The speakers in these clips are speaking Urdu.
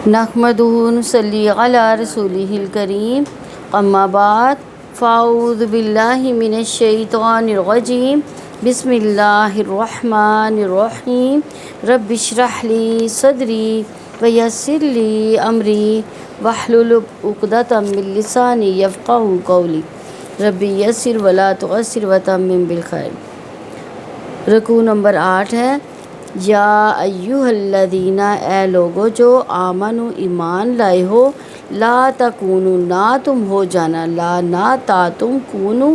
نحمدہ نصلی علی رسولہ الکریم اما بعد فاعوذ باللہ من الشیطان الرجیم بسم اللہ الرحمن الرحیم رب اشرح لی صدری ویسر لی امری واحلل عقدۃ من لسانی یفقہوا قولی رب یسر ولا تعسر وتمم بالخیر۔ رکوع نمبر 8 ہے یا ایھا الذین، اے لوگو جو آمنو ایمان لائے ہو، لا تکونو نہ تم ہو جانا، لا نہ تا تم کونو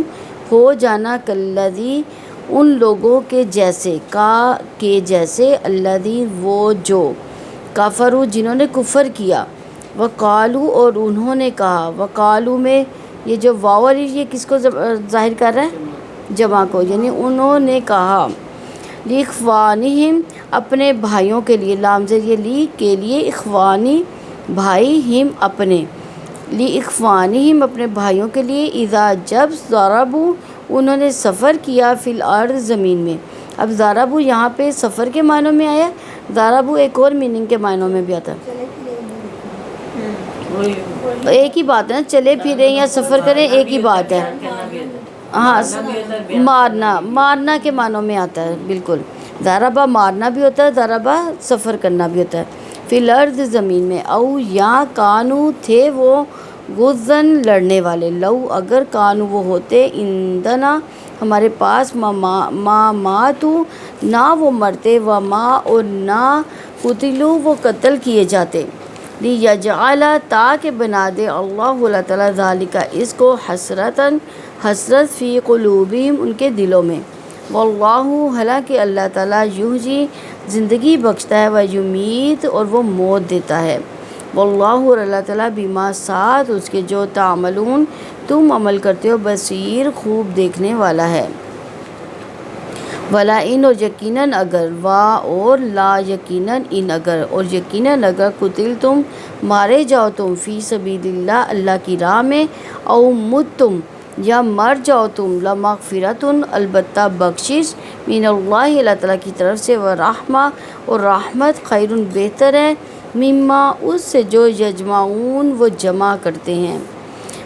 ہو جانا، کالذی ان لوگوں کے جیسے، کا کے جیسے، الذی وہ جو، کفروا جنہوں نے کفر کیا، وقالو اور انہوں نے کہا، وقالو میں یہ جو واو ہے یہ کس کو ظاہر کر رہا ہے؟ جمع کو، یعنی انہوں نے کہا، لاخوانہم اپنے بھائیوں کے لیے، لام ذریعہ لی کے لیے، اخوانی بھائی، ہم اپنے، لاخوانہم اپنے بھائیوں کے لیے، اذا جب، ضربوا انہوں نے سفر کیا، فی الارض زمین میں۔ اب ضربوا یہاں پہ سفر کے معنوں میں آیا، ضربوا ایک اور میننگ کے معنوں میں بھی آتا ہے، ایک ہی بات ہے نا، چلے پھریں یا سفر کریں ایک ہی بات ہے، ہاں مارنا کے معنوں میں آتا ہے، بالکل۔ ضربہ مارنا بھی ہوتا ہے، ضربہ سفر کرنا بھی ہوتا ہے، فی الارض زمین میں، او یا کانو تھے وہ، غزن لڑنے والے، لو اگر، کانو وہ ہوتے، عندنا ہمارے پاس، ما ماتو نہ وہ مرتے، وما اور نہ قتلوا وہ قتل کیے جاتے، لیجعل تاکہ بنا دے اللہ تعالیٰ، ذالک اس کو، حسرتاً حسرت، فی قلوبہم ان کے دلوں میں، واللہ حالانکہ اللہ تعالیٰ، یحیی زندگی بخشتا ہے، ویمیت اور وہ موت دیتا ہے، واللہ اور اللہ تعالیٰ، بما ساتھ اس کے جو تعملون تم عمل کرتے ہو، بصیر خوب دیکھنے والا ہے۔ ولا ان اور یقیناً اگر، وا اور لا یقیناً ان اگر، اور یقیناً اگر، قتل تم مارے جاؤ تم، فی سبیل اللہ اللہ کی راہ میں، او مت تم یا مر جاؤ تم، لمغفرۃ البتہ بخشش، من اللہ اللہ تعالیٰ کی طرف سے، ورحمہ اور رحمت، خیر بہتر ہے، مما اس سے جو، یجمعون وہ جمع کرتے ہیں۔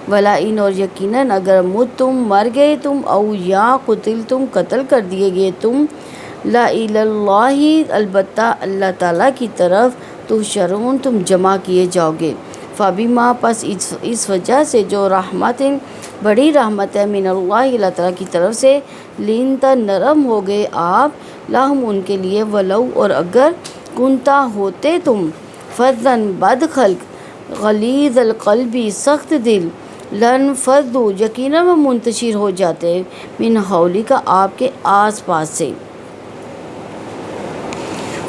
ولا ان اور یقیناً اگر، مت تم مر گئے تم، او یا قتل تم قتل کر دیے گئے تم، لا الی اللہ البتہ اللہ تعالیٰ کی طرف، تحشرون تم جمع کیے جاؤ گے، فبما پس اس وجہ سے، جو رحمت بڑی رحمت ہے، من اللہ اللہ تعالیٰ کی طرف سے، لینتا نرم ہو گئے آپ، لہم ان کے لیے، ولو اور اگر، کنتا ہوتے تم، فظاً بد خلق، غلیظ القلب سخت دل، لن فضوا یقیناً وہ منتشر ہو جاتے، من حولک آپ کے آس پاس سے،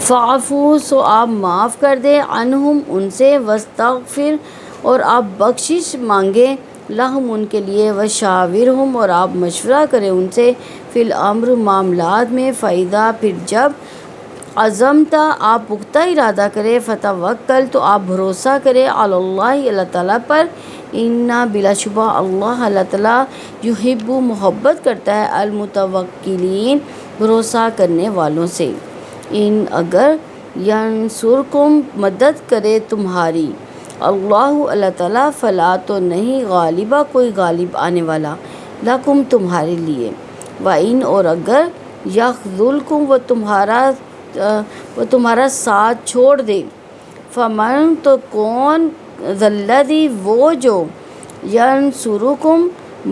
فاعفو سو آپ معاف کر دیں، عنہم ان سے، واستغفر اور آپ بخشش مانگے، لہم ان کے لیے، وشاورہم اور آپ مشورہ کریں ان سے، فی الامر معاملات میں، فاذا پھر جب، عزمت آپ پختہ ارادہ کرے، فتوکل تو آپ بھروسہ کرے، علی اللہ اللہ تعالیٰ پر، انا بلا شبہ اللہ اللہ تعالیٰ، یحب محبت کرتا ہے، المتوکلین بھروسہ کرنے والوں سے۔ ان اگر، ینصرکم مدد کرے تمہاری، اللہ اللہ تعالیٰ، فلا تو نہیں، غالبہ کوئی غالب آنے والا، لکم تمہارے لیے، وَإِنْ اور اگر، یخذلکم وہ تمہارا ساتھ چھوڑ دے، فمن تو کون، ذَلَّذِی وہ جو، ینصرکم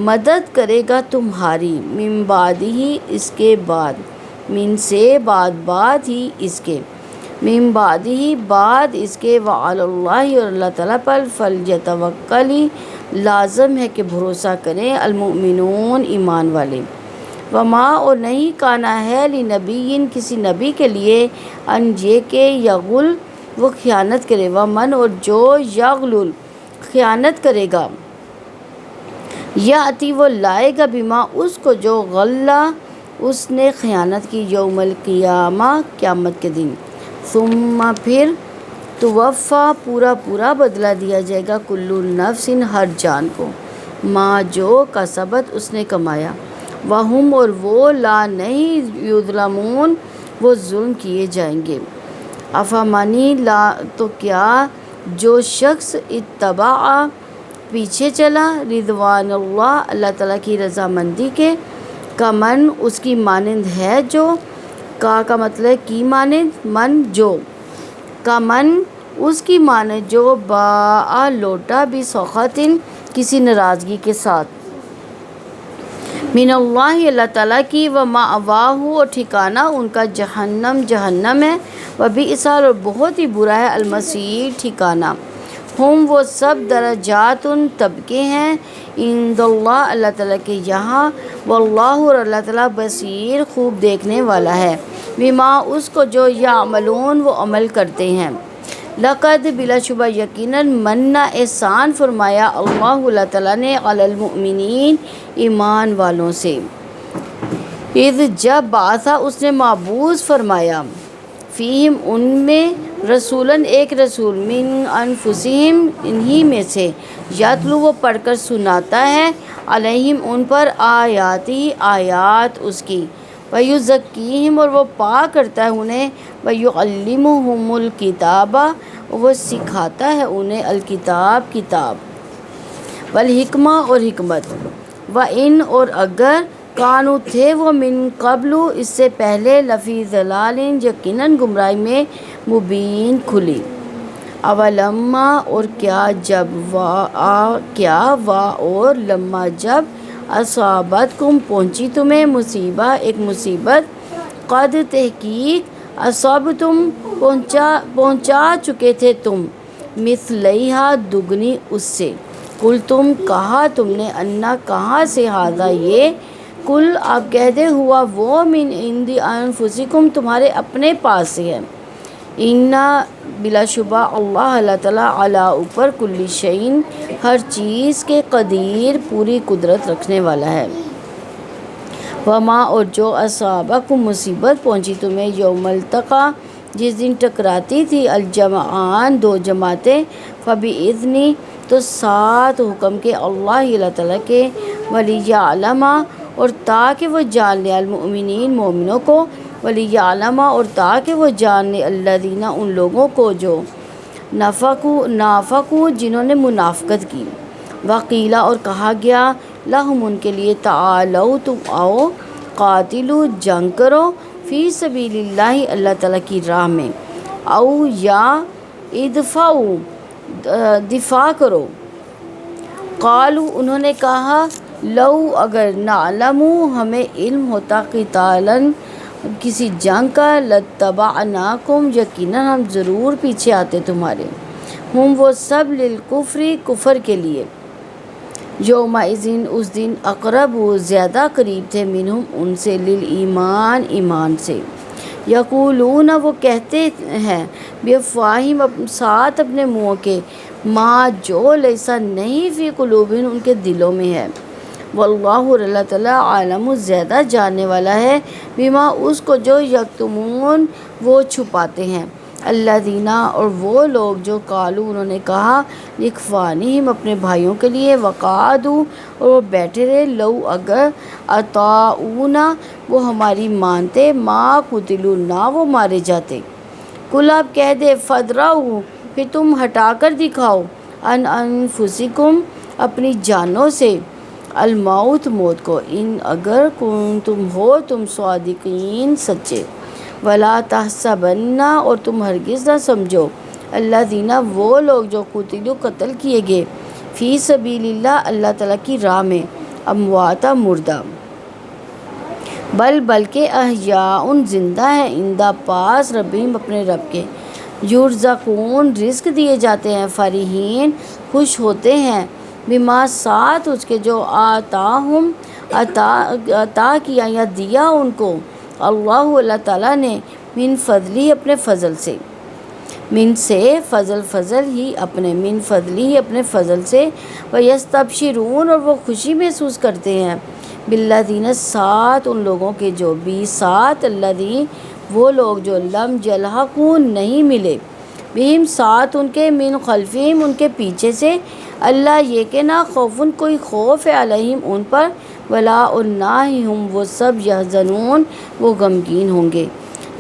مدد کرے گا تمہاری، من بعدہ اس کے بعد، من سے بعد ہی اس کے، من بعدہ بعد اس کے، وعلی اللہ اور اللہ تعالیٰ پر، فلیتوکل لازم ہے کہ بھروسہ کریں، المؤمنون ایمان والے، وما اور نہیں، کانا ہے، لنبی کسی نبی کے لیے، ان یہ کہ، یغل وہ خیانت کرے، ومن اور جو، یغلل خیانت کرے گا، یاتی وہ لائے گا، بما اس کو جو، غلہ اس نے خیانت کی، یوم القیامہ قیامت کے دن، ثم پھر، توفیٰ پورا بدلہ دیا جائے گا، کل نفس ہر جان کو، ما جو، کسبت اس نے کمایا، وہم اور وہ، لا نہیں، یظلمون وہ ظلم کیے جائیں گے، افامنی لا تو کیا، جو شخص اتبع پیچھے چلا رضوان اللہ اللہ تعالیٰ کی رضامندی کے کمن اس کی مانند ہے جو کا مطلب کی مانند من جو کمن اس کی مانند جو با لوٹا بھی سخطن کسی ناراضگی کے ساتھ من اللہ اللہ تعالیٰ کی و مأواہ اور ٹھکانہ ان کا جہنم ہے و بئس اور بہت ہی برا ہے المصیر ٹھکانہ ہم وہ سب درجات طبقے ہیں عند اللہ اللہ تعالیٰ کے یہاں واللہ اور اللہ تعالیٰ بصیر خوب دیکھنے والا ہے بما اس کو جو یعملون وہ عمل کرتے ہیں لقد بلا شبہ یقیناً منّا احسان فرمایا اللہ تعالیٰ نے علی المؤمنین ایمان والوں سے اذ جب بعثا اس نے مبعوث فرمایا فیہم ان میں رسولاً ایک رسول من انفسہم انہی میں سے یتلو وہ پڑھ کر سناتا ہے علیہم ان پر آیاتی آیات اس کی ویزکیہم اور وہ پاک کرتا ہے انہیں ویعلمہم الکتاب وہ سکھاتا ہے انہیں الکتاب کتاب والحکمہ اور حکمت وَإِنْ اور اگر کانو تھے وہ من قبل اس سے پہلے لفی ضلال یقیناً گمراہی میں مبین کھلی اولما اور کیا جب اور لما جب اصابتکم پہنچی تمہیں مصیبہ ایک مصیبت قد تحقیق اصابتم پہنچا چکے تھے تم مثلیہا دگنی اس سے کل تم کہا تم نے انا کہاں سے ہاذا یہ کل آپ کہتے ہوا وہ من عند انفسکم تمہارے اپنے پاس سے ہے انا بلا شبہ اللہ تعالیٰ علی اوپر کل شیء ہر چیز کے قدیر پوری قدرت رکھنے والا ہے وما اور جو اصابکم مصیبت پہنچی تمہیں یوم التقا جس دن ٹکراتی تھی الجمعان دو جماعتیں فبإذنی تو ساتھ حکم کے اللہ تعالیٰ کے ولیعلم اور تاکہ وہ جان لے المؤمنین مومنوں کو ولیعلم اور تاکہ وہ جان لے الذین ان لوگوں کو جو نافقو جنہوں نے منافقت کی وقیلا اور کہا گیا لہم ان کے لیے تعالو تم آؤ قاتلو جنگ کرو فی سبیل اللہ اللہ تعالیٰ کی راہ میں او یا ادفعو دفاع کرو قالو انہوں نے کہا لو اگر نعلمو ہمیں علم ہوتا قتالاً کسی جنگ کا لاتبعناکم یقیناً ہم ضرور پیچھے آتے تمہارے ہم وہ سب للکفری کفر کے لیے یومئذ اس دن اقرب زیادہ قریب تھے منہم ان سے للایمان ایمان سے یقولون وہ کہتے ہیں بافواہہم ساتھ اپنے منہوں کے ما جو لیسا نہیں فی قلوبہم ان کے دلوں میں ہے واللہ اللہ تعالیٰ عالم زیادہ جاننے والا ہے بما اس کو جو یکتمون وہ چھپاتے ہیں الذین اور وہ لوگ جو قالو انہوں نے کہا لإخوانہم اپنے بھائیوں کے لیے وقعدوا اور وہ بیٹھے رہے لو اگر اطاعونا وہ ہماری مانتے ما قتلوا نہ وہ مارے جاتے کل آپ کہہ دے فدرؤ پھر تم ہٹا کر دکھاؤ ان انفسکم اپنی جانوں سے الموت موت کو ان اگر تم ہو تم صادقین سچے ولا تحسبن اور تم ہرگز نہ سمجھو الذین وہ لوگ جو قتلوا قتل کیے گئے فی سبیل اللہ اللہ تعالیٰ کی راہ میں امواتا مردہ بلکہ احیاء زندہ ہیں عندہ پاس ربہم اپنے رب کے یرزقون رزق دیے جاتے ہیں فرحین خوش ہوتے ہیں بما ساتھ اس کے جو آتاہم عطا کیا یا دیا ان کو اللہ تعالیٰ نے من فضلی اپنے فضل سے من سے فضل ہی اپنے فضل سے ویستبشرون اور وہ خوشی محسوس کرتے ہیں بالذین ساتھ ان لوگوں کے جو بھی ساتھ الذین وہ لوگ جو لم یلحقون نہیں ملے بہم ساتھ ان کے من خلفہم ان کے پیچھے سے اللہ یہ کہ نہ خوفن کوئی خوف ہے علیہم ان پر ولا اور نہ ہی ہم وہ سب یحزنون وہ غمگین ہوں گے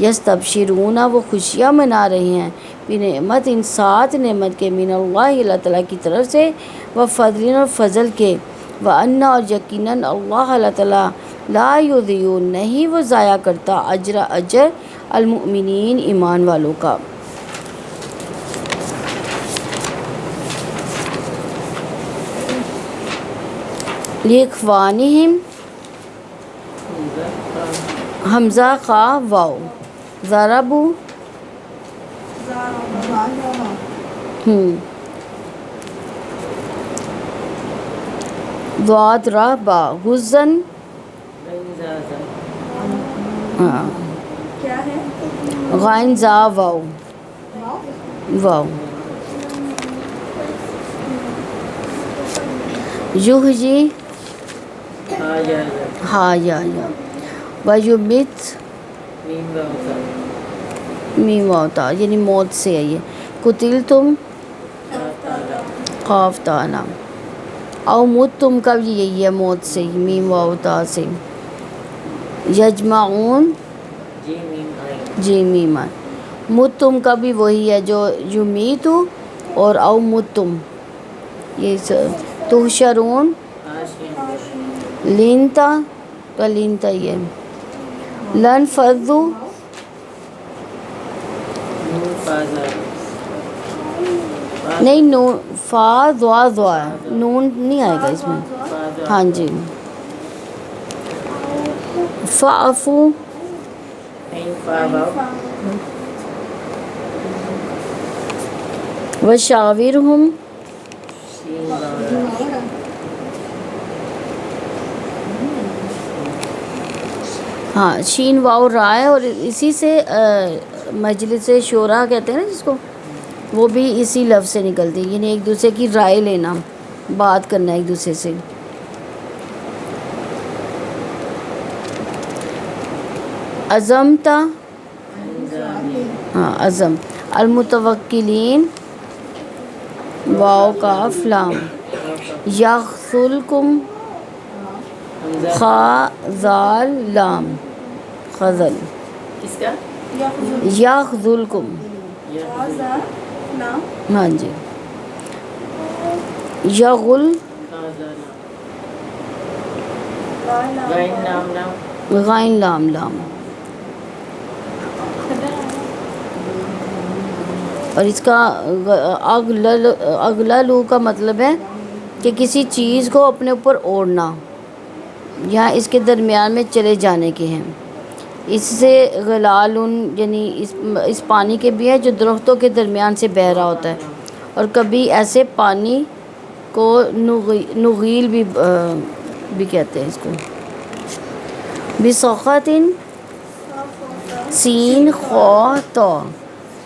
یستبشرون وہ خوشیاں منا رہے ہیں، بنعمت ان 7 نعمت کے، من اللہ اللہ تعالیٰ کی طرف سے، و فضل اور فضل کے، وَأَنَّ اور یقیناً اللہ تعالیٰ لا یضیع نہیں وہ ضائع کرتا اجر المؤمنین ایمان والوں کا۔ لِإِخْوَانِهِمْ حمزہ خا واو، ضربو ضاد را با، غزن غائن زا واو واو، یحیی ہا یا ویمیت میم واو تا، یعنی موت سے ہے یہ، قتل تم قاف تا نام، او مت تم کا بھی یہی ہے موت سے، میم واو تا سے، یجمعون جی میم آئے، مت تم کا بھی وہی ہے جو یمیتو اور او مت تم، یہ تحشرون لینتا کا لینتا یہ، لن فضو نہیں، نون فا دعا دعا نون نہیں آئے گا اس میں، ہاں جی، فعفو وشاورہم ہاں شین واؤ را ہے، اور اسی سے مجلس شورا کہتے ہیں نا جس کو، وہ بھی اسی لفظ سے نکلتی ہے، یعنی ایک دوسرے کی رائے لینا، بات کرنا ایک دوسرے سے۔ عزمتا ہاں عزم، المتوکلین واو کاف لام، یغسلکم خا زال لام خزل، یغسلکم ہاں جی، یغل غائن لام لام، اور اس کا اغللو کا مطلب ہے کہ کسی چیز کو اپنے اوپر اوڑھنا، یہاں اس کے درمیان میں چلے جانے کے ہیں، اس سے غلال یعنی اس پانی کے بھی ہے جو درختوں کے درمیان سے بہہ رہا ہوتا ہے، اور کبھی ایسے پانی کو نغیل بھی کہتے ہیں اس کو، بسخط سین خو تو،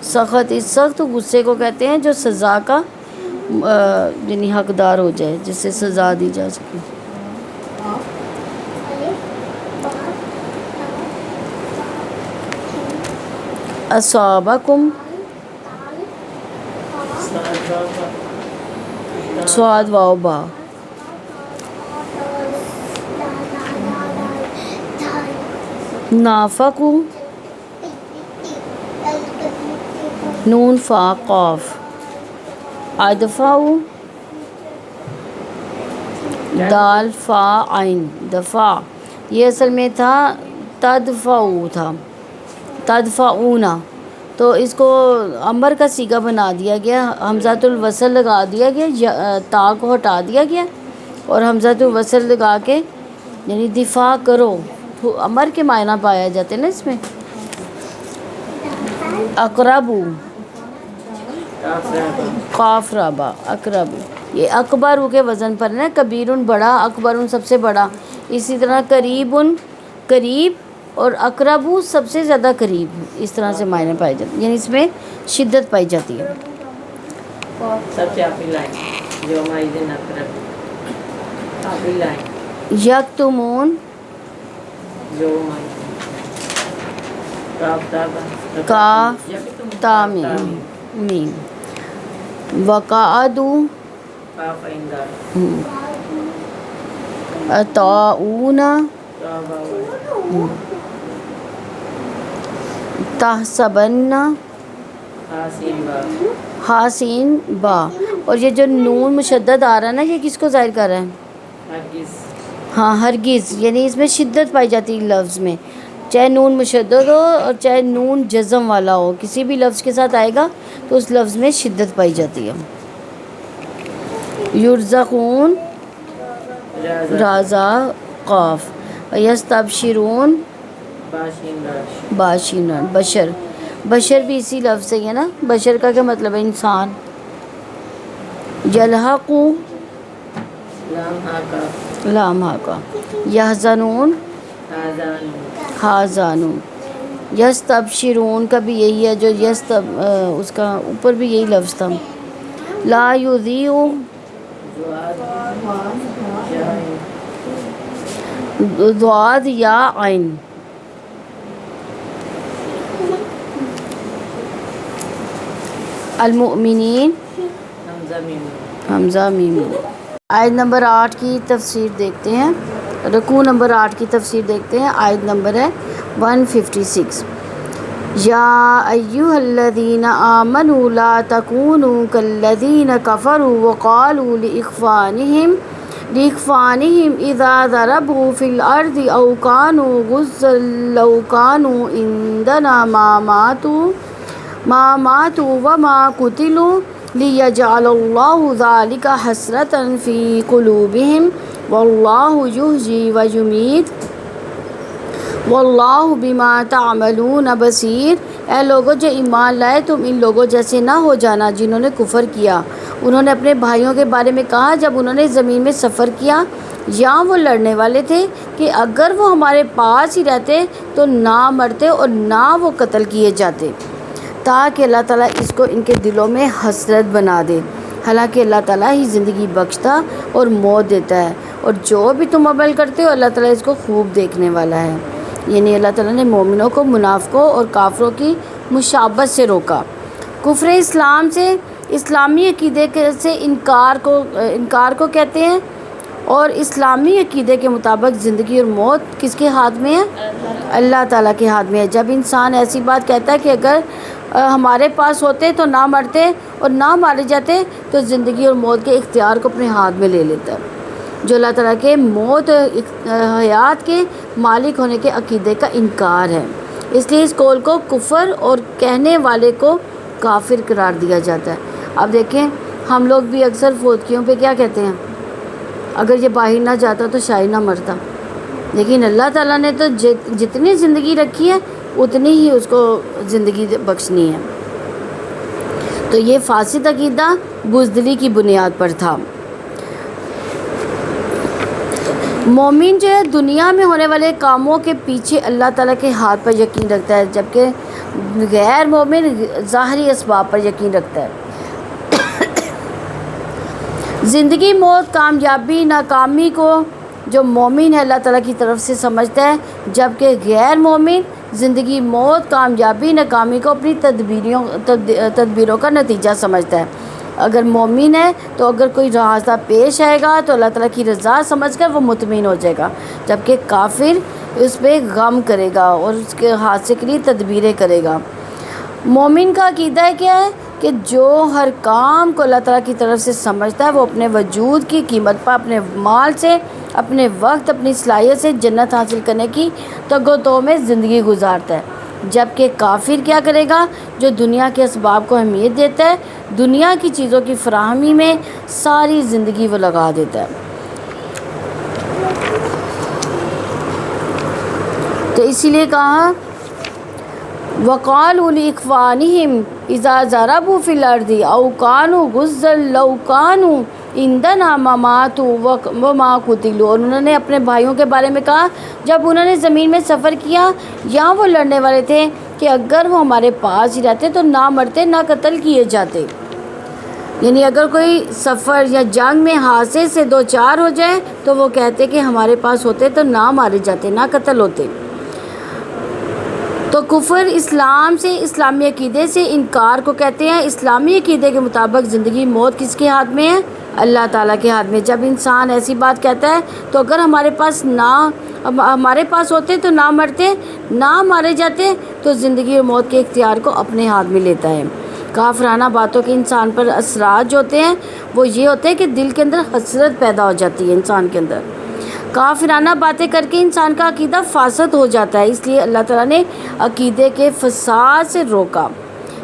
سخط اس سخت غصے کو کہتے ہیں جو سزا کا یعنی حقدار ہو جائے، جس سے سزا دی جا سکے۔ اصابکم صاد واو با، نافقو نون فا قاف، ادفعو دال فا عین، دفع یہ اصل میں تھا تدفعو تھا، تدفعونا، تو اس کو امر کا صیغہ بنا دیا گیا، حمزۃ الوصل لگا دیا گیا، تا کو ہٹا دیا گیا، اور حمزۃ الوصل لگا کے یعنی دفاع کرو، امر کے معنی پایا جاتے ہیں نا اس میں۔ اقربو قاف رابا، اقرب یہ اکبر کے وزن پر نا، کبیرن بڑا، اکبر سب سے بڑا، اسی طرح قریبن قریب، اور اقربو سب سے زیادہ قریب، اس طرح سے معنی پائے جاتے ہیں، یعنی اس میں شدت پائی جاتی ہے۔ سب سے آخری لائن جو ہماری دن اقرب، آخری لائن یکتمون جو ہماری کاف تا میم، وقعدو اطاعونا تحسبن حاسین با حاسین با، اور یہ جو نون مشدد آ رہا ہے نا، یہ کس کو ظاہر کر رہا ہے؟ ہرگز ہاں ہرگز، یعنی اس میں شدت پائی جاتی ہے لفظ میں، چاہے نون مشدد ہو اور چاہے نون جزم والا ہو، کسی بھی لفظ کے ساتھ آئے گا تو اس لفظ میں شدت پائی جاتی ہے۔ یرزقون رازق رازا قاف، یستبشرون باشین باش باشین بشر، بشر بھی اسی لفظ سے ہی ہے نا، بشر کا کیا مطلب ہے؟ انسان۔ یلحقو لام ہا کا لام ہا کا، یحزنون آزان حازانون، یستبشرون کا بھی یہی ہے، جو اس کا اوپر بھی یہی لفظ تھا۔ لا یضیع زواد شاہین ضاد یا عین، المؤمنین حمزہ میم حمزہ میم۔ آیت نمبر 8 کی تفسیر دیکھتے ہیں، رکوع نمبر 8 کی تفسیر دیکھتے ہیں۔ آیت نمبر ہے 156۔ یا ایہا الذین آمنوا لا تکونوا کالذین کفروا وقالوا لإخوانهم اذا ضربوا في الارض او كانوا غزا لو كانوا عندنا ما ماتوا وما قتلوا ليجعل الله ذلك حسرة في قلوبهم والله يحيي ويميت واللہ بما تعملون بصیر۔ اے لوگوں جو ایمان لائے، تم ان لوگوں جیسے نہ ہو جانا جنہوں نے کفر کیا۔ انہوں نے اپنے بھائیوں کے بارے میں کہا جب انہوں نے زمین میں سفر کیا، یا وہ لڑنے والے تھے کہ اگر وہ ہمارے پاس ہی رہتے تو نہ مرتے اور نہ وہ قتل کیے جاتے، تاکہ اللہ تعالیٰ اس کو ان کے دلوں میں حسرت بنا دے۔ حالانکہ اللہ تعالیٰ ہی زندگی بخشتا اور موت دیتا ہے، اور جو بھی تم عمل کرتے ہو اللہ تعالیٰ اس کو خوب دیکھنے والا ہے۔ یعنی اللہ تعالیٰ نے مومنوں کو منافقوں اور کافروں کی مشابہت سے روکا۔ کفر اسلام سے اسلامی عقیدے سے انکار کو کہتے ہیں، اور اسلامی عقیدے کے مطابق زندگی اور موت کس کے ہاتھ میں ہے؟ اللہ تعالیٰ کے ہاتھ میں ہے۔ جب انسان ایسی بات کہتا ہے کہ اگر ہمارے پاس ہوتے تو نہ مرتے اور نہ مارے جاتے، تو زندگی اور موت کے اختیار کو اپنے ہاتھ میں لے لیتا ہے، جو اللہ تعالیٰ کے موت حیات کے مالک ہونے کے عقیدے کا انکار ہے۔ اس لیے اس قول کو کفر اور کہنے والے کو کافر قرار دیا جاتا ہے۔ اب دیکھیں ہم لوگ بھی اکثر فوتکیوں پہ کیا کہتے ہیں؟ اگر یہ باہر نہ جاتا تو شاید نہ مرتا، لیکن اللہ تعالیٰ نے تو جتنی زندگی رکھی ہے اتنی ہی اس کو زندگی بخشنی ہے۔ تو یہ فاسد عقیدہ بزدلی کی بنیاد پر تھا۔ مومن جو ہے دنیا میں ہونے والے کاموں کے پیچھے اللہ تعالیٰ کے ہاتھ پر یقین رکھتا ہے، جبکہ غیر مومن ظاہری اسباب پر یقین رکھتا ہے۔ زندگی موت کامیابی ناکامی کو جو مومن ہے اللہ تعالیٰ کی طرف سے سمجھتا ہے، جبکہ غیر مومن زندگی موت کامیابی ناکامی کو اپنی تدبیروں کا نتیجہ سمجھتا ہے۔ اگر مومن ہے تو اگر کوئی راستہ پیش آئے گا تو اللہ تعالیٰ کی رضا سمجھ کر وہ مطمئن ہو جائے گا، جبکہ کافر اس پہ غم کرے گا اور اس کے حادثے کے لیے تدبیریں کرے گا۔ مومن کا عقیدہ کیا ہے کہ جو ہر کام کو اللہ تعالیٰ کی طرف سے سمجھتا ہے وہ اپنے وجود کی قیمت پر اپنے مال سے، اپنے وقت، اپنی صلاحیت سے جنت حاصل کرنے کی تگ و تو میں زندگی گزارتا ہے، جبکہ کافر کیا کرے گا؟ جو دنیا کے اسباب کو اہمیت دیتا ہے، دنیا کی چیزوں کی فراہمی میں ساری زندگی وہ لگا دیتا ہے۔ تو اسی لیے کہا وَقَالُوا لِإِخْوَانِهِمْ إِذَا ضَرَبُوا فِي الْأَرْضِ أَوْ كَانُوا غُزًّا لَوْ كَانُوا عِندَنَا مَا مَاتُوا وَمَا قُتِلُوا، اور انہوں نے اپنے بھائیوں کے بارے میں کہا جب انہوں نے زمین میں سفر کیا یا وہ لڑنے والے تھے کہ اگر وہ ہمارے پاس ہی رہتے تو نہ مرتے نہ قتل کیے جاتے۔ یعنی اگر کوئی سفر یا جنگ میں حادثے سے دو چار ہو جائے تو وہ کہتے کہ ہمارے پاس ہوتے تو نہ مارے جاتے نہ قتل ہوتے۔ تو کفر اسلام سے، اسلامی عقیدے سے انکار کو کہتے ہیں۔ اسلامی عقیدے کے مطابق زندگی موت کس کے ہاتھ میں ہے؟ اللہ تعالیٰ کے ہاتھ میں۔ جب انسان ایسی بات کہتا ہے تو اگر ہمارے پاس ہوتے تو نہ مرتے، نہ مارے جاتے، تو زندگی اور موت کے اختیار کو اپنے ہاتھ میں لیتا ہے۔ کافرانہ باتوں کے انسان پر اثرات جو ہوتے ہیں وہ یہ ہوتے ہیں کہ دل کے اندر حسرت پیدا ہو جاتی ہے انسان کے اندر۔ کافرانہ باتیں کر کے انسان کا عقیدہ فاسد ہو جاتا ہے، اس لیے اللہ تعالیٰ نے عقیدے کے فساد سے روکا۔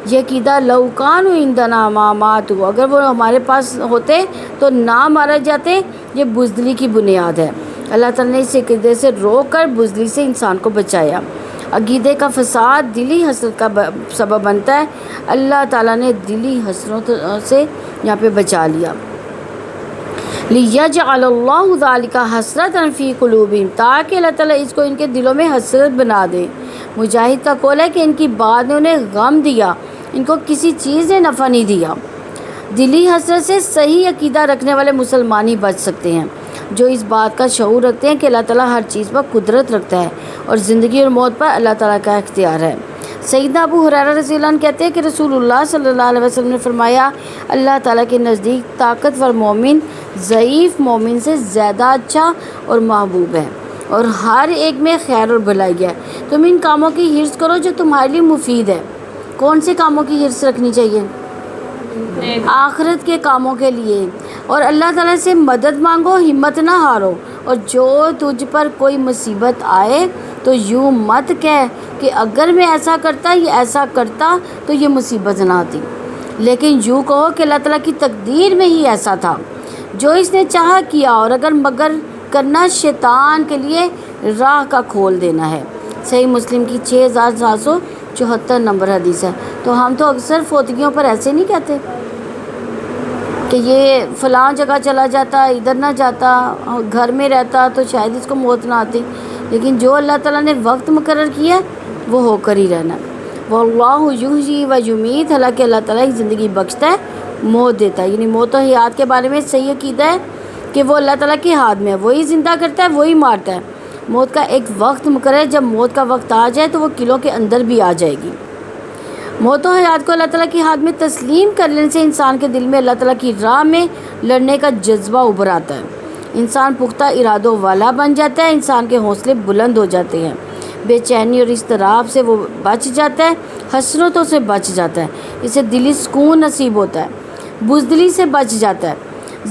یہ عقیدہ لو کانوا عندنا ما ماتوا، اگر وہ ہمارے پاس ہوتے تو نہ مارے جاتے، یہ بزدلی کی بنیاد ہے۔ اللہ تعالیٰ نے اس عقیدے سے روک کر بزدلی سے انسان کو بچایا۔ عقیدے کا فساد دلی حسرت کا سبب بنتا ہے، اللہ تعالیٰ نے دلی حسرت سے یہاں پہ بچا لیا۔ لِيَجْعَلَ اللَّهُ ذَلِكَ حَسْرَةً فِي قُلُوبِهِمْ، تاکہ اللہ تعالیٰ اس کو ان کے دلوں میں حسرت بنا دے۔ مجاہد کا قول ہے کہ ان کی بات نے انہیں غم دیا، ان کو کسی چیز نے نفع نہیں دیا۔ دلی حسرت سے صحیح عقیدہ رکھنے والے مسلمان ہی بچ سکتے ہیں، جو اس بات کا شعور رکھتے ہیں کہ اللہ تعالیٰ ہر چیز پر قدرت رکھتا ہے اور زندگی اور موت پر اللہ تعالیٰ کا اختیار ہے۔ سیدنا ابو ہریرہ رضی اللہ عنہ کہتے ہیں کہ رسول اللہ صلی اللہ علیہ وسلم نے فرمایا، اللہ تعالیٰ کے نزدیک طاقتور مومن ضعیف مومن سے زیادہ اچھا اور محبوب ہے، اور ہر ایک میں خیر اور بھلائی ہے۔ تم ان کاموں کی حرص کرو جو تمہارے لیے مفید ہے۔ کون سے کاموں کی حرص رکھنی چاہیے؟ آخرت کے کاموں کے لیے، اور اللہ تعالیٰ سے مدد مانگو، ہمت نہ ہارو، اور جو تجھ پر کوئی مصیبت آئے تو یوں مت کہہ کہ اگر میں ایسا کرتا یا ایسا کرتا تو یہ مصیبت نہ آتی، لیکن یوں کہو کہ اللہ تعالیٰ کی تقدیر میں ہی ایسا تھا، جو اس نے چاہا کیا، اور اگر مگر کرنا شیطان کے لیے راہ کا کھول دینا ہے۔ صحیح مسلم کی 6774 نمبر حدیث ہے۔ تو ہم تو اکثر فوتگیوں پر ایسے نہیں کہتے کہ یہ فلاں جگہ چلا جاتا، ادھر نہ جاتا، گھر میں رہتا تو شاید اس کو موت نہ آتی، لیکن جو اللہ تعالیٰ نے وقت مقرر کیا وہ ہو کر ہی رہنا۔ واللہ یحیی و یمیت، حالانکہ اللہ تعالیٰ زندگی بخشتا ہے، موت دیتا ہے۔ یعنی موت و حیات کے بارے میں صحیح عقیدہ ہے کہ وہ اللہ تعالیٰ کے ہاتھ میں ہے، وہی زندہ کرتا ہے، وہی مارتا ہے۔ موت کا ایک وقت مقرر ہے، جب موت کا وقت آ جائے تو وہ قلعوں کے اندر بھی آ جائے گی۔ موت و حیات کو اللہ تعالیٰ کے ہاتھ میں تسلیم کر لینے سے انسان کے دل میں اللہ تعالیٰ کی راہ میں لڑنے کا جذبہ ابھر آتا ہے، انسان پختہ ارادوں والا بن جاتا ہے، انسان کے حوصلے بلند ہو جاتے ہیں، بے چینی اور اضطراب سے وہ بچ جاتا ہے، حسرتوں سے بچ جاتا ہے، اسے دلی سکون نصیب ہوتا ہے، بزدلی سے بچ جاتا ہے،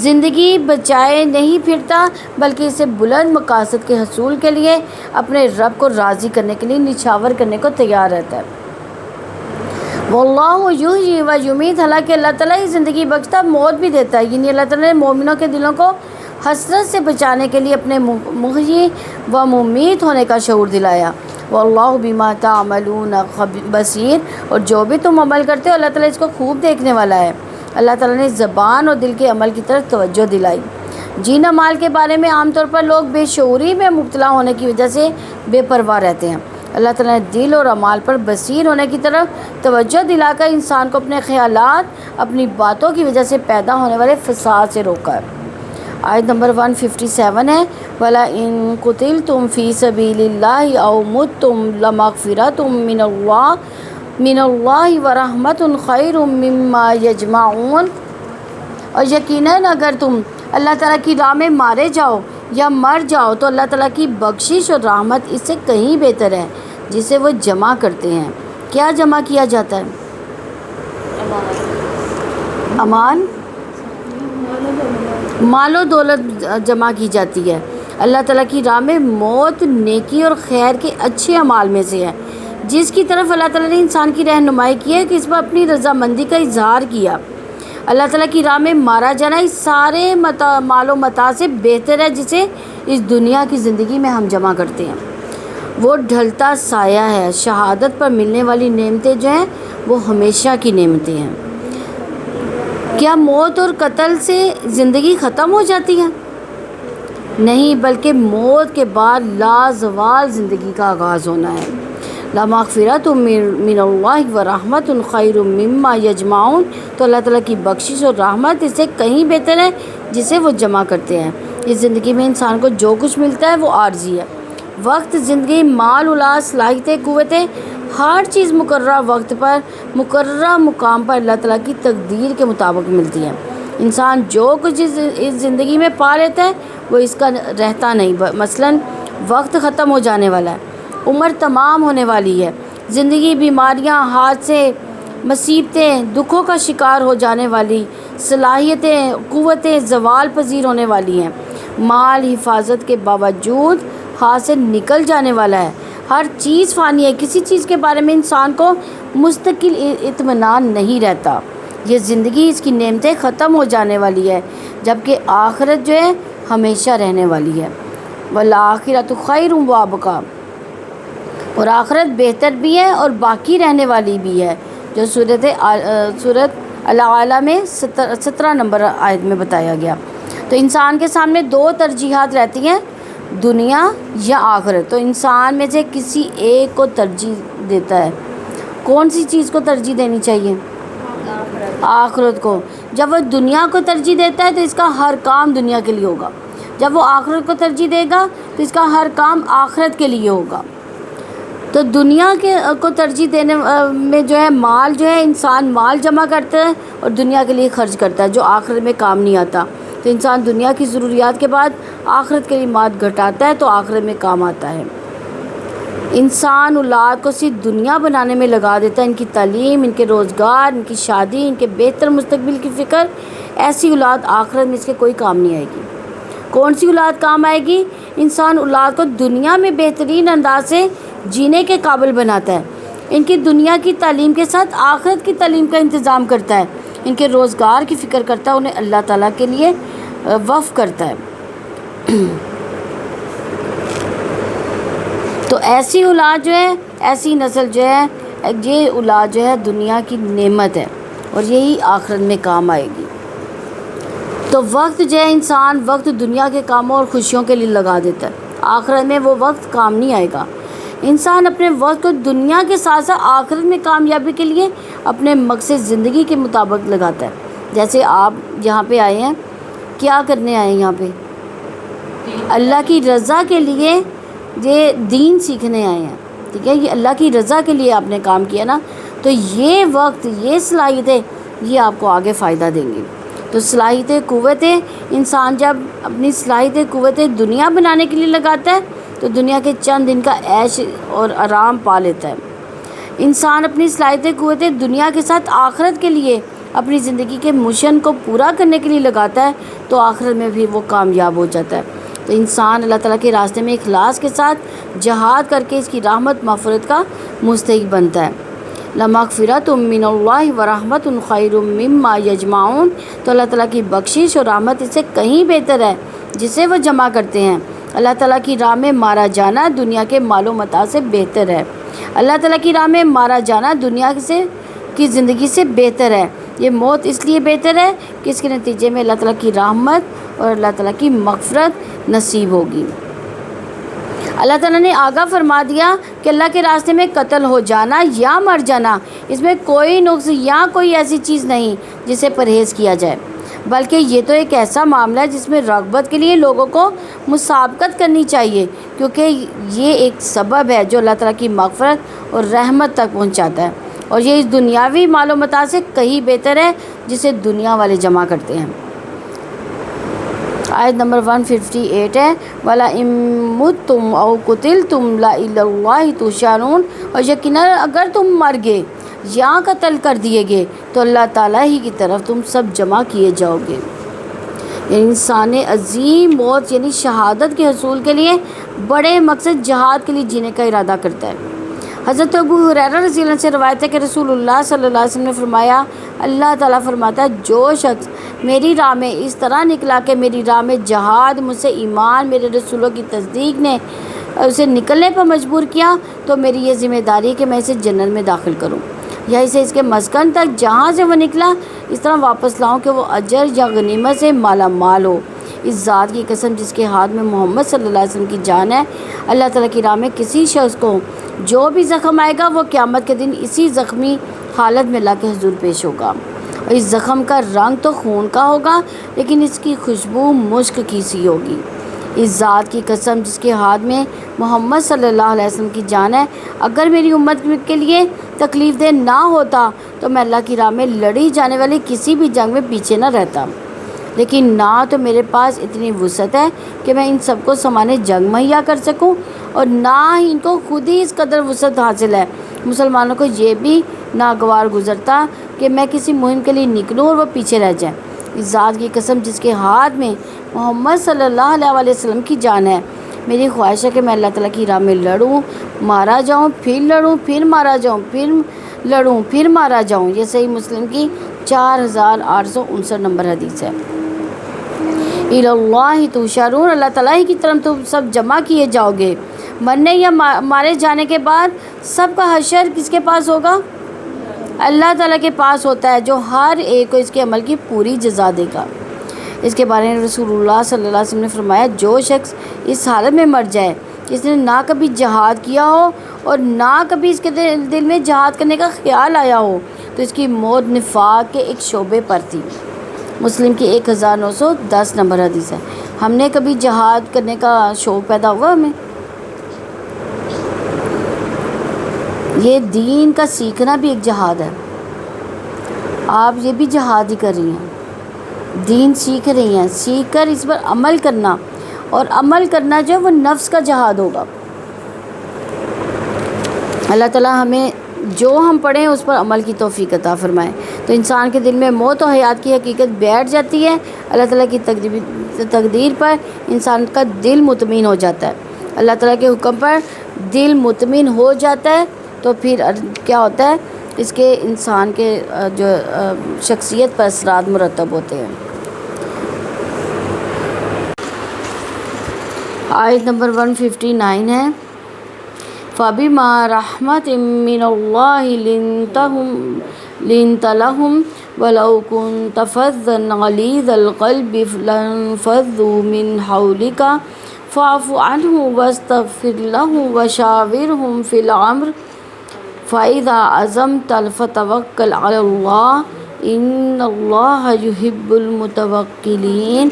زندگی بچائے نہیں پھرتا بلکہ اسے بلند مقاصد کے حصول کے لیے اپنے رب کو راضی کرنے کے لیے نچھاور کرنے کو تیار رہتا ہے۔ واللہ یحیی و یمیت، حالانکہ اللہ تعالیٰ ہی زندگی بخشتا ہے، موت بھی دیتا ہے۔ یعنی اللہ تعالیٰ نے مومنوں کے دلوں کو حسرت سے بچانے کے لیے اپنے محیی و ممیت ہونے کا شعور دلایا۔ واللہ بما تعملون بصیر، اور جو بھی تم عمل کرتے ہو اللہ تعالیٰ اس کو خوب دیکھنے والا ہے۔ اللہ تعالیٰ نے زبان اور دل کے عمل کی طرف توجہ دلائی۔ جین مال کے بارے میں عام طور پر لوگ بے شعوری میں مبتلا ہونے کی وجہ سے بے پرواہ رہتے ہیں۔ اللہ تعالیٰ نے دل اور اعمال پر بصیر ہونے کی طرف توجہ دلا کر انسان کو اپنے خیالات، اپنی باتوں کی وجہ سے پیدا ہونے والے فساد سے روکا ہے۔ آیت نمبر 157 ہے، وَلَئِن قُتِلْتُمْ فِي سَبِيلِ اللَّهِ أَوْ مُتْتُمْ لَمَغْفِرَةٌ مِّنَ اللَّهِ وَرَحْمَةٌ خَيْرٌ مِّمَّا يَجْمَعُونَ، اور یقیناً اگر تم اللہ تعالیٰ کی راہ میں مارے جاؤ یا مر جاؤ تو اللہ تعالیٰ کی بخشش اور رحمت اس سے کہیں بہتر ہے جسے وہ جمع کرتے ہیں۔ کیا جمع کیا جاتا ہے؟ امان، مال و دولت جمع کی جاتی ہے۔ اللہ تعالیٰ کی راہ میں موت نیکی اور خیر کے اچھے اعمال میں سے ہے، جس کی طرف اللہ تعالیٰ نے انسان کی رہنمائی کی ہے کہ اس پر اپنی رضامندی کا اظہار کیا۔ اللہ تعالیٰ کی راہ میں مارا جانا اس سارے مال و متاع سے بہتر ہے جسے اس دنیا کی زندگی میں ہم جمع کرتے ہیں۔ وہ ڈھلتا سایہ ہے، شہادت پر ملنے والی نعمتیں جو ہیں وہ ہمیشہ کی نعمتیں ہیں۔ کیا موت اور قتل سے زندگی ختم ہو جاتی ہے؟ نہیں، بلکہ موت کے بعد لازوال زندگی کا آغاز ہونا ہے۔ لَمَغْفِرَةٌ مِّنَ اللَّهِ وَرَحْمَةٌ خَيْرٌ مِّمَّا يَجْمَعُونَ، تو اللہ تعالیٰ کی بخشش اور رحمت اس سے کہیں بہتر ہے جسے وہ جمع کرتے ہیں۔ اس زندگی میں انسان کو جو کچھ ملتا ہے وہ عارضی ہے۔ وقت، زندگی، مال، اولاد، صلاحیتیں، قوتیں، ہر چیز مقررہ وقت پر مقررہ مقام پر اللہ تعالیٰ کی تقدیر کے مطابق ملتی ہے۔ انسان جو کچھ اس زندگی میں پا لیتا ہے وہ اس کا رہتا نہیں۔ مثلاً وقت ختم ہو جانے والا ہے، عمر تمام ہونے والی ہے، زندگی بیماریاں، حادثے، مصیبتیں، دکھوں کا شکار ہو جانے والی، صلاحیتیں، قوتیں زوال پذیر ہونے والی ہیں، مال حفاظت کے باوجود ہاتھ سے نکل جانے والا ہے، ہر چیز فانی ہے، کسی چیز کے بارے میں انسان کو مستقل اطمینان نہیں رہتا۔ یہ زندگی، اس کی نعمتیں ختم ہو جانے والی ہے، جبکہ آخرت جو ہے ہمیشہ رہنے والی ہے۔ وَالْآخِرَةُ خَيْرٌ وَأَبْقَىٰ، اور آخرت بہتر بھی ہے اور باقی رہنے والی بھی ہے، جو سورۃ الاعلیٰ میں 17 نمبر آیت میں بتایا گیا۔ تو انسان کے سامنے دو ترجیحات رہتی ہیں، دنیا یا آخرت، تو انسان میں سے کسی ایک کو ترجیح دیتا ہے۔ کون سی چیز کو ترجیح دینی چاہیے؟ آخرت کو۔ جب وہ دنیا کو ترجیح دیتا ہے تو اس کا ہر کام دنیا کے لیے ہوگا، جب وہ آخرت کو ترجیح دے گا تو اس کا ہر کام آخرت کے لیے ہوگا۔ تو دنیا کو ترجیح دینے میں جو ہے مال جو ہے، انسان مال جمع کرتا ہے اور دنیا کے لیے خرچ کرتا ہے، جو آخرت میں کام نہیں آتا۔ تو انسان دنیا کی ضروریات کے بعد آخرت کے لیے مال گھٹاتا ہے تو آخرت میں کام آتا ہے۔ انسان اولاد کو صرف دنیا بنانے میں لگا دیتا ہے، ان کی تعلیم، ان کے روزگار، ان کی شادی، ان کے بہتر مستقبل کی فکر۔ ایسی اولاد آخرت میں اس کے کوئی کام نہیں آئے گی۔ کون سی اولاد کام آئے گی؟ انسان اولاد کو دنیا میں بہترین انداز سے جینے کے قابل بناتا ہے، ان کی دنیا کی تعلیم کے ساتھ آخرت کی تعلیم کا انتظام کرتا ہے، ان کے روزگار کی فکر کرتا ہے، انہیں اللہ تعالیٰ کے لیے وقف کرتا ہے۔ تو ایسی اولاد جو ہے، ایسی نسل جو ہے، یہ اولاد جو ہے دنیا کی نعمت ہے اور یہی آخرت میں کام آئے گی۔ تو وقت جو ہے، انسان وقت دنیا کے کاموں اور خوشیوں کے لیے لگا دیتا ہے، آخرت میں وہ وقت کام نہیں آئے گا۔ انسان اپنے وقت کو دنیا کے ساتھ ساتھ آخرت میں کامیابی کے لیے اپنے مقصد زندگی کے مطابق لگاتا ہے۔ جیسے آپ یہاں پہ آئے ہیں، کیا کرنے آئے ہیں یہاں پہ؟ اللہ کی رضا کے لیے، یہ دین سیکھنے آئے ہیں، ٹھیک ہے؟ یہ اللہ کی رضا کے لیے آپ نے کام کیا نا، تو یہ وقت، یہ صلاحیتیں، یہ آپ کو آگے فائدہ دیں گی۔ تو صلاحیتیں، قوتیں، انسان جب اپنی صلاحیتیں، قوتیں دنیا بنانے کے لیے لگاتا ہے تو دنیا کے چند دن کا عیش اور آرام پا لیتا ہے۔ انسان اپنی صلاحیتیں، قوتیں دنیا کے ساتھ آخرت کے لیے، اپنی زندگی کے مشن کو پورا کرنے کے لیے لگاتا ہے تو آخرت میں بھی وہ کامیاب ہو جاتا ہے۔ تو انسان اللہ تعالیٰ کے راستے میں اخلاص کے ساتھ جہاد کر کے اس کی رحمت مغفرت کا مستحق بنتا ہے۔ لَمَغْفِرَةٌ مِّنَ اللَّهِ وَرَحْمَةٌ خَيْرٌ مِّمَّا يَجْمَعُونَ، تو اللہ تعالیٰ کی بخشش اور رحمت اس سے کہیں بہتر ہے جسے وہ جمع کرتے ہیں۔ اللہ تعالیٰ کی راہ میں مارا جانا دنیا کے مال و متاع سے بہتر ہے۔ اللہ تعالیٰ کی راہ میں مارا جانا دنیا کی زندگی سے بہتر ہے۔ یہ موت اس لیے بہتر ہے کہ اس کے نتیجے میں اللہ تعالیٰ کی رحمت اور اللہ تعالیٰ کی مغفرت نصیب ہوگی۔ اللہ تعالیٰ نے آگاہ فرما دیا کہ اللہ کے راستے میں قتل ہو جانا یا مر جانا، اس میں کوئی نقص یا کوئی ایسی چیز نہیں جسے پرہیز کیا جائے، بلکہ یہ تو ایک ایسا معاملہ ہے جس میں رغبت کے لیے لوگوں کو مسابقت کرنی چاہیے، کیونکہ یہ ایک سبب ہے جو اللہ تعالیٰ کی مغفرت اور رحمت تک پہنچاتا ہے، اور یہ اس دنیاوی مال و متاع سے کہیں بہتر ہے جسے دنیا والے جمع کرتے ہیں۔ آیت نمبر 158 ہے، وَلَئِن مُتُّمْ أَوْ قُتِلْتُمْ لَإِلَى اللَّهِ تُحْشَرُونَ، اور یقیناً اگر تم مر گئے یا قتل کر دیے گئے تو اللہ تعالیٰ ہی کی طرف تم سب جمع کیے جاؤ گے۔ یعنی انسان عظیم موت یعنی شہادت کے حصول کے لیے بڑے مقصد جہاد کے لیے جینے کا ارادہ کرتا ہے۔ حضرت ابو ہریرہ رضی اللہ عنہ سے روایت ہے کہ رسول اللہ صلی اللہ علیہ وسلم نے فرمایا، اللہ تعالیٰ فرماتا ہے جو شخص میری راہ میں اس طرح نکلا کہ میری راہ میں جہاد، مجھ سے ایمان، میرے رسولوں کی تصدیق نے اسے نکلنے پر مجبور کیا، تو میری یہ ذمہ داری ہے کہ میں اسے جنت میں داخل کروں، یا اسے اس کے مسکن تک جہاں سے وہ نکلا اس طرح واپس لاؤں کہ وہ اجر یا غنیمت سے مالا مال ہو۔ اس ذات کی قسم جس کے ہاتھ میں محمد صلی اللہ علیہ وسلم کی جان ہے، اللہ تعالیٰ کی راہ میں کسی شخص کو جو بھی زخم آئے گا وہ قیامت کے دن اسی زخمی حالت میں اللہ کے حضور پیش ہوگا، اور اس زخم کا رنگ تو خون کا ہوگا لیکن اس کی خوشبو مشک کی سی ہوگی۔ اس ذات کی قسم جس کے ہاتھ میں محمد صلی اللہ علیہ وسلم کی جان ہے، اگر میری امت کے لیے تکلیف دہ نہ ہوتا تو میں اللہ کی راہ میں لڑی جانے والی کسی بھی جنگ میں پیچھے نہ رہتا، لیکن نہ تو میرے پاس اتنی وسعت ہے کہ میں ان سب کو سامان جنگ مہیا کر سکوں، اور نہ ہی ان کو خود ہی اس قدر وسعت حاصل ہے۔ مسلمانوں کو یہ بھی ناگوار گزرتا کہ میں کسی مہم کے لیے نکلوں اور وہ پیچھے رہ جائیں۔ اس ذات کی قسم جس کے ہاتھ میں محمد صلی اللہ علیہ وسلم کی جان ہے، میری خواہش ہے کہ میں اللہ تعالیٰ کی راہ میں لڑوں، مارا جاؤں، پھر لڑوں، پھر مارا جاؤں، پھر لڑوں، پھر مارا جاؤں۔ یہ صحیح مسلم کی 4859 نمبر حدیث ہے۔ اِلَى اللّٰہِ تُحْشَرُونَ، اللہ تعالیٰ ہی کی طرف تم سب جمع کیے جاؤ گے۔ مرنے یا مارے جانے کے بعد سب کا حشر کس کے پاس ہوگا؟ اللہ تعالیٰ کے پاس ہوتا ہے، جو ہر ایک کو اس کے عمل کی پوری جزا دے گا۔ اس کے بارے میں رسول اللہ صلی اللہ علیہ وسلم نے فرمایا، جو شخص اس حالت میں مر جائے جس نے نہ کبھی جہاد کیا ہو اور نہ کبھی اس کے دل میں جہاد کرنے کا خیال آیا ہو، تو اس کی موت نفاق کے ایک شعبے پر تھی۔ مسلم کی 1910 نمبر حدیث ہے۔ ہم نے کبھی جہاد کرنے کا شوق پیدا ہوا ہمیں؟ یہ دین کا سیکھنا بھی ایک جہاد ہے۔ آپ یہ بھی جہاد ہی کر رہی ہیں، دین سیکھ رہی ہیں، سیکھ کر اس پر عمل کرنا، اور عمل کرنا جو ہے وہ نفس کا جہاد ہوگا۔ اللہ تعالیٰ ہمیں جو ہم پڑھیں اس پر عمل کی توفیق عطا فرمائے۔ تو انسان کے دل میں موت و حیات کی حقیقت بیٹھ جاتی ہے، اللہ تعالیٰ کی تقدیر پر انسان کا دل مطمئن ہو جاتا ہے، اللہ تعالیٰ کے حکم پر دل مطمئن ہو جاتا ہے، تو پھر کیا ہوتا ہے، اس کے انسان کے جو شخصیت پر اثرات مرتب ہوتے ہیں۔ آیت نمبر 159 ہے، فَبِمَا رَحْمَةٍ مِّنَ اللَّهِ لِنْتَ لَهُمْ وَلَوْ كُنْتَ فَظًّا غَلِيظَ الْقَلْبِ لَانفَضُّوا مِنْ حَوْلِكَ فَاعْفُ عَنْهُمْ وَاسْتَغْفِرْ لَهُمْ وَشَاوِرْهُمْ فِي الْأَمْرِ فَإِذَا عَزَمْتَ فَتَوَكَّلْ عَلَى اللَّهِ إِنَّ اللَّهَ يُحِبُّ الْمُتَوَكِّلِينَ۔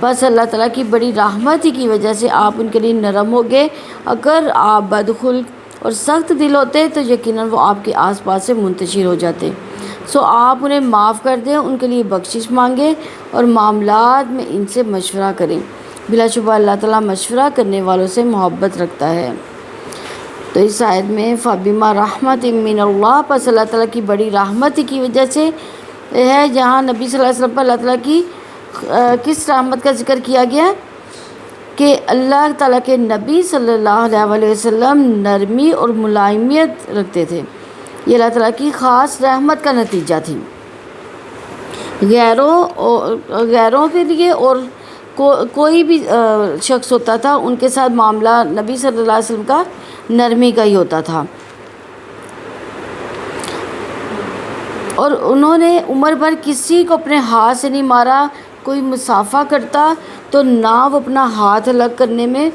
بس اللہ تعالیٰ کی بڑی رحمت ہی کی وجہ سے آپ ان کے لیے نرم ہو گئے۔ اگر آپ بدخلق اور سخت دل ہوتے تو یقیناً وہ آپ کے آس پاس سے منتشر ہو جاتے۔ سو آپ انہیں معاف کر دیں، ان کے لیے بخشش مانگیں اور معاملات میں ان سے مشورہ کریں۔ بلا شبہ اللہ تعالیٰ مشورہ کرنے والوں سے محبت رکھتا ہے۔ تو اس آیت میں فَبِمَا رَحْمَةٍ مِّنَ اللَّهِ، پس اللہ تعالیٰ کی بڑی رحمت کی وجہ سے ہے، جہاں نبی صلی اللہ علیہ وسلم پر اللہ تعالیٰ کی کس رحمت کا ذکر کیا گیا کہ اللہ تعالیٰ کے نبی صلی اللہ علیہ وسلم نرمی اور ملائمیت رکھتے تھے۔ یہ اللہ تعالیٰ کی خاص رحمت کا نتیجہ تھی۔ غیروں کے لیے اور کوئی بھی شخص ہوتا تھا، ان کے ساتھ معاملہ نبی صلی اللہ علیہ وسلم کا نرمی کا ہی ہوتا تھا، اور انہوں نے عمر بھر کسی کو اپنے ہاتھ سے نہیں مارا۔ کوئی مصافحہ کرتا تو نہ وہ اپنا ہاتھ الگ کرنے میں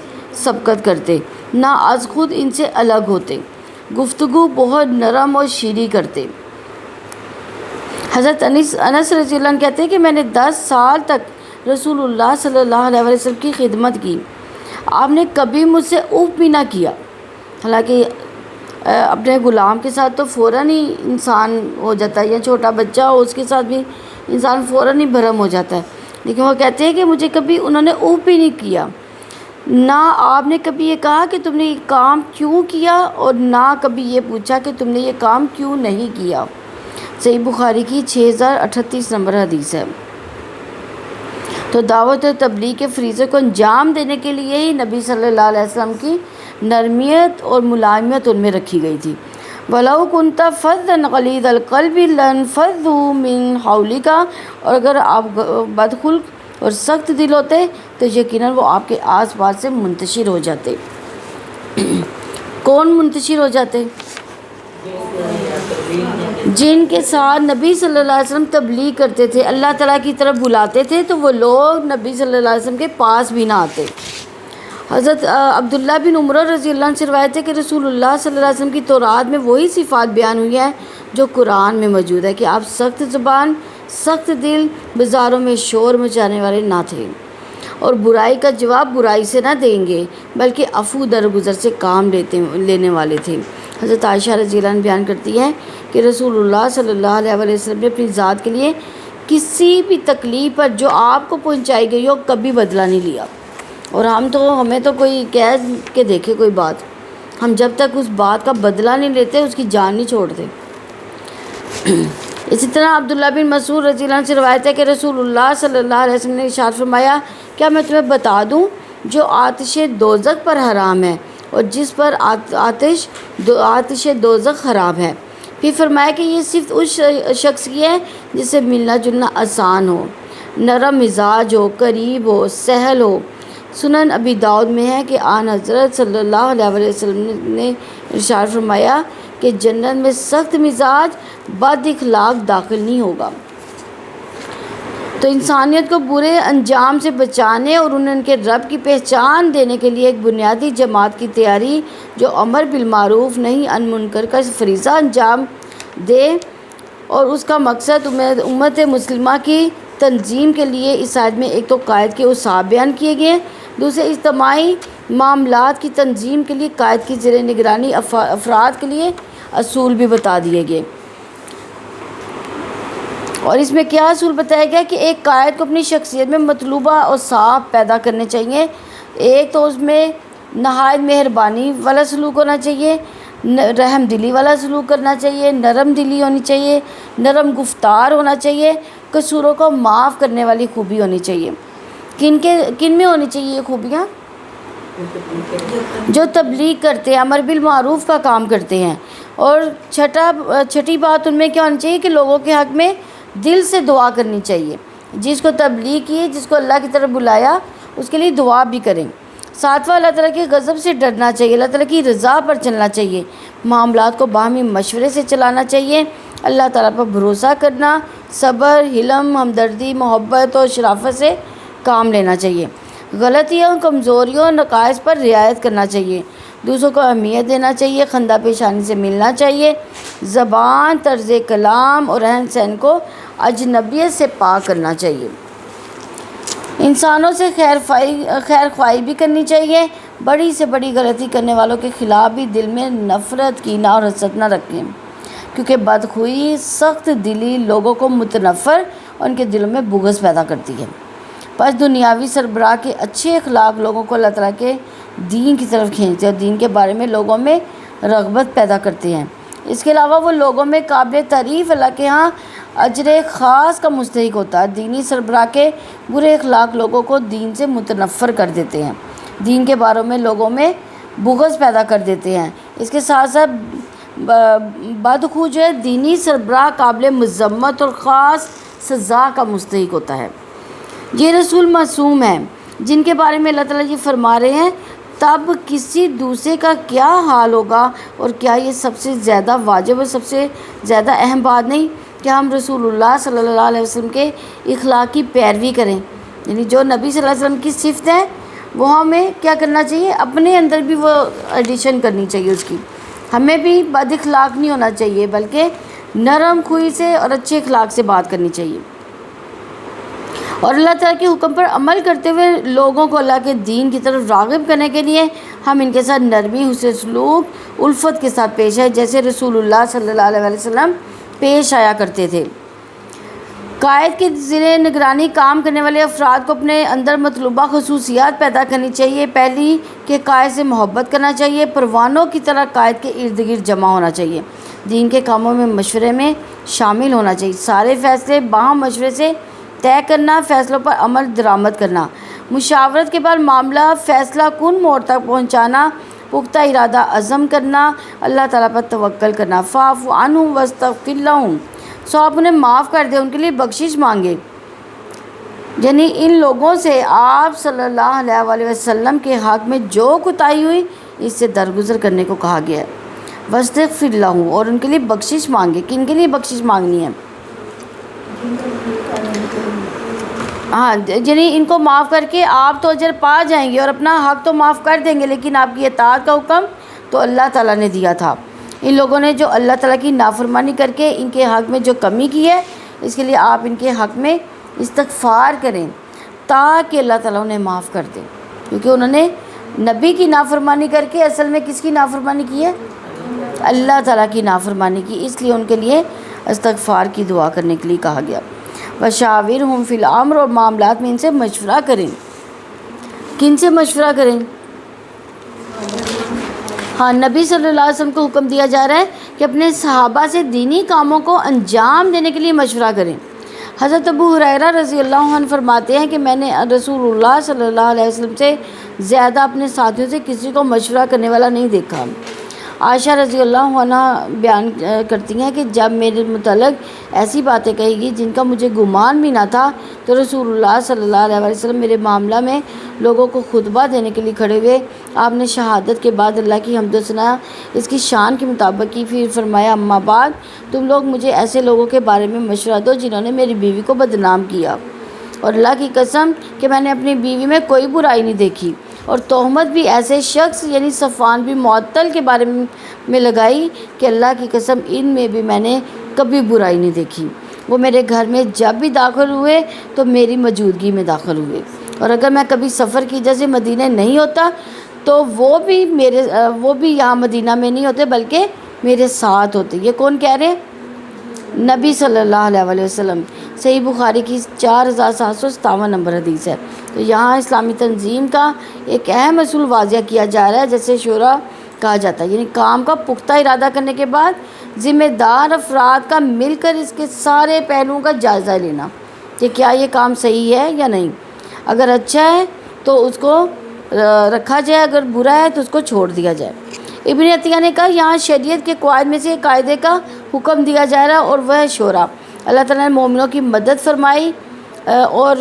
سبقت کرتے، نہ از خود ان سے الگ ہوتے، گفتگو بہت نرم اور شیریں کرتے۔ حضرت انس رضی اللہ عنہ کہتے ہیں کہ میں نے 10 سال تک رسول اللہ صلی اللہ علیہ وسلم کی خدمت کی، آپ نے کبھی مجھ سے اوف بھی نہ کیا۔ حالانکہ اپنے غلام کے ساتھ تو فوراً ہی انسان ہو جاتا ہے، یا چھوٹا بچہ ہو اس کے ساتھ بھی انسان فوراً ہی بھرم ہو جاتا ہے، لیکن وہ کہتے ہیں کہ مجھے کبھی انہوں نے اوف بھی نہیں کیا، نہ آپ نے کبھی یہ کہا کہ تم نے یہ کام کیوں کیا، اور نہ کبھی یہ پوچھا کہ تم نے یہ کام کیوں نہیں کیا۔ صحیح بخاری کی 6038 نمبر حدیث ہے۔ تو دعوت و تبلیغ کے فریضے کو انجام دینے کے لیے ہی نبی صلی اللہ علیہ وسلم کی نرمیت اور ملائمیت ان میں رکھی گئی تھی۔ وَلَوْ كُنْتَ فَظًّا غَلِيظَ الْقَلْبِ لَانفَضُّوا مِنْ حَوْلِكَ، اور اگر آپ بدخلق اور سخت دل ہوتے تو یقیناً وہ آپ کے آس پاس سے منتشر ہو جاتے۔ کون منتشر ہو جاتے؟ جن کے ساتھ نبی صلی اللہ علیہ وسلم تبلیغ کرتے تھے، اللہ تعالیٰ کی طرف بلاتے تھے، تو وہ لوگ نبی صلی اللہ علیہ وسلم کے پاس بھی نہ آتے۔ حضرت عبداللہ بن عمر رضی اللہ عنہ سے روایت ہے کہ رسول اللہ صلی اللہ علیہ وسلم کی تورات میں وہی صفات بیان ہوئی ہیں جو قرآن میں موجود ہے، کہ آپ سخت زبان، سخت دل، بازاروں میں شور مچانے والے نہ تھے، اور برائی کا جواب برائی سے نہ دیں گے بلکہ عفو درگزر سے کام لینے والے تھے۔ حضرت عائشہ رضی اللہ عنہ بیان کرتی ہے کہ رسول اللہ صلی اللہ علیہ وسلم نے اپنی ذات کے لیے کسی بھی تکلیف پر جو آپ کو پہنچائی گئی ہو کبھی بدلہ نہیں لیا، اور ہمیں تو کوئی کہہ کے دیکھے کوئی بات، ہم جب تک اس بات کا بدلہ نہیں لیتے اس کی جان نہیں چھوڑتے۔ اسی طرح عبداللہ بن مسعود رضی اللہ عنہ سے روایت ہے کہ رسول اللہ صلی اللہ علیہ وسلم نے ارشاد فرمایا، کیا میں تمہیں بتا دوں جو آتش دوزخ پر حرام ہے اور جس پر آتش دوزخ حرام ہے؟ پھر فرمایا کہ یہ صرف اس شخص کی ہے جس سے ملنا جلنا آسان ہو، نرم مزاج ہو، قریب ہو، سہل ہو۔ سنن ابی داؤد میں ہے کہ آن حضرت صلی اللہ علیہ وسلم نے ارشاد فرمایا کہ جنت میں سخت مزاج بد اخلاق داخل نہیں ہوگا۔ تو انسانیت کو برے انجام سے بچانے اور انہیں ان کے رب کی پہچان دینے کے لیے ایک بنیادی جماعت کی تیاری جو امر بالمعروف نہی عن منکر کا فریضہ انجام دے، اور اس کا مقصد امت مسلمہ کی تنظیم کے لیے اس آیت میں ایک تو قائد کے اوصاف بیان کیے گئے، دوسرے اجتماعی معاملات کی تنظیم کے لیے قائد کی زیر نگرانی افراد کے لیے اصول بھی بتا دیے گئے۔ اور اس میں کیا اصول بتایا گیا کہ ایک قائد کو اپنی شخصیت میں مطلوبہ اوصاف پیدا کرنے چاہیے۔ ایک تو اس میں نہایت مہربانی والا سلوک ہونا چاہیے، رحم دلی والا سلوک کرنا چاہیے، نرم دلی ہونی چاہیے، نرم گفتار ہونا چاہیے، قصوروں کو معاف کرنے والی خوبی ہونی چاہیے۔ کن میں ہونی چاہیے یہ خوبیاں؟ جو تبلیغ کرتے ہیں، امر بالمعروف کا کام کرتے ہیں۔ اور چھٹی بات ان میں کیا ہونی چاہیے کہ لوگوں کے حق میں دل سے دعا کرنی چاہیے، جس کو تبلیغ کی، جس کو اللہ کی طرف بلایا اس کے لیے دعا بھی کریں۔ ساتواں، اللہ تعالیٰ کے غضب سے ڈرنا چاہیے، اللہ تعالیٰ کی رضا پر چلنا چاہیے، معاملات کو باہمی مشورے سے چلانا چاہیے، اللہ تعالیٰ پر بھروسہ کرنا، صبر، حلم، ہمدردی، محبت اور شرافت سے کام لینا چاہیے، غلطیوں، کمزوریوں، نقائص پر رعایت کرنا چاہیے، دوسروں کو اہمیت دینا چاہیے، خندہ پیشانی سے ملنا چاہیے، زبان، طرز کلام اور رہن سہن کو اجنبیت سے پاک کرنا چاہیے، انسانوں سے خیر خواہی بھی کرنی چاہیے، بڑی سے بڑی غلطی کرنے والوں کے خلاف بھی دل میں نفرت، کینہ اور حسد نہ رکھیں، کیونکہ بدخوئی، سخت دلی لوگوں کو متنفر اور ان کے دلوں میں بغض پیدا کرتی ہے۔ پس دنیاوی سربراہ کے اچھے اخلاق لوگوں کو اللہ تعالیٰ کے دین کی طرف کھینچتے ہیں اور دین کے بارے میں لوگوں میں رغبت پیدا کرتے ہیں۔ اس کے علاوہ وہ لوگوں میں قابل تعریف اللہ کے ہاں اجر خاص کا مستحق ہوتا ہے۔ دینی سربراہ کے برے اخلاق لوگوں کو دین سے متنفر کر دیتے ہیں، دین کے بارے میں لوگوں میں بغض پیدا کر دیتے ہیں۔ اس کے ساتھ ساتھ بدخو جو ہے دینی سربراہ قابل مذمت اور خاص سزا کا مستحق ہوتا ہے۔ یہ رسول معصوم ہیں جن کے بارے میں اللہ تعالیٰ یہ فرما رہے ہیں، تب کسی دوسرے کا کیا حال ہوگا، اور کیا یہ سب سے زیادہ واجب اور سب سے زیادہ اہم بات نہیں کہ ہم رسول اللہ صلی اللہ علیہ وسلم کے اخلاق کی پیروی کریں، یعنی جو نبی صلی اللہ علیہ وسلم کی صفت ہے وہ ہمیں کیا کرنا چاہیے، اپنے اندر بھی وہ ایڈیشن کرنی چاہیے اس کی۔ ہمیں بھی بد اخلاق نہیں ہونا چاہیے بلکہ نرم خوئی سے اور اچھے اخلاق سے بات کرنی چاہیے، اور اللہ تعالیٰ کے حکم پر عمل کرتے ہوئے لوگوں کو اللہ کے دین کی طرف راغب کرنے کے لیے ہم ان کے ساتھ نرمی، حسن سلوک، الفت کے ساتھ پیش آئے، جیسے رسول اللہ صلی اللہ علیہ وسلم پیش آیا کرتے تھے۔ قائد کے زیر نگرانی کام کرنے والے افراد کو اپنے اندر مطلوبہ خصوصیات پیدا کرنی چاہیے۔ پہلی کہ قائد سے محبت کرنا چاہیے، پروانوں کی طرح قائد کے ارد گرد جمع ہونا چاہیے، دین کے کاموں میں مشورے میں شامل ہونا چاہیے، سارے فیصلے باہم مشورے سے طے کرنا، فیصلوں پر عمل درآمد کرنا، مشاورت کے بعد معاملہ فیصلہ کن موڑ تک پہنچانا، پختہ ارادہ عزم کرنا، اللہ تعالیٰ پر توکل کرنا، فاعف عنہم واستغفر لہم، سو آپ انہیں معاف کر دیں، ان کے لیے بخشش مانگے، یعنی ان لوگوں سے آپ صلی اللہ علیہ وسلم کے حق میں جو کوتاہی ہوئی اس سے درگزر کرنے کو کہا گیا ہے، واستغفر لہم، اور ان کے لیے بخشش مانگے۔ کن کے لیے بخشش مانگنی ہے؟ ہاں، یعنی ان کو معاف کر کے آپ تو اجر پا جائیں گے اور اپنا حق تو معاف کر دیں گے، لیکن آپ کی اطاعت کا حکم تو اللہ تعالیٰ نے دیا تھا۔ ان لوگوں نے جو اللہ تعالیٰ کی نافرمانی کر کے ان کے حق میں جو کمی کی ہے، اس کے لیے آپ ان کے حق میں استغفار کریں۔ تاکہ اللہ تعالیٰ انہیں معاف کر دے، کیونکہ انہوں نے نبی کی نافرمانی کر کے اصل میں کس کی نافرمانی کی ہے؟ اللہ تعالیٰ کی نافرمانی کی، اس لیے ان کے لیے استغفار کی دعا کرنے کے لیے کہا گیا۔ وشاورہم فی الامر، اور معاملات میں ان سے مشورہ کریں۔ کن سے مشورہ کریں؟ ہاں، نبی صلی اللہ علیہ وسلم کو حکم دیا جا رہا ہے کہ اپنے صحابہ سے دینی کاموں کو انجام دینے کے لیے مشورہ کریں۔ حضرت ابو ہریرہ رضی اللہ عنہ فرماتے ہیں کہ میں نے رسول اللہ صلی اللہ علیہ وسلم سے زیادہ اپنے ساتھیوں سے کسی کو مشورہ کرنے والا نہیں دیکھا۔ عائشہ رضی اللہ عنہ بیان کرتی ہیں کہ جب میرے متعلق ایسی باتیں کہی گئی جن کا مجھے گمان بھی نہ تھا، تو رسول اللہ صلی اللہ علیہ وسلم میرے معاملہ میں لوگوں کو خطبہ دینے کے لیے کھڑے ہوئے۔ آپ نے شہادت کے بعد اللہ کی حمد و ثنا اس کی شان کے مطابق کی، پھر فرمایا اما بعد، تم لوگ مجھے ایسے لوگوں کے بارے میں مشورہ دو جنہوں نے میری بیوی کو بدنام کیا، اور اللہ کی قسم کہ میں نے اپنی بیوی میں کوئی برائی نہیں دیکھی، اور تہمت بھی ایسے شخص یعنی صفوان بھی معطل کے بارے میں لگائی کہ اللہ کی قسم ان میں بھی میں نے کبھی برائی نہیں دیکھی۔ وہ میرے گھر میں جب بھی داخل ہوئے تو میری موجودگی میں داخل ہوئے، اور اگر میں کبھی سفر کی وجہ سے مدینہ نہیں ہوتا تو وہ بھی یہاں مدینہ میں نہیں ہوتے بلکہ میرے ساتھ ہوتے۔ یہ کون کہہ رہے ہیں؟ نبی صلی اللہ علیہ وسلم۔ صحیح بخاری کی 4757 نمبر حدیث ہے۔ تو یہاں اسلامی تنظیم کا ایک اہم اصول واضح کیا جا رہا ہے، جیسے شورا کہا جاتا ہے، یعنی کام کا پختہ ارادہ کرنے کے بعد ذمہ دار افراد کا مل کر اس کے سارے پہلوؤں کا جائزہ لینا کہ کیا یہ کام صحیح ہے یا نہیں۔ اگر اچھا ہے تو اس کو رکھا جائے، اگر برا ہے تو اس کو چھوڑ دیا جائے۔ ابن عطیہ نے کہا یہاں شریعت کے قواعد میں سے ایک قاعدے کا حکم دیا جا رہا ہے، اور وہ ہے شورا۔ اللہ تعالیٰ نے مومنوں کی مدد فرمائی، اور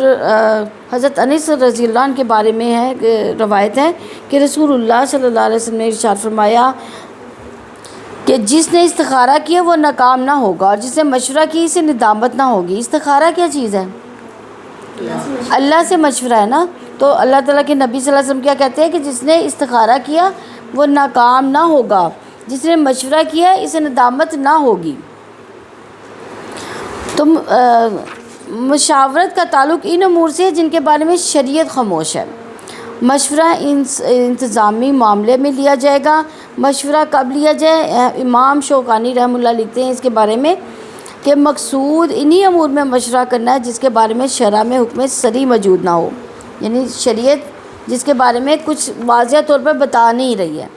حضرت انس رضی اللہ عنہ کے بارے میں ہے روایت ہے کہ رسول اللہ صلی اللہ علیہ وسلم نے ارشاد فرمایا کہ جس نے استخارہ کیا وہ ناکام نہ ہوگا، اور جس نے مشورہ کی اسے ندامت نہ ہوگی۔ استخارہ کیا چیز ہے؟ اللہ سے مشورہ ہے نا۔ تو اللہ تعالیٰ کے نبی صلی اللہ علیہ وسلم کیا کہتے ہیں کہ جس نے استخارہ کیا وہ ناکام نہ ہوگا، جس نے مشورہ کیا اسے ندامت نہ ہوگی۔ تو مشاورت کا تعلق ان امور سے ہے جن کے بارے میں شریعت خاموش ہے۔ مشورہ انتظامی معاملے میں لیا جائے گا۔ مشورہ کب لیا جائے؟ امام شوکانی رحمہ اللہ لکھتے ہیں اس کے بارے میں کہ مقصود انہی امور میں مشورہ کرنا ہے جس کے بارے میں شرع میں حکم صریح موجود نہ ہو، یعنی شریعت جس کے بارے میں کچھ واضح طور پر بتا نہیں رہی ہے،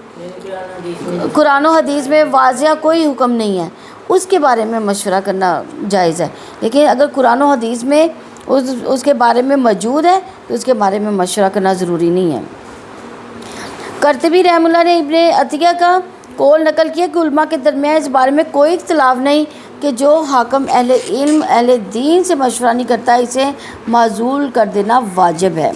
قرآن و حدیث میں واضح کوئی حکم نہیں ہے، اس کے بارے میں مشورہ کرنا جائز ہے۔ لیکن اگر قرآن و حدیث میں اس کے بارے میں موجود ہے تو اس کے بارے میں مشورہ کرنا ضروری نہیں ہے۔ قرطبی رحمہ اللہ نے ابن عطیہ کا قول نقل کیا کہ علماء کے درمیان اس بارے میں کوئی اختلاف نہیں کہ جو حاکم اہل علم اہل دین سے مشورہ نہیں کرتا اسے معزول کر دینا واجب ہے۔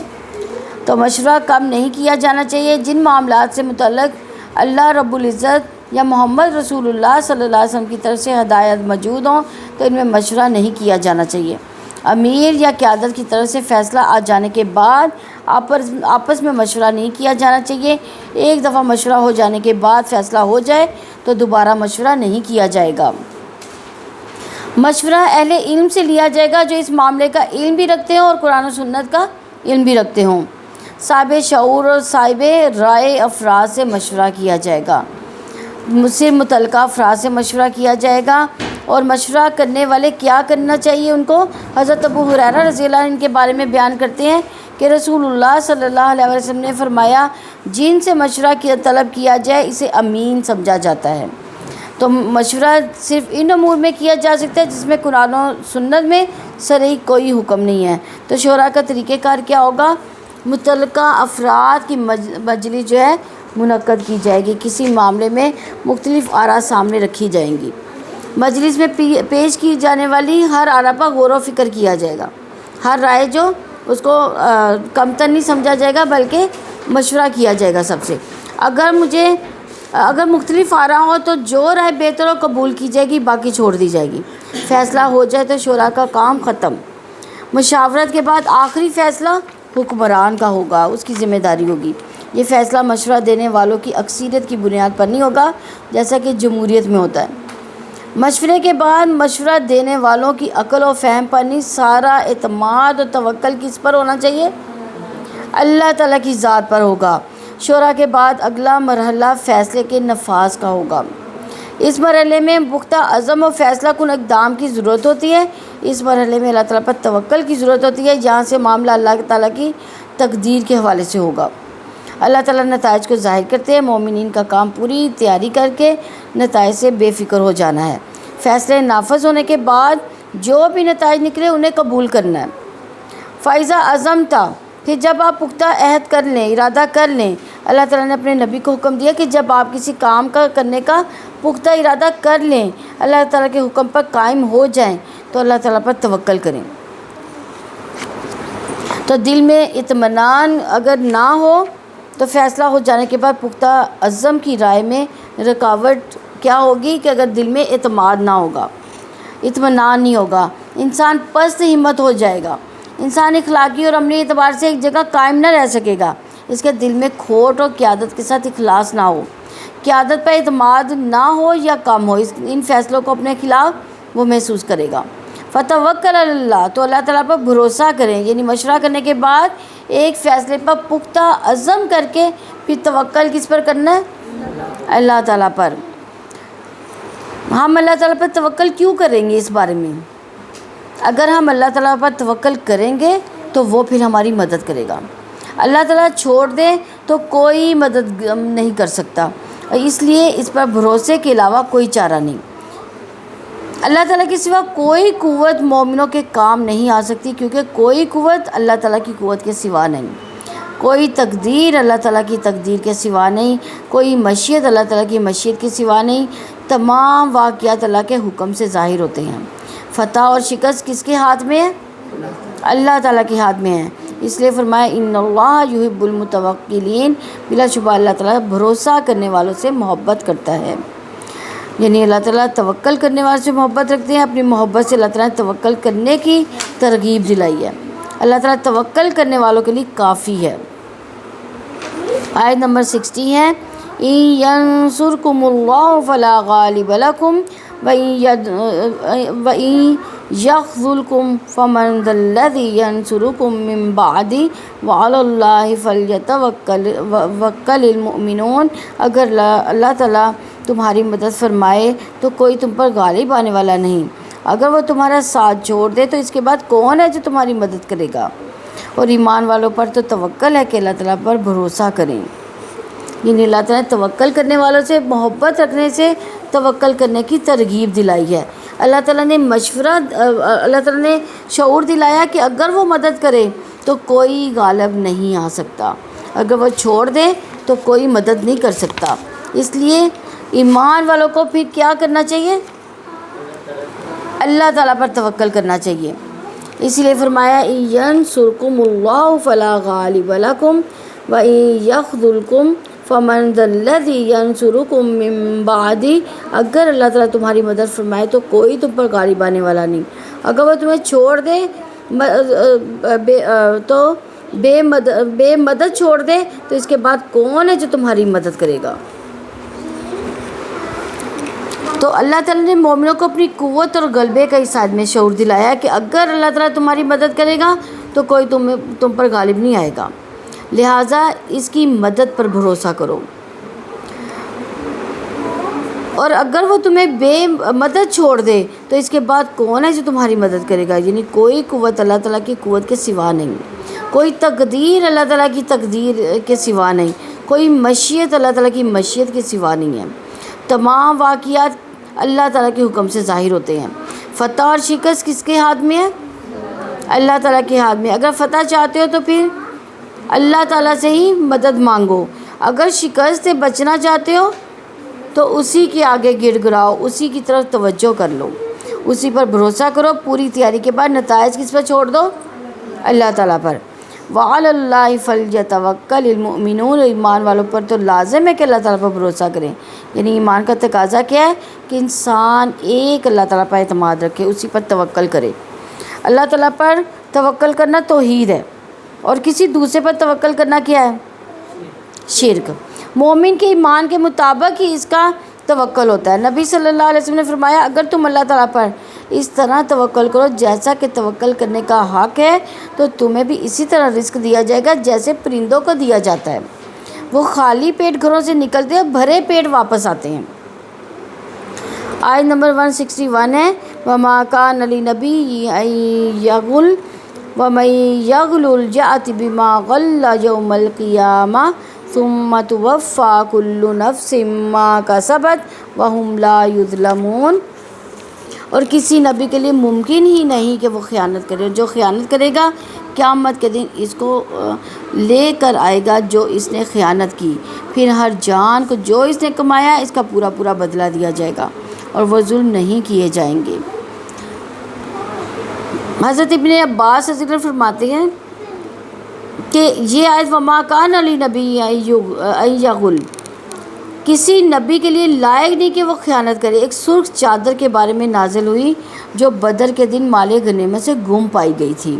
تو مشورہ کب نہیں کیا جانا چاہیے؟ جن معاملات سے متعلق اللہ رب العزت یا محمد رسول اللہ صلی اللہ علیہ وسلم کی طرف سے ہدایت موجود ہوں تو ان میں مشورہ نہیں کیا جانا چاہیے۔ امیر یا قیادت کی طرف سے فیصلہ آ جانے کے بعد آپس میں مشورہ نہیں کیا جانا چاہیے۔ ایک دفعہ مشورہ ہو جانے کے بعد فیصلہ ہو جائے تو دوبارہ مشورہ نہیں کیا جائے گا۔ مشورہ اہل علم سے لیا جائے گا جو اس معاملے کا علم بھی رکھتے ہوں اور قرآن و سنت کا علم بھی رکھتے ہوں۔ صاحب شعور اور صاحب رائے افراد سے مشورہ کیا جائے گا، مجھ سے متعلقہ افراد سے مشورہ کیا جائے گا۔ اور مشورہ کرنے والے کیا کرنا چاہیے ان کو؟ حضرت ابو ہریرہ رضی اللہ عنہ ان کے بارے میں بیان کرتے ہیں کہ رسول اللہ صلی اللہ علیہ وسلم نے فرمایا جن سے مشورہ طلب کیا جائے اسے امین سمجھا جاتا ہے۔ تو مشورہ صرف ان امور میں کیا جا سکتا ہے جس میں قرآن و سنت میں صریح کوئی حکم نہیں ہے۔ تو شورا کا طریقہ کار کیا ہوگا؟ متعلقہ افراد کی مجلس جو ہے منعقد کی جائے گی، کسی معاملے میں مختلف آراء سامنے رکھی جائیں گی، مجلس میں پیش کی جانے والی ہر آراء پر غور و فکر کیا جائے گا، ہر رائے جو اس کو کمتر نہیں سمجھا جائے گا بلکہ مشورہ کیا جائے گا سب سے۔ اگر مختلف آراء ہو تو جو رائے بہتر ہو قبول کی جائے گی، باقی چھوڑ دی جائے گی۔ فیصلہ ہو جائے تو شورا کا کام ختم۔ مشاورت کے بعد آخری فیصلہ حکمران کا ہوگا، اس کی ذمہ داری ہوگی۔ یہ فیصلہ مشورہ دینے والوں کی اکثریت کی بنیاد پر نہیں ہوگا جیسا کہ جمہوریت میں ہوتا ہے۔ مشورے کے بعد مشورہ دینے والوں کی عقل و فہم پر نہیں، سارا اعتماد اور توکل کس پر ہونا چاہیے؟ اللہ تعالیٰ کی ذات پر ہوگا۔ شورا کے بعد اگلا مرحلہ فیصلے کے نفاذ کا ہوگا۔ اس مرحلے میں پختہ عزم و فیصلہ کن اقدام کی ضرورت ہوتی ہے۔ اس مرحلے میں اللہ تعالیٰ پر توکل کی ضرورت ہوتی ہے، جہاں سے معاملہ اللہ تعالیٰ کی تقدیر کے حوالے سے ہوگا۔ اللہ تعالیٰ نتائج کو ظاہر کرتے ہیں، مومنین کا کام پوری تیاری کر کے نتائج سے بے فکر ہو جانا ہے۔ فیصلے نافذ ہونے کے بعد جو بھی نتائج نکلے انہیں قبول کرنا ہے۔ فائزہ عزم تھا، پھر جب آپ پختہ عہد کر لیں، ارادہ کر لیں، اللہ تعالیٰ نے اپنے نبی کو حکم دیا کہ جب آپ کسی کام کا کرنے کا پختہ ارادہ کر لیں، اللہ تعالیٰ کے حکم پر قائم ہو جائیں تو اللہ تعالیٰ پر توکل کریں۔ تو دل میں اطمینان اگر نہ ہو تو فیصلہ ہو جانے کے بعد پختہ عزم کی رائے میں رکاوٹ کیا ہوگی کہ اگر دل میں اعتماد نہ ہوگا، اطمینان نہیں ہوگا، انسان پست ہمت ہو جائے گا، انسان اخلاقی اور عملی اعتبار سے ایک جگہ قائم نہ رہ سکے گا۔ اس کے دل میں کھوٹ اور قیادت کے ساتھ اخلاص نہ ہو، قیادت پر اعتماد نہ ہو یا کم ہو، ان فیصلوں کو اپنے خلاف وہ محسوس کرے گا۔ فتوکل علی اللہ، تو اللہ تعالیٰ پر بھروسہ کریں، یعنی مشورہ کرنے کے بعد ایک فیصلے پر پختہ عزم کر کے پھر توکل کس پر کرنا ہے؟ اللہ تعالیٰ پر۔ ہم اللہ تعالیٰ پر توکل کیوں کریں گے؟ اس بارے میں اگر ہم اللہ تعالیٰ پر توکل کریں گے تو وہ پھر ہماری مدد کرے گا۔ اللہ تعالیٰ چھوڑ دے تو کوئی مدد نہیں کر سکتا، اس لیے اس پر بھروسے کے علاوہ کوئی چارہ نہیں۔ اللہ تعالیٰ کے سوا کوئی قوت مومنوں کے کام نہیں آ سکتی، کیونکہ کوئی قوت اللہ تعالیٰ کی قوت کے سوا نہیں، کوئی تقدیر اللہ تعالیٰ کی تقدیر کے سوا نہیں، کوئی مشیت اللہ تعالیٰ کی مشیت کے سوا نہیں۔ تمام واقعات اللہ کے حکم سے ظاہر ہوتے ہیں۔ فتح اور شکست کس کے ہاتھ میں ہے؟ اللہ تعالیٰ کے ہاتھ میں ہے۔ اس لیے فرمایا ان اللہ یحب المتوکلین، بلا شبہ اللہ تعالیٰ بھروسہ کرنے والوں سے محبت کرتا ہے، یعنی اللہ تعالیٰ توکل کرنے والوں سے محبت رکھتے ہیں۔ اپنی محبت سے اللہ تعالیٰ نے توکل کرنے کی ترغیب دلائی ہے۔ اللہ تعالیٰ توکل کرنے والوں کے لیے کافی ہے۔ آیت نمبر 60 ہے ان ینصرکم اللہ فلا غالب لکم وَإِن يَخْذُلْكُمْ فَمَنْ ذَا الَّذِي يَنْصُرُكُمْ مِنْ بَعْدِهِ وَعَلَى اللَّهِ فَلْيَتَوَکَّلِ الْمُؤْمِنُونَ، اگر اللہ تعالیٰ تمہاری مدد فرمائے تو کوئی تم پر غالب آنے والا نہیں، اگر وہ تمہارا ساتھ چھوڑ دے تو اس کے بعد کون ہے جو تمہاری مدد کرے گا؟ اور ایمان والوں پر تو توکل ہے کہ اللہ تعالیٰ پر بھروسہ کریں، یعنی اللہ تعالیٰ نے توکل کرنے والوں سے محبت رکھنے سے توکل کرنے کی ترغیب دلائی ہے۔ اللہ تعالیٰ نے اللہ تعالیٰ نے شعور دلایا کہ اگر وہ مدد کرے تو کوئی غالب نہیں آ سکتا، اگر وہ چھوڑ دے تو کوئی مدد نہیں کر سکتا۔ اس لیے ایمان والوں کو پھر کیا کرنا چاہیے؟ اللہ تعالیٰ پر توکل کرنا چاہیے۔ اسی لیے فرمایا ان ینصرکم اللہ فلا غالب لکم وَإِن يَخْذُلْكُمْ فَمَنْ ذَا الَّذِي يَنْصُرُكُمْ مِنْ بَعْدِهِ، اگر اللہ تعالیٰ تمہاری مدد فرمائے تو کوئی تم پر غالب آنے والا نہیں، اگر وہ تمہیں چھوڑ دے تو بے مدد چھوڑ دے تو اس کے بعد کون ہے جو تمہاری مدد کرے گا؟ تو اللہ تعالیٰ نے مومنوں کو اپنی قوت اور غلبے کا اس آیت میں شعور دلایا کہ اگر اللہ تعالیٰ تمہاری مدد کرے گا تو کوئی تم پر غالب نہیں آئے گا، لہٰذا اس کی مدد پر بھروسہ کرو۔ اور اگر وہ تمہیں بے مدد چھوڑ دے تو اس کے بعد کون ہے جو تمہاری مدد کرے گا؟ یعنی کوئی قوت اللہ تعالیٰ کی قوت کے سوا نہیں، کوئی تقدیر اللہ تعالیٰ کی تقدیر کے سوا نہیں، کوئی مشیت اللہ تعالیٰ کی مشیت کے سوا نہیں ہے۔ تمام واقعات اللہ تعالیٰ کے حکم سے ظاہر ہوتے ہیں۔ فتح اور شکست کس کے ہاتھ میں ہے؟ اللہ تعالیٰ کے ہاتھ میں۔ اگر فتح چاہتے ہو تو پھر اللہ تعالیٰ سے ہی مدد مانگو، اگر شکست سے بچنا چاہتے ہو تو اسی کے آگے گڑ گڑاؤ، اسی کی طرف توجہ کر لو، اسی پر بھروسہ کرو۔ پوری تیاری کے بعد نتائج کس پر چھوڑ دو؟ اللہ تعالیٰ پر۔ وَعَلَى اللَّهِ فَلْيَتَوَکَّلِ الْمُؤْمِنُونَ، ایمان والوں پر تو لازم ہے کہ اللہ تعالیٰ پر بھروسہ کریں، یعنی ایمان کا تقاضا کیا ہے کہ انسان ایک اللہ تعالیٰ پر اعتماد رکھے، اسی پر توکل کرے۔ اللہ تعالیٰ پر توکل کرنا توحید ہے، اور کسی دوسرے پر توکل کرنا کیا ہے؟ شرک۔ مومن کے ایمان کے مطابق ہی اس کا توکل ہوتا ہے۔ نبی صلی اللہ علیہ وسلم نے فرمایا اگر تم اللہ تعالیٰ پر اس طرح توکل کرو جیسا کہ توکل کرنے کا حق ہے تو تمہیں بھی اسی طرح رزق دیا جائے گا جیسے پرندوں کو دیا جاتا ہے، وہ خالی پیٹ گھروں سے نکلتے ہیں، بھرے پیٹ واپس آتے ہیں۔ آیت نمبر 161 ہے وَمَا كَانَ لِنَبِيٍّ أَن يَغُلَّ وَمَن يَغْلُلْ يَأْتِ بِمَا غَلَّ يَوْمَ الْقِيَامَةِ ثُمَّ تُوَفَّىٰ كُلُّ نَفْسٍ مَّا كَسَبَتْ وَهُمْ لَا يُظْلَمُونَ۔ اور کسی نبی کے لیے ممکن ہی نہیں کہ وہ خیانت کرے، جو خیانت کرے گا قیامت کے دن اس کو لے کر آئے گا جو اس نے خیانت کی، پھر ہر جان کو جو اس نے کمایا اس کا پورا پورا بدلہ دیا جائے گا اور وہ ظلم نہیں کیے جائیں گے۔ حضرت ابن عباس رضی اللہ عنہ فرماتے ہیں کہ یہ آیت وَمَا كَانَ لِنَبِيٍّ أَن يَغُلَّ، کسی نبی کے لیے لائق نہیں کہ وہ خیانت کرے، ایک سرخ چادر کے بارے میں نازل ہوئی جو بدر کے دن مال غنیمت سے گم پائی گئی تھی۔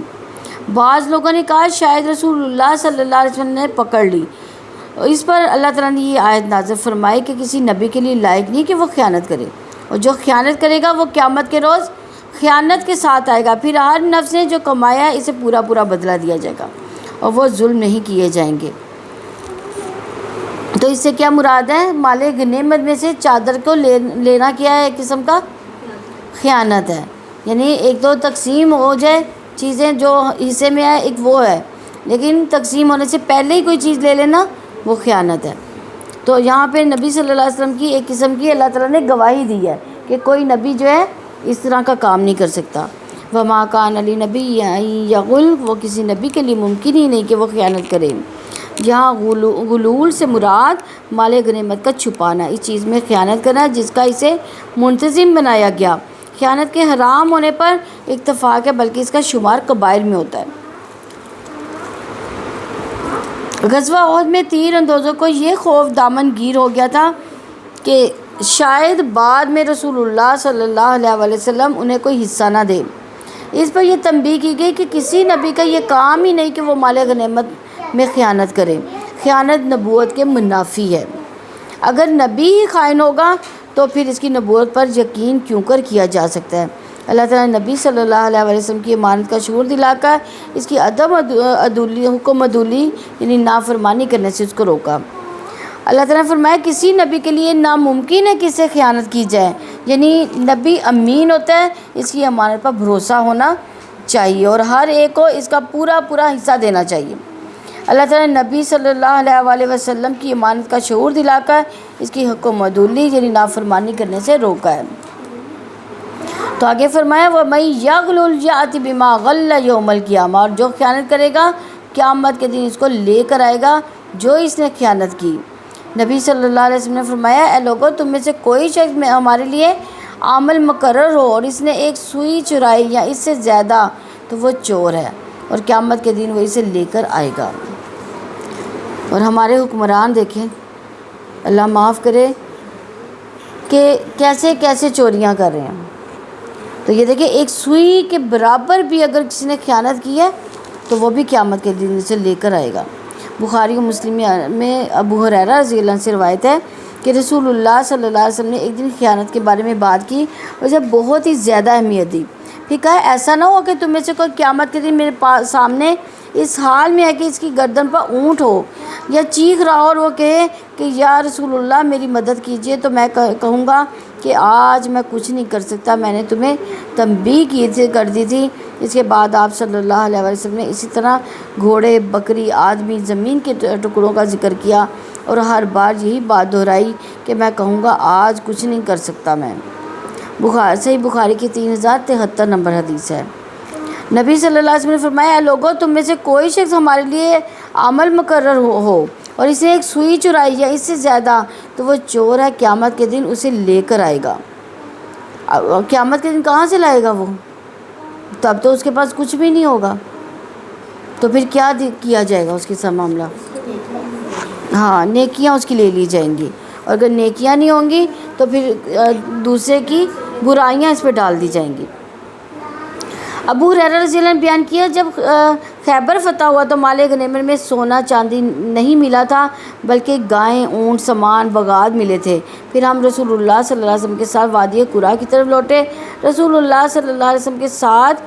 بعض لوگوں نے کہا شاید رسول اللہ صلی اللہ علیہ وسلم نے پکڑ لی، اس پر اللہ تعالیٰ نے یہ آیت نازل فرمائی کہ کسی نبی کے لیے لائق نہیں کہ وہ خیانت کرے، اور جو خیانت کرے گا وہ قیامت کے روز خیانت کے ساتھ آئے گا، پھر ہر نفس نے جو کمایا اسے پورا پورا بدلہ دیا جائے گا اور وہ ظلم نہیں کیے جائیں گے۔ تو اس سے کیا مراد ہے؟ مال غنیمت میں سے چادر کو لینا کیا ہے؟ ایک قسم کا خیانت ہے، یعنی ایک تو تقسیم ہو جائے چیزیں جو حصے میں آئے، ایک وہ ہے، لیکن تقسیم ہونے سے پہلے ہی کوئی چیز لے لینا وہ خیانت ہے۔ تو یہاں پہ نبی صلی اللہ علیہ وسلم کی ایک قسم کی اللہ تعالیٰ نے گواہی دی ہے کہ کوئی نبی جو ہے اس طرح کا کام نہیں کر سکتا۔ وَمَا كَانَ لِنَبِيٍّ أَن يَغُلَّ، وہ کسی نبی کے لیے ممکن ہی نہیں کہ وہ خیانت کرے۔ یہاں غلول سے مراد مال غنیمت کا چھپانا، اس چیز میں خیانت کرنا جس کا اسے منتظم بنایا گیا۔ خیانت کے حرام ہونے پر اتفاق ہے بلکہ اس کا شمار قبائل میں ہوتا ہے۔ غزوہ احد میں تیر اندازوں کو یہ خوف دامن گیر ہو گیا تھا کہ شاید بعد میں رسول اللہ صلی اللہ علیہ وسلم انہیں کوئی حصہ نہ دے۔ اس پر یہ تنبیہ کی گئی کہ کسی نبی کا یہ کام ہی نہیں کہ وہ مال غنیمت میں خیانت کرے، خیانت نبوت کے منافی ہے۔ اگر نبی ہی خائن ہوگا تو پھر اس کی نبوت پر یقین کیوں کر کیا جا سکتا ہے؟ اللہ تعالیٰ نے نبی صلی اللہ علیہ وسلم کی امانت کا شعور دلا کر اس کی عدم عدولی حکم عدولی یعنی نافرمانی کرنے سے اس کو روکا۔ اللہ تعالیٰ نے فرمایا کسی نبی کے لیے ناممکن ہے کہ اس سے خیانت کی جائے، یعنی نبی امین ہوتا ہے، اس کی امانت پر بھروسہ ہونا چاہیے اور ہر ایک کو اس کا پورا پورا حصہ دینا چاہیے۔ اللہ تعالیٰ نے نبی صلی اللہ علیہ وسلم کی امانت کا شعور دلا کر اس کی حکم عدولی یعنی نافرمانی کرنے سے روکا ہے۔ تو آگے فرمایا وَمَن يَغْلُلْ يَأْتِ بِمَا غَلَّ يَوْمَ الْقِيَامَةِ، اور جو خیانت کرے گا قیامت کے دن اس کو لے کر آئے گا جو اس نے خیانت کی۔ نبی صلی اللہ علیہ وسلم نے فرمایا اے لوگو تم میں سے کوئی شخص میں ہمارے لیے عمل مقرر ہو اور اس نے ایک سوئی چرائی یا اس سے زیادہ تو وہ چور ہے اور قیامت کے دن وہ اسے لے کر آئے گا۔ اور ہمارے حکمران دیکھیں، اللہ معاف کرے کہ کیسے کیسے چوریاں کر رہے ہیں۔ تو یہ دیکھیں ایک سوئی کے برابر بھی اگر کسی نے خیانت کی ہے تو وہ بھی قیامت کے دن اسے لے کر آئے گا۔ بخاری و مسلم میں ابو ہریرہ رضی اللہ عنہ سے روایت ہے کہ رسول اللہ صلی اللہ علیہ وسلم نے ایک دن خیانت کے بارے میں بات کی اور اسے بہت ہی زیادہ اہمیت دی۔ پھر کہا ایسا نہ ہو کہ تم میں سے کوئی قیامت کے دن میرے سامنے اس حال میں ہے کہ اس کی گردن پر اونٹ ہو یا چیخ رہا ہو اور وہ کہے کہ یا رسول اللہ میری مدد کیجئے، تو میں کہوں گا کہ آج میں کچھ نہیں کر سکتا، میں نے تمہیں تنبیہ کر دی تھی۔ اس کے بعد آپ صلی اللہ علیہ وسلم نے اسی طرح گھوڑے، بکری، آدمی، زمین کے ٹکڑوں کا ذکر کیا اور ہر بار یہی بات دہرائی کہ میں کہوں گا آج کچھ نہیں کر سکتا میں۔ صحیح بخاری کی 3073 نمبر حدیث ہے۔ نبی صلی اللہ علیہ وسلم نے فرمایا اے لوگو تم میں سے کوئی شخص ہمارے لیے عمل مقرر ہو اور اسے ایک سوئی چرائی یا اس سے زیادہ تو وہ چور ہے، قیامت کے دن اسے لے کر آئے گا۔ قیامت کے دن کہاں سے لائے گا وہ؟ تب تو اس کے پاس کچھ بھی نہیں ہوگا، تو پھر کیا کیا جائے گا اس کے ساتھ معاملہ؟ ہاں نیکیاں اس کی لے لی جائیں گی، اور اگر نیکیاں نہیں ہوں گی تو پھر دوسرے کی برائیاں اس پہ ڈال دی جائیں گی۔ ابو ہریرہ رضی اللہ عنہ بیان کیا جب خیبر فتح ہوا تو مال غنیمت میں سونا چاندی نہیں ملا تھا، بلکہ گائیں، اونٹ، سامان، بغات ملے تھے۔ پھر ہم رسول اللہ صلی اللہ علیہ وسلم کے ساتھ وادی قرا کی طرف لوٹے۔ رسول اللہ صلی اللہ علیہ وسلم کے ساتھ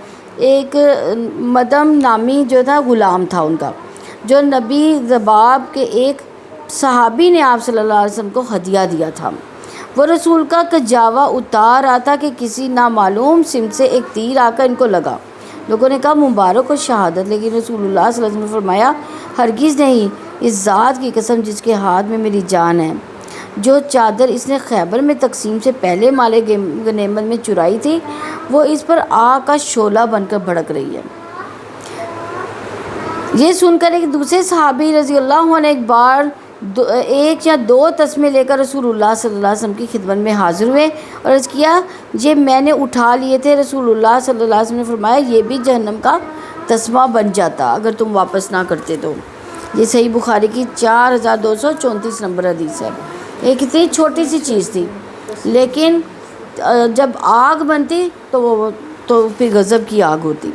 ایک مدم نامی جو تھا غلام تھا ان کا، جو نبی ذباب کے ایک صحابی نے آپ صلی اللہ علیہ وسلم کو ہدیہ دیا تھا۔ وہ رسول کا کجاوا اتار رہا تھا کہ کسی نامعلوم سمت سے ایک تیر آ کر ان کو لگا۔ لوگوں نے کہا مبارک ہو شہادت، لیکن رسول اللہ صلی اللہ علیہ وسلم نے فرمایا ہرگز نہیں، اس ذات کی قسم جس کے ہاتھ میں میری جان ہے، جو چادر اس نے خیبر میں تقسیم سے پہلے مال غنیمت میں چرائی تھی، وہ اس پر آگ کا شعلہ بن کر بھڑک رہی ہے۔ یہ سن کر ایک دوسرے صحابی رضی اللہ عنہ ایک بار ایک یا دو تسمے لے کر رسول اللہ صلی اللہ علیہ وسلم کی خدمت میں حاضر ہوئے اور عرض کیا یہ میں نے اٹھا لیے تھے۔ رسول اللہ صلی اللہ علیہ وسلم نے فرمایا یہ بھی جہنم کا تسمہ بن جاتا اگر تم واپس نہ کرتے تو۔ یہ صحیح بخاری کی 4234 نمبر حدیث ہے۔ ایک اتنی چھوٹی سی چیز تھی، لیکن جب آگ بنتی تو پھر غضب کی آگ ہوتی۔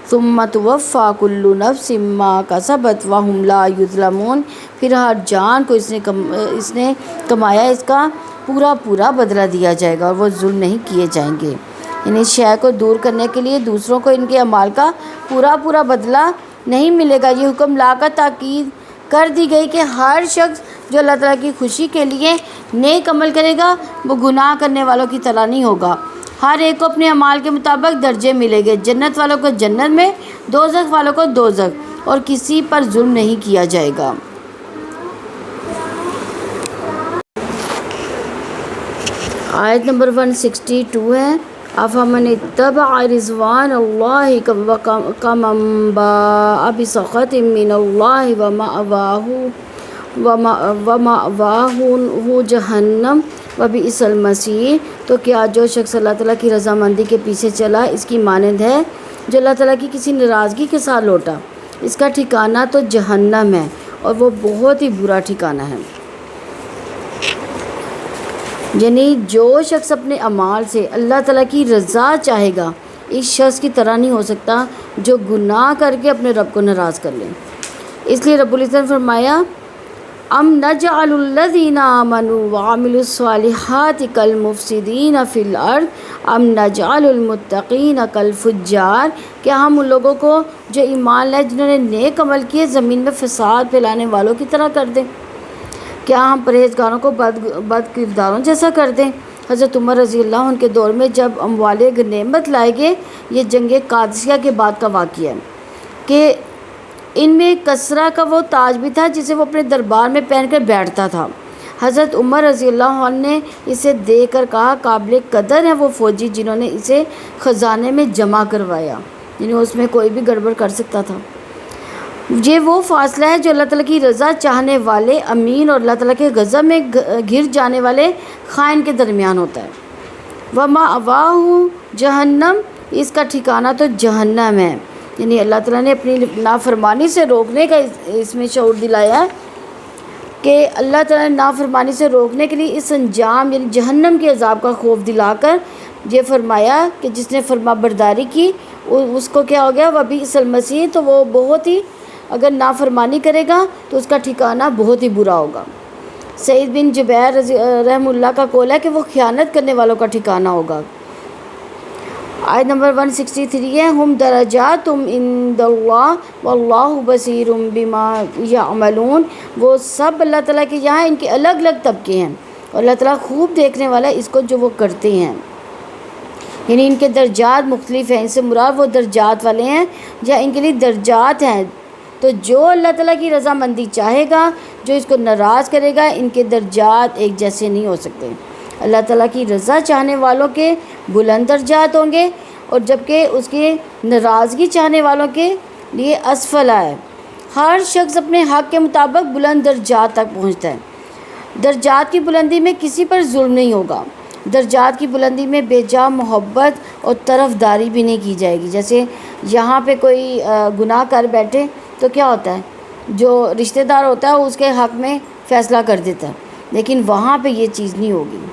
ثم توفی کل نفس ما کسبت وہم لا یظلمون، پھر ہر جان کو اس نے کمایا اس کا پورا بدلہ دیا جائے گا اور وہ ظلم نہیں کیے جائیں گے۔ یعنی شے کو دور کرنے کے لیے دوسروں کو ان کے اعمال کا پورا بدلہ نہیں ملے گا۔ یہ حکم لا کر تاکید کر دی گئی کہ ہر شخص جو اللہ تعالیٰ کی خوشی کے لیے نیک عمل کرے گا وہ گناہ کرنے والوں کی طرح نہیں ہوگا۔ ہر ایک کو اپنے اعمال کے مطابق درجے ملیں گے، جنت والوں کو جنت میں، دوزخ والوں کو دوزخ، اور کسی پر ظلم نہیں کیا جائے گا۔ آیت نمبر 162 ہے افمن اتبع رضوان اللہ کمن باء بسخط من اللہ ومأواہ جہنم وبئس المصیر، تو کیا جو شخص اللہ تعالیٰ کی رضامندی کے پیچھے چلا اس کی مانند ہے جو اللہ تعالیٰ کی کسی ناراضگی کے ساتھ لوٹا، اس کا ٹھکانہ تو جہنم ہے اور وہ بہت ہی برا ٹھکانہ ہے۔ یعنی جو شخص اپنے اعمال سے اللہ تعالیٰ کی رضا چاہے گا اس شخص کی طرح نہیں ہو سکتا جو گناہ کر کے اپنے رب کو ناراض کر لے۔ اس لیے رب العزت نے فرمایا ام نجعل الذین آمنوا وعملوا الصالحات کالمفسدین فی الارض ام نجعل المتقین کالفجار، کیا ہم ان لوگوں کو جو ایمان لائے جنہوں نے نیک عمل کیے زمین میں فساد پھیلانے والوں کی طرح کر دیں؟ کیا ہم پرہیزگاروں کو بد کرداروں جیسا کر دیں؟ حضرت عمر رضی اللہ عنہ کے دور میں جب اموال غنیمت لائے گئے، یہ جنگ قادسیہ کے بعد کا واقعہ ہے کہ ان میں کسرا کا وہ تاج بھی تھا جسے وہ اپنے دربار میں پہن کر بیٹھتا تھا۔ حضرت عمر رضی اللہ عنہ نے اسے دیکھ کر کہا قابل قدر ہے وہ فوجی جنہوں نے اسے خزانے میں جمع کروایا، یعنی اس میں کوئی بھی گڑبڑ کر سکتا تھا۔ یہ وہ فاصلہ ہے جو اللہ تعالیٰ کی رضا چاہنے والے امین اور اللہ تعالیٰ کے غضب میں گر جانے والے خائن کے درمیان ہوتا ہے۔ وَمَأْوَاهُ جہنم، اس کا ٹھکانہ تو جہنم ہے۔ یعنی اللہ تعالیٰ نے اپنی نافرمانی سے روکنے کا اس میں شعور دلایا ہے کہ اللہ تعالیٰ نے نافرمانی سے روکنے کے لیے اس انجام یعنی جہنم کے عذاب کا خوف دلا کر یہ فرمایا کہ جس نے فرما برداری کی اس کو کیا ہو گیا وبئس المصیر، تو وہ بہت ہی اگر نافرمانی کرے گا تو اس کا ٹھکانہ بہت ہی برا ہوگا۔ سعید بن جبیر رحمہ اللہ کا قول ہے کہ وہ خیانت کرنے والوں کا ٹھکانہ ہوگا۔ آیت نمبر 163 ہے ہم درجات عند اللہ واللہ بصیر بما یعملون، وہ سب اللہ تعالیٰ کے یہاں ان کے الگ الگ طبقے ہیں اور اللہ تعالیٰ خوب دیکھنے والا ہے اس کو جو وہ کرتے ہیں۔ یعنی ان کے درجات مختلف ہیں، ان سے مراد وہ درجات والے ہیں یا ان کے لیے درجات ہیں۔ تو جو اللہ تعالیٰ کی رضامندی چاہے گا، جو اس کو ناراض کرے گا، ان کے درجات ایک جیسے نہیں ہو سکتے۔ اللہ تعالیٰ کی رضا چاہنے والوں کے بلند درجات ہوں گے اور جبکہ اس کے ناراضگی چاہنے والوں کے لیے اسفل ہے۔ ہر شخص اپنے حق کے مطابق بلند درجات تک پہنچتا ہے۔ درجات کی بلندی میں کسی پر ظلم نہیں ہوگا، درجات کی بلندی میں بے جا محبت اور طرفداری بھی نہیں کی جائے گی۔ جیسے یہاں پہ کوئی گناہ کر بیٹھے تو کیا ہوتا ہے، جو رشتہ دار ہوتا ہے اس کے حق میں فیصلہ کر دیتا ہے، لیکن وہاں پہ یہ چیز نہیں ہوگی،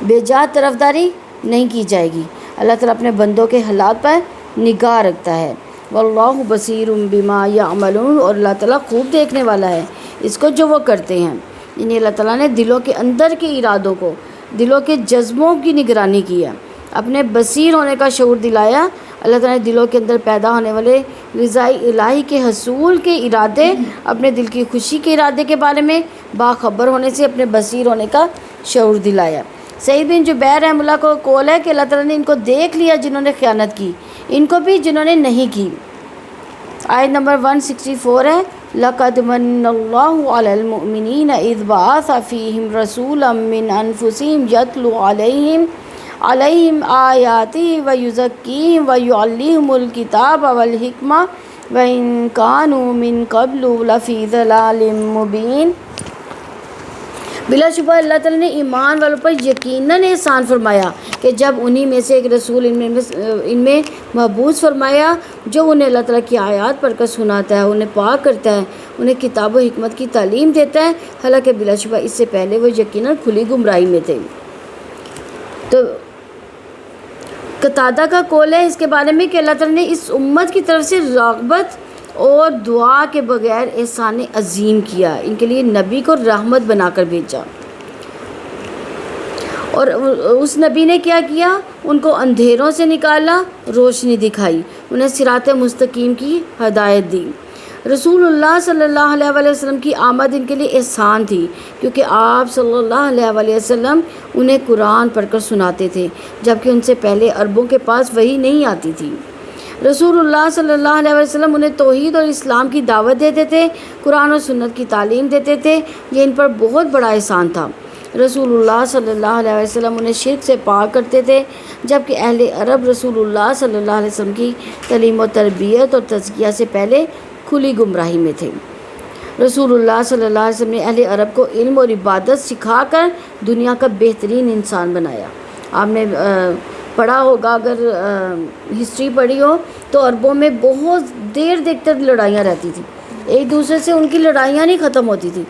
بے جا طرفداری نہیں کی جائے گی۔ اللہ تعالیٰ اپنے بندوں کے حالات پر نگاہ رکھتا ہے۔ واللہ بصیر بما یعملون، اور اللہ تعالیٰ خوب دیکھنے والا ہے اس کو جو وہ کرتے ہیں۔ یعنی اللہ تعالیٰ نے دلوں کے اندر کے ارادوں کو، دلوں کے جذبوں کی نگرانی کی ہے، اپنے بصیر ہونے کا شعور دلایا۔ اللہ تعالیٰ نے دلوں کے اندر پیدا ہونے والے رضائے الہی کے حصول کے ارادے، اپنے دل کی خوشی کے ارادے کے بارے میں باخبر ہونے سے اپنے بصیر ہونے کا شعور دلایا۔ سعید بن جبیر رحمہ اللہ کو قول ہے کہ اللہ تعالیٰ نے ان کو دیکھ لیا جنہوں نے خیانت کی، ان کو بھی جنہوں نے نہیں کی۔ آیت نمبر 164 ہے، لَقَدْ مَنَّ اللَّهُ عَلَى الْمُؤْمِنِينَ إِذْ بَعَثَ فِيهِمْ رَسُولًا مِّنْ أَنفُسِهِمْ يَتْلُو عَلَيْهِمْ آيَاتِهِ وَيُزَكِّيهِمْ وَيُعَلِّمُهُمُ الْكِتَابَ وَالْحِكْمَةَ وَإِن كَانُوا مِن قَبْلُ لَفِي ضَلَالٍ مُّبِينٍ۔ بلا شبہ اللہ تعالیٰ نے ایمان والوں پر یقیناً احسان فرمایا کہ جب انہی میں سے ایک رسول ان میں مبعوث فرمایا جو انہیں اللہ تعالیٰ کی آیات پڑھ کر سناتا ہے، انہیں پاک کرتا ہے، انہیں کتاب و حکمت کی تعلیم دیتا ہے، حالانکہ بلا شبہ اس سے پہلے وہ یقیناً کھلی گمراہی میں تھے۔ تو قتادہ کا قول ہے اس کے بارے میں کہ اللہ تعالیٰ نے اس امت کی طرف سے رغبت اور دعا کے بغیر احسان عظیم کیا، ان کے لیے نبی کو رحمت بنا کر بھیجا، اور اس نبی نے کیا کیا؟ ان کو اندھیروں سے نکالا، روشنی دکھائی، انہیں صراط مستقیم کی ہدایت دی۔ رسول اللہ صلی اللہ علیہ وآلہ وسلم کی آمد ان کے لیے احسان تھی، کیونکہ آپ صلی اللہ علیہ وآلہ وسلم انہیں قرآن پڑھ کر سناتے تھے، جبکہ ان سے پہلے عربوں کے پاس وحی نہیں آتی تھی۔ رسول اللہ صلی اللہ علیہ وسلم انہیں توحید اور اسلام کی دعوت دیتے تھے، قرآن اور سنت کی تعلیم دیتے تھے، یہ ان پر بہت بڑا احسان تھا۔ رسول اللہ صلی اللہ علیہ وسلم انہیں شرک سے پاک کرتے تھے، جبکہ اہل عرب رسول اللہ صلی اللہ علیہ وسلم کی تعلیم و تربیت اور تزکیہ سے پہلے کھلی گمراہی میں تھے۔ رسول اللہ صلی اللہ علیہ وسلم نے اہل عرب کو علم اور عبادت سکھا کر دنیا کا بہترین انسان بنایا۔ آپ نے پڑھا ہوگا، اگر ہسٹری پڑھی ہو تو عربوں میں بہت دیر تک لڑائیاں رہتی تھیں، ایک دوسرے سے ان کی لڑائیاں نہیں ختم ہوتی تھیں،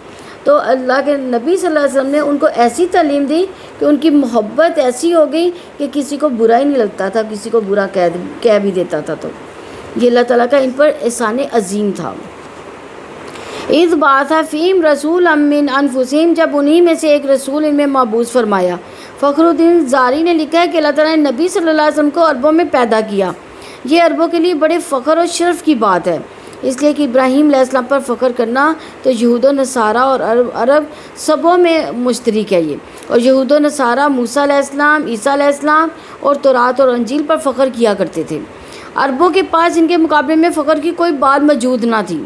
تو اللہ کے نبی صلی اللہ علیہ وسلم نے ان کو ایسی تعلیم دی کہ ان کی محبت ایسی ہو گئی کہ کسی کو برا ہی نہیں لگتا تھا، کسی کو برا کہہ بھی دیتا تھا۔ تو یہ اللہ تعالیٰ کا ان پر احسان عظیم تھا۔ اذ بعث فیہم رسولا من انفسہم، جب انہی میں سے ایک رسول ان میں مبعوث فرمایا۔ فخر الدین زاری نے لکھا ہے کہ اللہ تعالیٰ نے نبی صلی اللہ علیہ وسلم کو عربوں میں پیدا کیا، یہ عربوں کے لیے بڑے فخر اور شرف کی بات ہے، اس لیے کہ ابراہیم علیہ السلام پر فخر کرنا تو یہود و نصارہ اور عرب سبوں میں مشترک ہے یہ، اور یہود و نصارہ موسیٰ علیہ السلام، عیسیٰ علیہ السلام اور تورات اور انجیل پر فخر کیا کرتے تھے۔ عربوں کے پاس ان کے مقابلے میں فخر کی کوئی بات موجود نہ تھی۔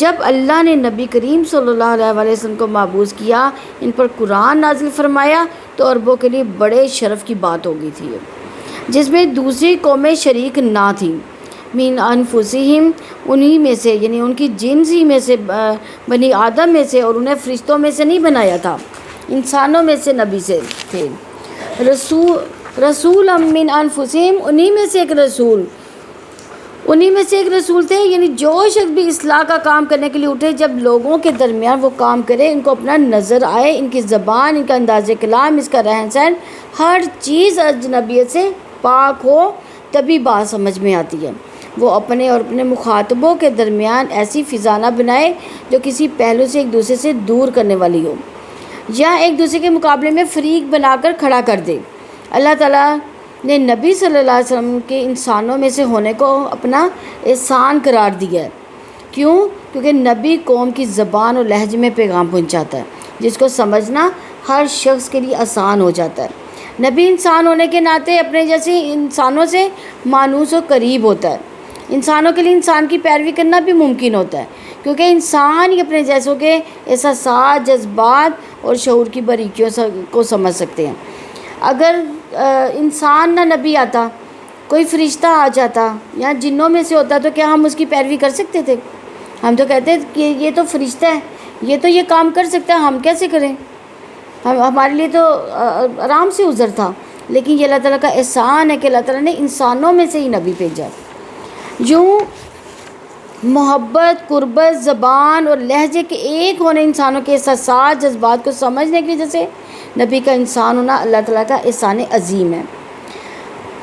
جب اللہ نے نبی کریم صلی اللہ علیہ وآلہ وسلم کو مبعوث کیا، ان پر قرآن نازل فرمایا، تو عربوں کے لیے بڑے شرف کی بات ہو گئی تھی، جس میں دوسری قومیں شریک نہ تھیں۔ من انفسہم، انہی میں سے، یعنی ان کی جنس ہی میں سے، بنی آدم میں سے، اور انہیں فرشتوں میں سے نہیں بنایا تھا، انسانوں میں سے نبی سے تھے۔ رسول من انفسہم، انہی میں سے ایک رسول تھے، یعنی جو شخص بھی اصلاح کا کام کرنے کے لیے اٹھے، جب لوگوں کے درمیان وہ کام کرے، ان کو اپنا نظر آئے، ان کی زبان، ان کا انداز کلام، اس کا رہن سہن، ہر چیز اجنبیت سے پاک ہو، تبھی بات سمجھ میں آتی ہے۔ وہ اپنے اور اپنے مخاطبوں کے درمیان ایسی فضا نہ بنائے جو کسی پہلو سے ایک دوسرے سے دور کرنے والی ہو، یا ایک دوسرے کے مقابلے میں فریق بنا کر کھڑا کر دے۔ اللہ تعالیٰ نے نبی صلی اللہ علیہ وسلم کے انسانوں میں سے ہونے کو اپنا احسان قرار دیا ہے۔ کیوں؟ کیونکہ نبی قوم کی زبان اور لہجے میں پیغام پہنچاتا ہے، جس کو سمجھنا ہر شخص کے لیے آسان ہو جاتا ہے۔ نبی انسان ہونے کے ناطے اپنے جیسے انسانوں سے مانوس و قریب ہوتا ہے۔ انسانوں کے لیے انسان کی پیروی کرنا بھی ممکن ہوتا ہے، کیونکہ انسان ہی اپنے جیسوں کے احساسات، جذبات اور شعور کی باریکیوں کو سمجھ سکتے ہیں۔ اگر انسان نہ نبی آتا، کوئی فرشتہ آ جاتا یا جنوں میں سے ہوتا، تو کیا ہم اس کی پیروی کر سکتے تھے؟ ہم تو کہتے ہیں کہ یہ تو فرشتہ ہے، یہ تو یہ کام کر سکتا ہے، ہم کیسے کریں؟ ہمارے لیے تو آرام سے عذر تھا، لیکن یہ اللہ تعالیٰ کا احسان ہے کہ اللہ تعالیٰ نے انسانوں میں سے ہی نبی بھیجا۔ یوں محبت، قربت، زبان اور لہجے کے ایک ہونے، انسانوں کے احساسات، جذبات کو سمجھنے کی وجہ سے نبی کا انسان ہونا اللہ تعالیٰ کا احسان عظیم ہے۔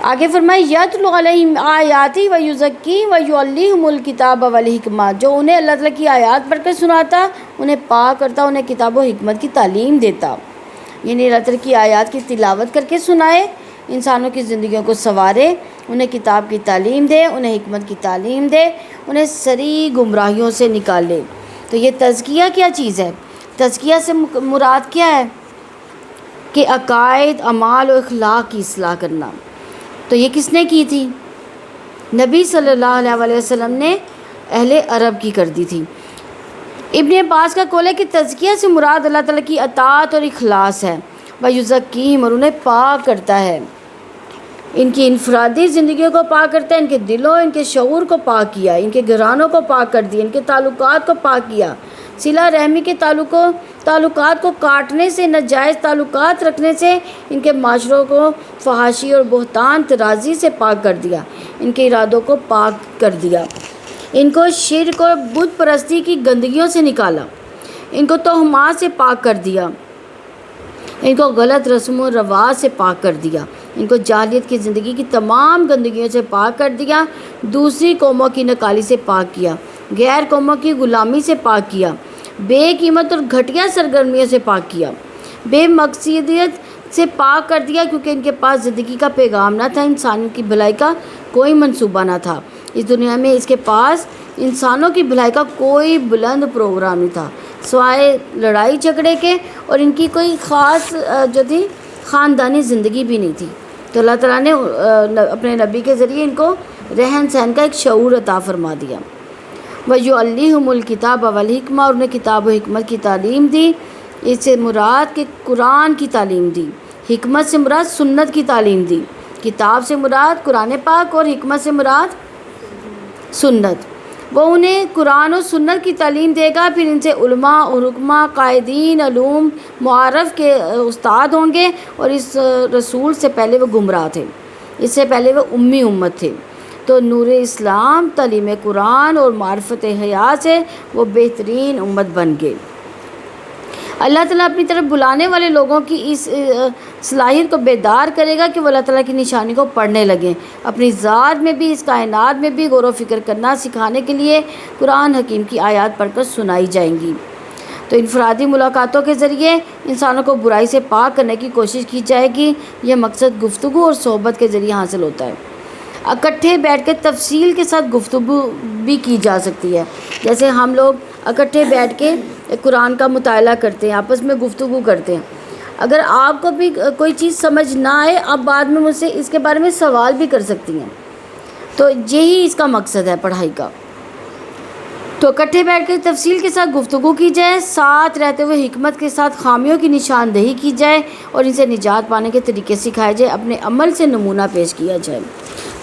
آگے فرمائے یتلو علیہم آیاتی و یزکی و یعلمہم الکتاب والحکمہ، جو انہیں اللہ تعالیٰ کی آیات پڑھ کر سناتا، انہیں پاک کرتا، انہیں کتاب و حکمت کی تعلیم دیتا، یعنی اللہ تعالیٰ کی آیات کی تلاوت کر کے سنائے، انسانوں کی زندگیوں کو سنوارے، انہیں کتاب کی تعلیم دے، انہیں حکمت کی تعلیم دے، انہیں سری گمراہیوں سے نکالے۔ تو یہ تزکیہ کیا چیز ہے؟ تزکیہ سے مراد کیا ہے؟ کہ عقائد، اعمال و اخلاق کی اصلاح کرنا۔ تو یہ کس نے کی تھی؟ نبی صلی اللہ علیہ وسلم نے اہل عرب کی کر دی تھی۔ ابن عباس کا قول ہے کہ تزکیہ سے مراد اللہ تعالیٰ کی اطاعت اور اخلاص ہے، وَيُزَكِّيهِمْ، اور انہیں پاک کرتا ہے، ان کی انفرادی زندگیوں کو پاک کرتا ہے، ان کے دلوں، ان کے شعور کو پاک کیا، ان کے گھرانوں کو پاک کر دیا، ان کے تعلقات کو پاک کیا، صلہ رحمی کے تعلقات کو کاٹنے سے، ناجائز تعلقات رکھنے سے، ان کے معاشروں کو فحاشی اور بہتان طرازی سے پاک کر دیا، ان کے ارادوں کو پاک کر دیا، ان کو شرک اور بت پرستی کی گندگیوں سے نکالا، ان کو توہمات سے پاک کر دیا، ان کو غلط رسم و رواج سے پاک کر دیا، ان کو جاہلیت کی زندگی کی تمام گندگیوں سے پاک کر دیا، دوسری قوموں کی نکالی سے پاک کیا، غیر قوموں کی غلامی سے پاک کیا، بے قیمت اور گھٹیا سرگرمیوں سے پاک کیا، بے مقصدیت سے پاک کر دیا، کیونکہ ان کے پاس زندگی کا پیغام نہ تھا، انسانیت کی بھلائی کا کوئی منصوبہ نہ تھا، اس دنیا میں اس کے پاس انسانوں کی بھلائی کا کوئی بلند پروگرام نہیں تھا سوائے لڑائی جھگڑے کے، اور ان کی کوئی خاص جو تھی خاندانی زندگی بھی نہیں تھی۔ تو اللہ تعالیٰ نے اپنے نبی کے ذریعے ان کو رہن سہن کا ایک شعور عطا فرما دیا۔ وَيُعَلِّمُهُمُ الْكِتَابَ وَالْحِکْمَةَ، اور انہیں کتاب و حکمت کی تعلیم دی، اس سے مراد کہ قرآن کی تعلیم دی، حکمت سے مراد سنت کی تعلیم دی، کتاب سے مراد قرآن پاک اور حکمت سے مراد سنت۔ وہ انہیں قرآن و سنت کی تعلیم دے گا، پھر ان سے علماء اور حکماء، قائدین علوم، معارف کے استاد ہوں گے، اور اس رسول سے پہلے وہ گمراہ تھے، اس سے پہلے وہ امی امت تھے، تو نور اسلام، تعلیم قرآن اور معرفت حیات سے وہ بہترین امت بن گئے۔ اللہ تعالیٰ اپنی طرف بلانے والے لوگوں کی اس صلاحیت کو بیدار کرے گا کہ وہ اللہ تعالیٰ کی نشانی کو پڑھنے لگیں، اپنی ذات میں بھی، اس کائنات میں بھی غور و فکر کرنا سکھانے کے لیے قرآن حکیم کی آیات پڑھ کر سنائی جائیں گی۔ تو انفرادی ملاقاتوں کے ذریعے انسانوں کو برائی سے پاک کرنے کی کوشش کی جائے گی، یہ مقصد گفتگو اور صحبت کے ذریعے حاصل ہوتا ہے۔ اکٹھے بیٹھ کے تفصیل کے ساتھ گفتگو بھی کی جا سکتی ہے، جیسے ہم لوگ اکٹھے بیٹھ کے قرآن کا مطالعہ کرتے ہیں، آپس میں گفتگو کرتے ہیں۔ اگر آپ کو بھی کوئی چیز سمجھ نہ آئے، آپ بعد میں مجھ سے اس کے بارے میں سوال بھی کر سکتی ہیں، تو یہی اس کا مقصد ہے پڑھائی کا۔ تو اکٹھے بیٹھ کے تفصیل کے ساتھ گفتگو کی جائے، ساتھ رہتے ہوئے حکمت کے ساتھ خامیوں کی نشاندہی کی جائے، اور ان سے نجات پانے کے طریقے سکھائے جائے، اپنے عمل سے نمونہ پیش کیا جائے۔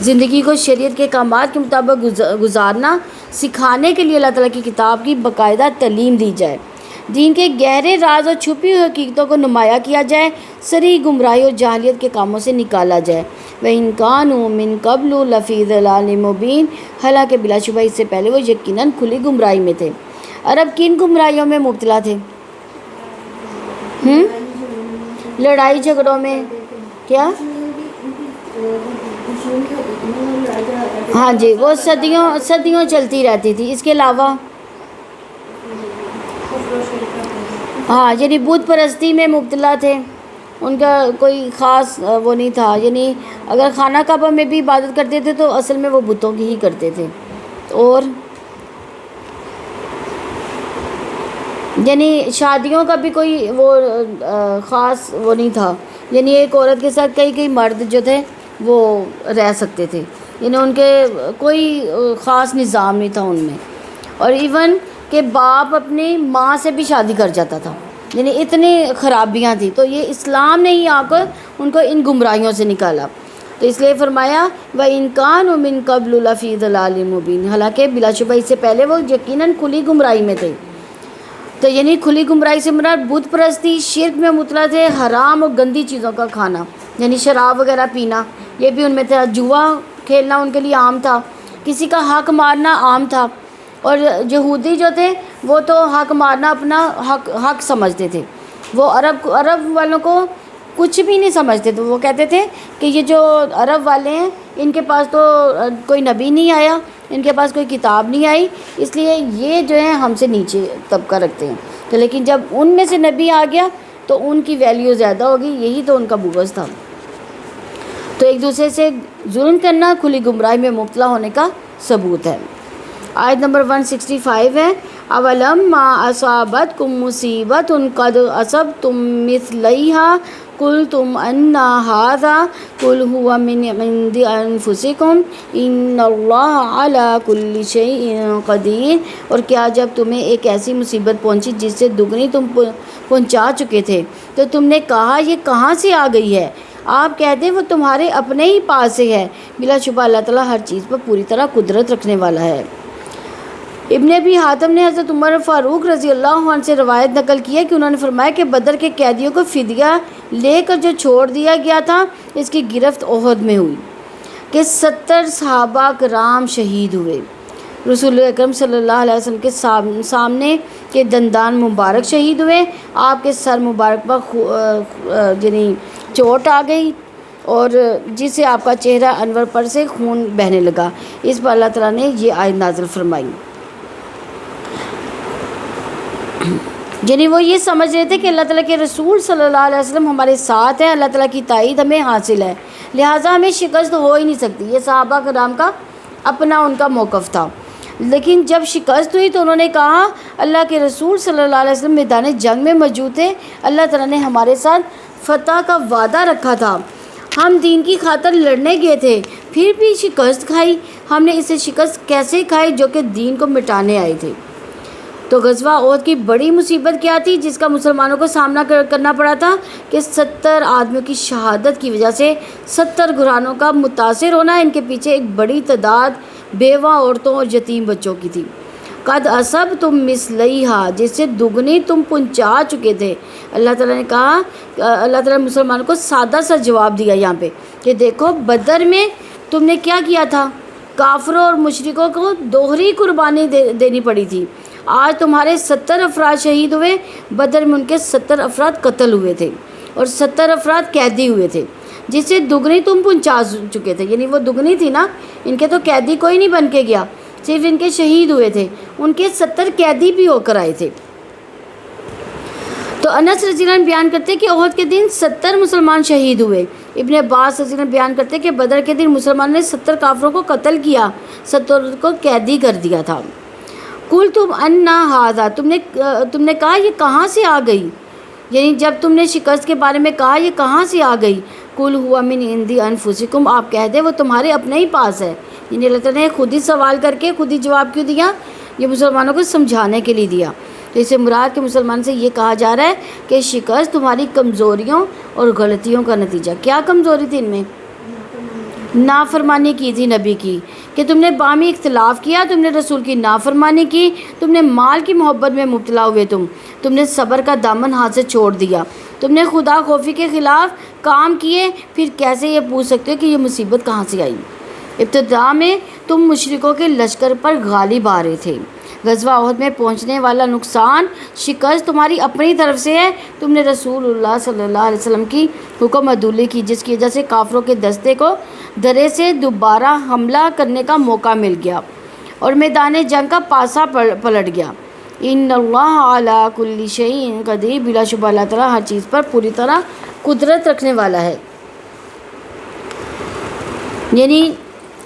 زندگی کو شریعت کے احکامات کے مطابق گزارنا سکھانے کے لیے اللہ تعالیٰ کی کتاب کی باقاعدہ تعلیم دی جائے، دین کے گہرے راز اور چھپی ہوئی حقیقتوں کو نمایاں کیا جائے، سری گمراہی اور جاہلیت کے کاموں سے نکالا جائے۔ وَإِن كَانُوا مِن قَبْلُ لَفِي ضَلَالٍ مُبِينٍ، حالانکہ بلا شبہ اس سے پہلے وہ یقیناً کھلی گمراہی میں تھے۔ عرب کن گمراہیوں میں مبتلا تھے؟ لڑائی جھگڑوں میں، کیا؟ ہاں جی، وہ صدیوں چلتی رہتی تھی۔ اس کے علاوہ ہاں، یعنی بت پرستی میں مبتلا تھے، ان کا کوئی خاص وہ نہیں تھا، یعنی اگر خانہ کعبہ میں بھی عبادت کرتے تھے تو اصل میں وہ بتوں کی ہی کرتے تھے، اور یعنی شادیوں کا بھی کوئی وہ خاص وہ نہیں تھا، یعنی ایک عورت کے ساتھ کئی مرد جو تھے وہ رہ سکتے تھے، یعنی ان کے کوئی خاص نظام نہیں تھا ان میں، اور ایون کہ باپ اپنی ماں سے بھی شادی کر جاتا تھا، یعنی اتنی خرابیاں تھیں۔ تو یہ اسلام نے ہی آ کر ان کو ان گمراہیوں سے نکالا، تو اس لیے فرمایا وَإِن كَانُوا مِن قَبْلُ لَفِي ضَلَالٍ مُبِينٍ، حالانکہ بلا شبہ اس سے پہلے وہ یقیناً کھلی گمراہی میں تھے۔ تو یعنی کھلی گمراہی سے مراد بت پرستی، شرک میں مبتلا تھے، حرام اور گندی چیزوں کا کھانا، یعنی شراب وغیرہ پینا، یہ بھی ان میں تھا، جوا کھیلنا ان کے لیے عام تھا، کسی کا حق مارنا عام تھا، اور یہودی جو تھے وہ تو حق مارنا اپنا حق سمجھتے تھے، وہ عرب والوں کو کچھ بھی نہیں سمجھتے تھے. وہ کہتے تھے کہ یہ جو عرب والے ہیں ان کے پاس تو کوئی نبی نہیں آیا, ان کے پاس کوئی کتاب نہیں آئی, اس لیے یہ جو ہے ہم سے نیچے طبقہ رکھتے ہیں. تو لیکن جب ان میں سے نبی آ گیا تو ان کی ویلیو زیادہ ہوگی. یہی تو ان کا بغض تھا. تو ایک دوسرے سے ظلم کرنا کھلی گمراہی میں مبتلا ہونے کا ثبوت ہے. آیت نمبر 165 ہے اولما اصابتکم مصیبۃ قد اصبتم مثلیھا قلتم ان ھذا قل ھو من عند انفسکم ان اللہ علی کل شیء قدیر. اور کیا جب تمہیں ایک ایسی مصیبت پہنچی جس سے دگنی تم پہنچا چکے تھے تو تم نے کہا یہ کہاں سے آ گئی ہے؟ آپ کہتے ہیں وہ تمہارے اپنے ہی پاس سے ہے. بلا شبہ اللہ تعالیٰ ہر چیز پر پوری طرح قدرت رکھنے والا ہے. ابن ابی حاتم نے حضرت عمر فاروق رضی اللہ عنہ سے روایت نقل کی ہے کہ انہوں نے فرمایا کہ بدر کے قیدیوں کو فدیہ لے کر جو چھوڑ دیا گیا تھا اس کی گرفت احد میں ہوئی کہ 70 صحابہ کرام شہید ہوئے. رسول اکرم صلی اللہ علیہ وسلم کے سامنے کے دندان مبارک شہید ہوئے. آپ کے سر مبارک پر یعنی چوٹ آ گئی اور جس سے آپ کا چہرہ انور پر سے خون بہنے لگا. اس پر اللہ تعالیٰ نے یہ آیت نازل فرمائی. یعنی وہ یہ سمجھ رہے تھے کہ اللہ تعالیٰ کے رسول صلی اللہ علیہ وسلم ہمارے ساتھ ہیں, اللہ تعالیٰ کی تائید ہمیں حاصل ہے, لہٰذا ہمیں شکست ہو ہی نہیں سکتی. یہ صحابہ کرام کا اپنا ان کا موقف تھا. لیکن جب شکست ہوئی تو انہوں نے کہا اللہ کے رسول صلی اللہ علیہ وسلم میدان جنگ میں موجود تھے, اللہ تعالیٰ نے ہمارے ساتھ فتح کا وعدہ رکھا تھا, ہم دین کی خاطر لڑنے گئے تھے پھر بھی شکست کھائی. ہم نے اسے شکست کیسے کھائی جو کہ دین کو مٹانے آئے تھے. تو غزوہ احد کی بڑی مصیبت کیا تھی جس کا مسلمانوں کو سامنا کرنا پڑا تھا کہ 70 آدمیوں کی شہادت کی وجہ سے 70 گھرانوں کا متاثر ہونا. ان کے پیچھے ایک بڑی تعداد بیوہ عورتوں اور یتیم بچوں کی تھی. قد اصبتم مثلیھا جس سے دگنی تم پہنچا چکے تھے. اللہ تعالیٰ نے کہا, اللہ تعالیٰ نے مسلمانوں کو سادہ سا جواب دیا یہاں پہ کہ دیکھو بدر میں تم نے کیا کیا تھا, کافروں اور مشرکوں کو دوہری قربانی دینی پڑی تھی. آج تمہارے 70 افراد شہید ہوئے, بدر میں ان کے 70 افراد قتل ہوئے تھے اور 70 افراد قیدی ہوئے تھے جس سے دگنی تم پہنچا چکے تھے. یعنی وہ دگنی تھی نا, ان کے تو قیدی کوئی نہیں بن کے گیا, صرف ان کے شہید ہوئے تھے, ان کے 70 قیدی بھی ہو کر آئے تھے. تو انس رضی اللہ عنہ بیان کرتے کہ احد کے دن 70 مسلمان شہید ہوئے. ابن عباس رضی اللہ عنہ بیان کرتے کہ بدر کے دن مسلمان نے 70 کافروں کو قتل کیا, 70 کو قیدی کر دیا تھا. قلتم ان ھذا تم نے کہا یہ کہاں سے آ گئی, یعنی جب تم نے شکست کے بارے میں کہا یہ کہاں سے آ گئی. قل ھو من عند انفسکم آپ کہہ دیں وہ تمہارے اپنے ہی پاس ہے. یعنی اللہ تعالیٰ نے خود ہی سوال کر کے خود ہی جواب کیوں دیا, یہ مسلمانوں کو سمجھانے کے لیے دیا. تو اسے مراد کے مسلمان سے یہ کہا جا رہا ہے کہ شکست تمہاری کمزوریوں اور غلطیوں کا نتیجہ. کیا کمزوری تھی ان میں؟ نافرمانی کی تھی نبی کی, کہ تم نے باہمی اختلاف کیا, تم نے رسول کی نافرمانی کی, تم نے مال کی محبت میں مبتلا ہوئے, تم نے صبر کا دامن ہاتھ سے چھوڑ دیا, تم نے خدا خوفی کے خلاف کام کیے. پھر کیسے یہ پوچھ سکتے ہو کہ یہ مصیبت کہاں سے آئی؟ ابتدا میں تم مشرکوں کے لشکر پر غالب آ رہے تھے. غزوہ احد میں پہنچنے والا نقصان شکست تمہاری اپنی طرف سے ہے. تم نے رسول اللہ صلی اللہ علیہ وسلم کی حکم عدولی کی جس کی وجہ سے کافروں کے دستے کو درے سے دوبارہ حملہ کرنے کا موقع مل گیا اور میدان جنگ کا پاسا پلٹ گیا. ان اللہ علی کل شیء قدیر بلا شبہ اللہ تعالیٰ ہر چیز پر پوری طرح قدرت رکھنے والا ہے. یعنی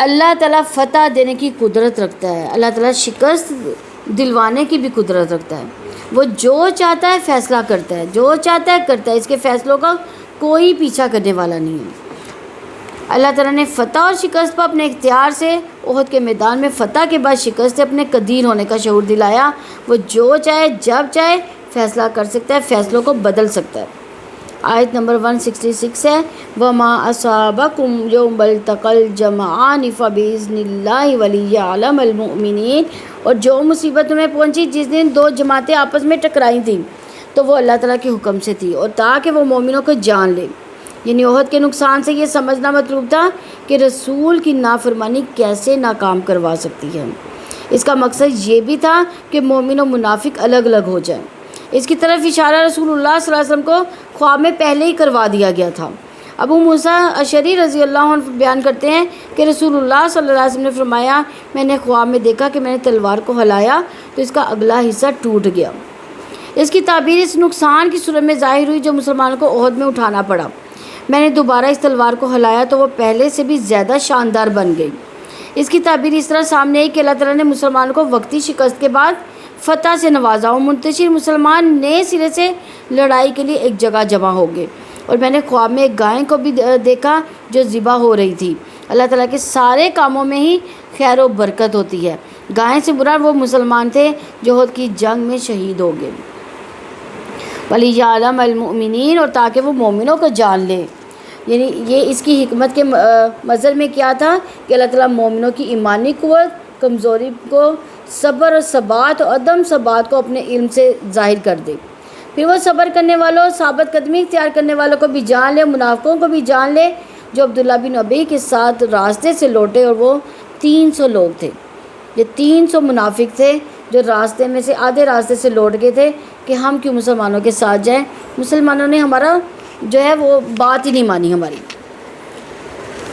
اللہ تعالیٰ فتح دینے کی قدرت رکھتا ہے, اللہ تعالیٰ شکست دلوانے کی بھی قدرت رکھتا ہے. وہ جو چاہتا ہے فیصلہ کرتا ہے, جو چاہتا ہے کرتا ہے, اس کے فیصلوں کا کوئی پیچھا کرنے والا نہیں ہے. اللہ تعالیٰ نے فتح اور شکست پر اپنے اختیار سے احد کے میدان میں فتح کے بعد شکست سے اپنے قدیر ہونے کا شعور دلایا. وہ جو چاہے جب چاہے فیصلہ کر سکتا ہے, فیصلوں کو بدل سکتا ہے. آیت نمبر 166 ہے وَمَا أَصَابَكُمْ يَوْمَ الْتَقَى الْجَمْعَانِ فَبِإِذْنِ اللَّهِ وَلِيَعْلَمَ الْمُؤْمِنِينَ اور جو مصیبت تمہیں پہنچی جس دن دو جماعتیں آپس میں ٹکرائی تھیں تو وہ اللہ تعالیٰ کے حکم سے تھی اور تاکہ وہ مومنوں کو جان لے. یعنی احد کے نقصان سے یہ سمجھنا مطلوب تھا کہ رسول کی نافرمانی کیسے ناکام کروا سکتی ہے. اس کا مقصد یہ بھی تھا کہ مومن و منافق الگ الگ ہو جائیں. اس کی طرف اشارہ رسول اللہ صلی اللہ علیہ وسلم کو خواب میں پہلے ہی کروا دیا گیا تھا۔ ابو موسیٰ اشعری رضی اللہ عنہ بیان کرتے ہیں کہ رسول اللہ صلی اللہ علیہ وسلم نے فرمایا، میں نے خواب میں دیکھا کہ میں نے تلوار کو ہلایا تو اس کا اگلا حصہ ٹوٹ گیا۔ اس کی تعبیر اس نقصان کی صورت میں ظاہر ہوئی جو مسلمانوں کو احد میں اٹھانا پڑا۔ میں نے دوبارہ اس تلوار کو ہلایا تو وہ پہلے سے بھی زیادہ شاندار بن گئی۔ اس کی تعبیر اس طرح سامنے آئی کہ اللہ تعالیٰ نے مسلمانوں کو وقتی شکست کے بعد فتح سے نوازا اور منتشر مسلمان نئے سرے سے لڑائی کے لیے ایک جگہ جمع ہو گئے۔ اور میں نے خواب میں ایک گائے کو بھی دیکھا جو ذبح ہو رہی تھی۔ اللہ تعالیٰ کے سارے کاموں میں ہی خیر و برکت ہوتی ہے۔ گائے سے مراد وہ مسلمان تھے جو احد کی جنگ میں شہید ہو گئے۔ وَلِيَعْلَمَ الْمُؤْمِنِينَ، اور تاکہ وہ مومنوں کو جان لے، یعنی یہ اس کی حکمت کے مظہر میں کیا تھا کہ اللہ تعالیٰ مومنوں کی ایمانی قوت، کمزوری کو، صبر اور ثبات اور عدم ثبات کو اپنے علم سے ظاہر کر دے۔ پھر وہ صبر کرنے والوں، ثابت قدمی اختیار کرنے والوں کو بھی جان لے، منافقوں کو بھی جان لے جو عبداللہ بن ابی کے ساتھ راستے سے لوٹے، اور وہ 300 لوگ تھے۔ یہ 300 منافق تھے جو راستے میں سے آدھے راستے سے لوٹ گئے تھے کہ ہم کیوں مسلمانوں کے ساتھ جائیں، مسلمانوں نے ہمارا جو ہے وہ بات ہی نہیں مانی ہماری۔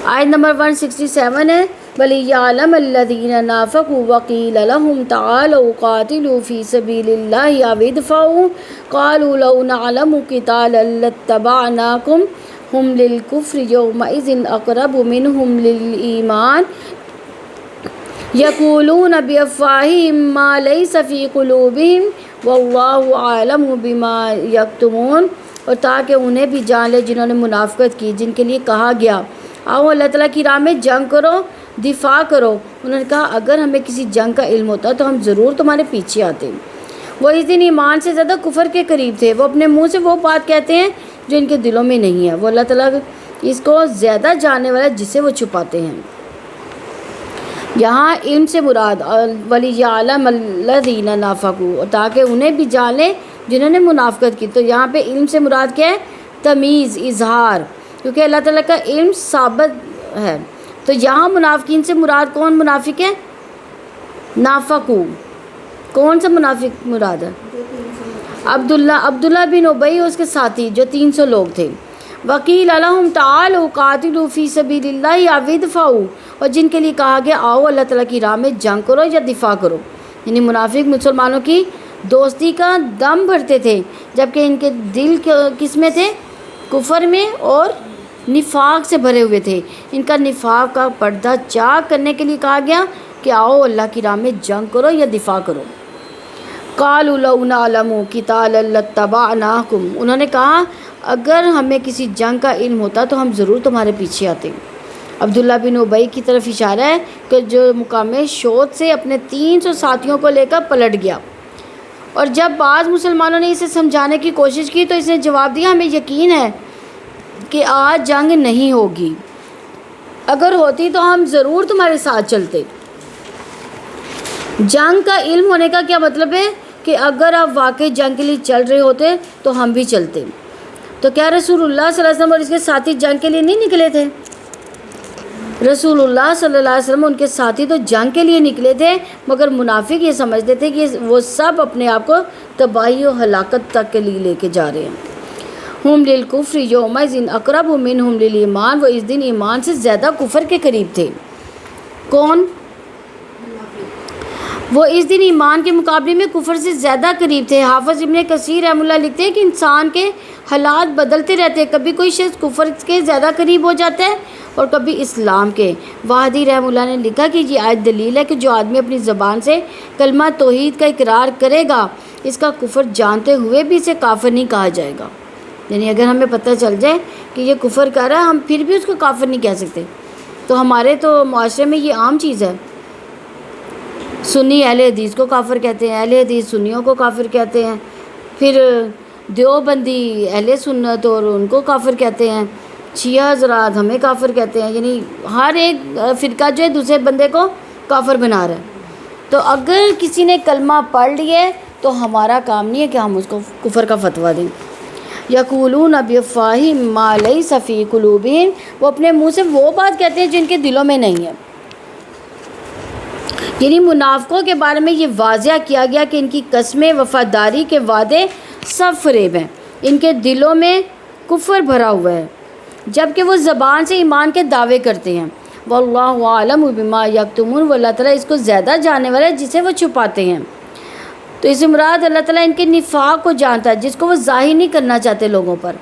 آیت نمبر 167 ہے، وَلِيَعْلَمَ الَّذِينَ نَافَقُوا وَقِيلَ لَهُمْ تَعَالَوْا قَاتِلُوا فِي سَبِيلِ اللَّهِ أَوِ ادْفَعُوا قَالُوا لَوْ نَعْلَمُ قِتَالًا لَاتَّبَعْنَاكُمْ هُمْ لِلْكُفْرِ يَوْمَئِذٍ أَقْرَبُ مِنْهُمْ لِلْإِيمَانِ يَقُولُونَ بِأَفْوَاهِهِم مَّا لَيْسَ فِي قُلُوبِهِمْ وَاللَّهُ أَعْلَمُ بِمَا يَكْتُمُونَ، اور تاکہ انہیں بھی جان لے جنہوں نے منافقت کی، جن کے لیے کہا گیا آؤ اللہ تعالیٰ کی راہ میں جنگ کرو، دفاع کرو۔ انہوں نے کہا اگر ہمیں کسی جنگ کا علم ہوتا تو ہم ضرور تمہارے پیچھے آتے۔ وہ اس دن ایمان سے زیادہ کفر کے قریب تھے، وہ اپنے منہ سے وہ بات کہتے ہیں جو ان کے دلوں میں نہیں ہے، وہ اللہ تعالیٰ اس کو زیادہ جاننے والا جسے وہ چھپاتے ہیں۔ یہاں علم سے مراد وَلِيَعْلَمَ الَّذِينَ نَافَقُوا، تاکہ انہیں بھی جان لے جنہوں نے منافقت کی۔ تو یہاں پہ علم سے مراد کیا ہے؟ تمیز، اظہار، کیونکہ اللہ تعالیٰ کا علم ثابت ہے۔ تو یہاں منافقین سے مراد کون منافق ہے؟ نافقو، کون سا منافق مراد ہے؟ عبداللہ بن ابی اور اس کے ساتھی جو 300 لوگ تھے۔ وَقِيلَ لَهُمْ تَعَالَوْا قَاتِلُوا فِي سَبِيلِ اللَّهِ أَوِ ادْفَعُوا، اور جن کے لیے کہا گیا آؤ اللہ تعالیٰ کی راہ میں جنگ کرو یا دفاع کرو، یعنی منافق مسلمانوں کی دوستی کا دم بھرتے تھے جبکہ ان کے دل کس میں تھے؟ کفر میں اور نفاق سے بھرے ہوئے تھے۔ ان کا نفاق کا پردہ چاک کرنے کے لیے کہا گیا کہ آؤ اللہ کی راہ میں جنگ کرو یا دفاع کرو۔ قالوا لو نعلم قتالا لاتبعناکم، انہوں نے کہا اگر ہمیں کسی جنگ کا علم ہوتا تو ہم ضرور تمہارے پیچھے آتے۔ عبداللہ بن ابی کی طرف اشارہ ہے کہ جو مقام شوط سے اپنے 300 ساتھیوں کو لے کر پلٹ گیا، اور جب بعض مسلمانوں نے اسے سمجھانے کی کوشش کی تو اس نے جواب دیا ہمیں یقین ہے کہ آج جنگ نہیں ہوگی، اگر ہوتی تو ہم ضرور تمہارے ساتھ چلتے۔ جنگ کا علم ہونے کا کیا مطلب ہے کہ اگر آپ واقعی جنگ کے لیے چل رہے ہوتے تو ہم بھی چلتے۔ تو کیا رسول اللہ صلی اللہ علیہ وسلم اور اس کے ساتھی جنگ کے لیے نہیں نکلے تھے؟ رسول اللہ صلی اللہ علیہ وسلم ان کے ساتھی تو جنگ کے لیے نکلے تھے، مگر منافق یہ سمجھتے تھے کہ وہ سب اپنے آپ کو تباہی و ہلاکت تک کے لیے لے کے جا رہے ہیں۔ ہم للکفر یومئذ اقرب منہم للایمان، وہ اس دن ایمان سے زیادہ کفر کے قریب تھے۔ کون؟ وہ اس دن ایمان کے مقابلے میں کفر سے زیادہ قریب تھے۔ حافظ ابن کثیر رحمہ اللہ لکھتے ہیں کہ انسان کے حالات بدلتے رہتے ہیں، کبھی کوئی شخص کفر کے زیادہ قریب ہو جاتا ہے اور کبھی اسلام کے۔ واحدی رحمہ اللہ نے لکھا کہ یہ آیت دلیل ہے کہ جو آدمی اپنی زبان سے کلمہ توحید کا اقرار کرے گا اس کا کفر جانتے ہوئے بھی اسے کافر نہیں کہا جائے گا۔ یعنی اگر ہمیں پتہ چل جائے کہ یہ کفر کر رہا ہے ہم پھر بھی اس کو کافر نہیں کہہ سکتے۔ تو ہمارے تو معاشرے میں یہ عام چیز ہے، سنی اہل حدیث کو کافر کہتے ہیں، اہل حدیث سنیوں کو کافر کہتے ہیں، پھر دیوبندی اہل سنت اور ان کو کافر کہتے ہیں، شیعہ حضرات ہمیں کافر کہتے ہیں، یعنی ہر ایک فرقہ جو ہے دوسرے بندے کو کافر بنا رہا ہے۔ تو اگر کسی نے کلمہ پڑھ لیا ہے تو ہمارا کام نہیں ہے کہ ہم اس کو کفر کا فتویٰ دیں۔ یقولون بافواہہم ما لیس فی قلوبہم، وہ اپنے منہ سے وہ بات کہتے ہیں جن کے دلوں میں نہیں ہے۔ یعنی منافقوں کے بارے میں یہ واضح کیا گیا کہ ان کی قسمیں وفاداری کے وعدے سب فریب ہیں، ان کے دلوں میں کفر بھرا ہوا ہے جبکہ وہ زبان سے ایمان کے دعوے کرتے ہیں۔ واللہ عالم بما یکتمون، وہ اللہ تعالیٰ اس کو زیادہ جاننے والا ہے جسے وہ چھپاتے ہیں۔ تو اس سے مراد اللہ تعالیٰ ان کے نفاق کو جانتا ہے جس کو وہ ظاہر نہیں کرنا چاہتے لوگوں پر۔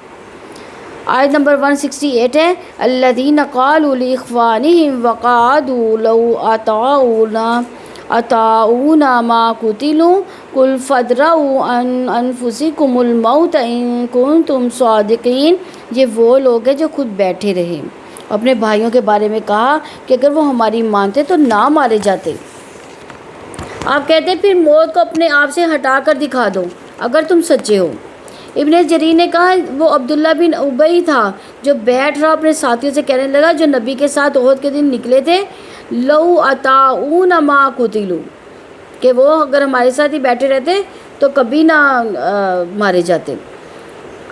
آیت نمبر 168 ہے الذین قالوا لاخوانہم وقعدوا لو اطاعونا ما قتلوا قل فادرؤوا عن انفسکم الموت ان کنتم صادقین۔ یہ وہ لوگ ہیں جو خود بیٹھے رہے، اپنے بھائیوں کے بارے میں کہا کہ اگر وہ ہماری مانتے تو نہ مارے جاتے۔ آپ کہتے ہیں پھر موت کو اپنے آپ سے ہٹا کر دکھا دو اگر تم سچے ہو۔ ابن جریر نے کہا وہ عبداللہ بن ابی تھا جو بیٹھ رہا اپنے ساتھیوں سے کہنے لگا جو نبی کے ساتھ احد کے دن نکلے تھے، لو اطاعونا ما قتلوا، کہ وہ اگر ہمارے ساتھ ہی بیٹھے رہتے تو کبھی نہ مارے جاتے۔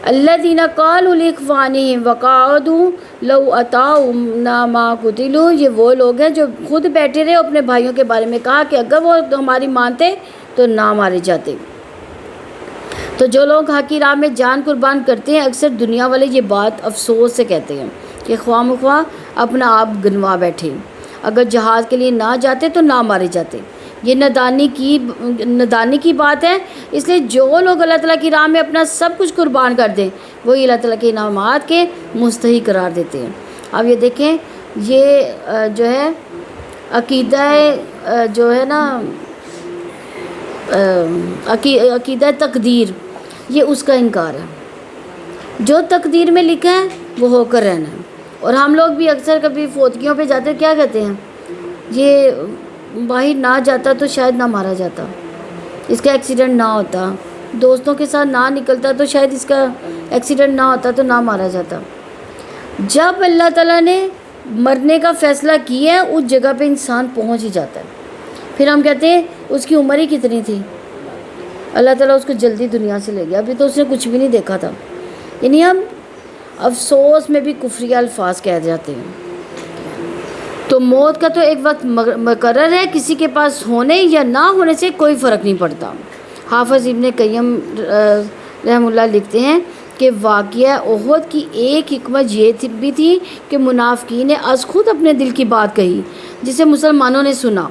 الذین قالوا لاخوانہم وقعدوا لو اطاعونا ما قتلوا، یہ وہ لوگ ہیں جو خود بیٹھے رہے اپنے بھائیوں کے بارے میں کہا کہ اگر وہ ہماری مانتے تو نہ مارے جاتے۔ تو جو لوگ حق کی راہ میں جان قربان کرتے ہیں اکثر دنیا والے یہ بات افسوس سے کہتے ہیں کہ خواہ مخواہ اپنا آپ گنوا بیٹھے، اگر جہاد کے لیے نہ جاتے تو نہ مارے جاتے۔ یہ ندانی کی بات ہے، اس لیے جو لوگ اللہ تعالیٰ کی راہ میں اپنا سب کچھ قربان کر دیں وہی اللہ تعالیٰ کے انعامات کے مستحق قرار دیتے ہیں۔ اب یہ دیکھیں یہ جو ہے عقیدہ جو ہے نا عقیدہ تقدیر، یہ اس کا انکار ہے۔ جو تقدیر میں لکھا ہے وہ ہو کر رہنا ہے۔ اور ہم لوگ بھی اکثر کبھی فوتگیوں پہ جاتے کیا کہتے ہیں، یہ باہر نہ جاتا تو شاید نہ مارا جاتا، اس کا ایکسیڈنٹ نہ ہوتا، دوستوں کے ساتھ نہ نکلتا تو شاید اس کا ایکسیڈنٹ نہ ہوتا تو نہ مارا جاتا۔ جب اللہ تعالیٰ نے مرنے کا فیصلہ کیا ہے اس جگہ پہ انسان پہنچ ہی جاتا ہے۔ پھر ہم کہتے ہیں اس کی عمر ہی کتنی تھی، اللہ تعالیٰ اس کو جلدی دنیا سے لے گیا، ابھی تو اس نے کچھ بھی نہیں دیکھا تھا۔ یعنی ہم افسوس میں بھی کفریہ الفاظ کہہ جاتے ہیں۔ تو موت کا تو ایک وقت مقرر ہے، کسی کے پاس ہونے یا نہ ہونے سے کوئی فرق نہیں پڑتا۔ حافظ ابن قیم رحم اللہ لکھتے ہیں کہ واقعہ احد کی ایک حکمت یہ بھی تھی کہ منافقین نے از خود اپنے دل کی بات کہی جسے مسلمانوں نے سنا۔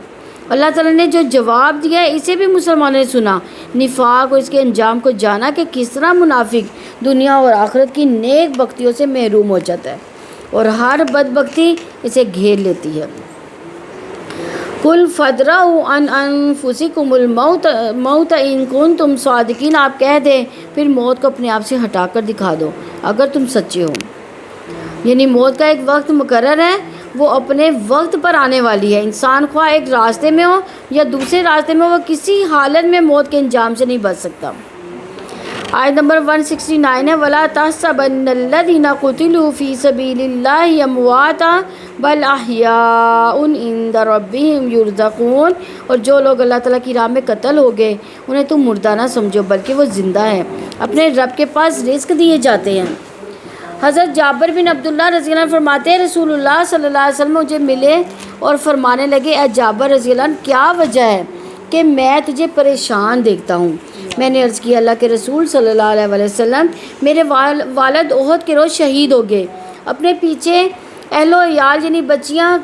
اللہ تعالیٰ نے جو جواب دیا ہے اسے بھی مسلمانوں نے سنا، نفاق اور اس کے انجام کو جانا کہ کس طرح منافق دنیا اور آخرت کی نیک بختیوں سے محروم ہو جاتا ہے اور ہر بدبختی اسے گھیر لیتی ہے۔ قل فادرؤوا عن انفسکم الموت ان کنتم صادقین، آپ کہہ دیں پھر موت کو اپنے آپ سے ہٹا کر دکھا دو اگر تم سچے ہو۔ یعنی موت کا ایک وقت مقرر ہے، وہ اپنے وقت پر آنے والی ہے۔ انسان خواہ ایک راستے میں ہو یا دوسرے راستے میں، وہ کسی حالت میں موت کے انجام سے نہیں بچ سکتا۔ آیت نمبر 169 ہے وَلَا تَحْسَبَنَّ الَّذِينَ قُتِلُوا فِي سَبِيلِ اللَّهِ أَمْوَاتًا بَلْ أَحْيَاءٌ عِندَ رَبِّهِمْ يُرْزَقُونَ، اور جو لوگ اللہ تعالیٰ کی راہ میں قتل ہو گئے انہیں تم مردہ نہ سمجھو بلکہ وہ زندہ ہیں، اپنے رب کے پاس رزق دیے جاتے ہیں۔ حضرت جابر بن عبداللہ رضی اللہ عنہ فرماتے ہیں رسول اللہ صلی اللہ علیہ وسلم مجھے ملے اور فرمانے لگے اے جابر رضی اللہ عنہ کیا وجہ ہے کہ میں تجھے پریشان دیکھتا ہوں؟ میں نے عرض کیا اللہ کے رسول صلی اللہ علیہ وسلم میرے والد احد کے روز شہید ہو گئے، اپنے پیچھے اہل و عیال یعنی بچیاں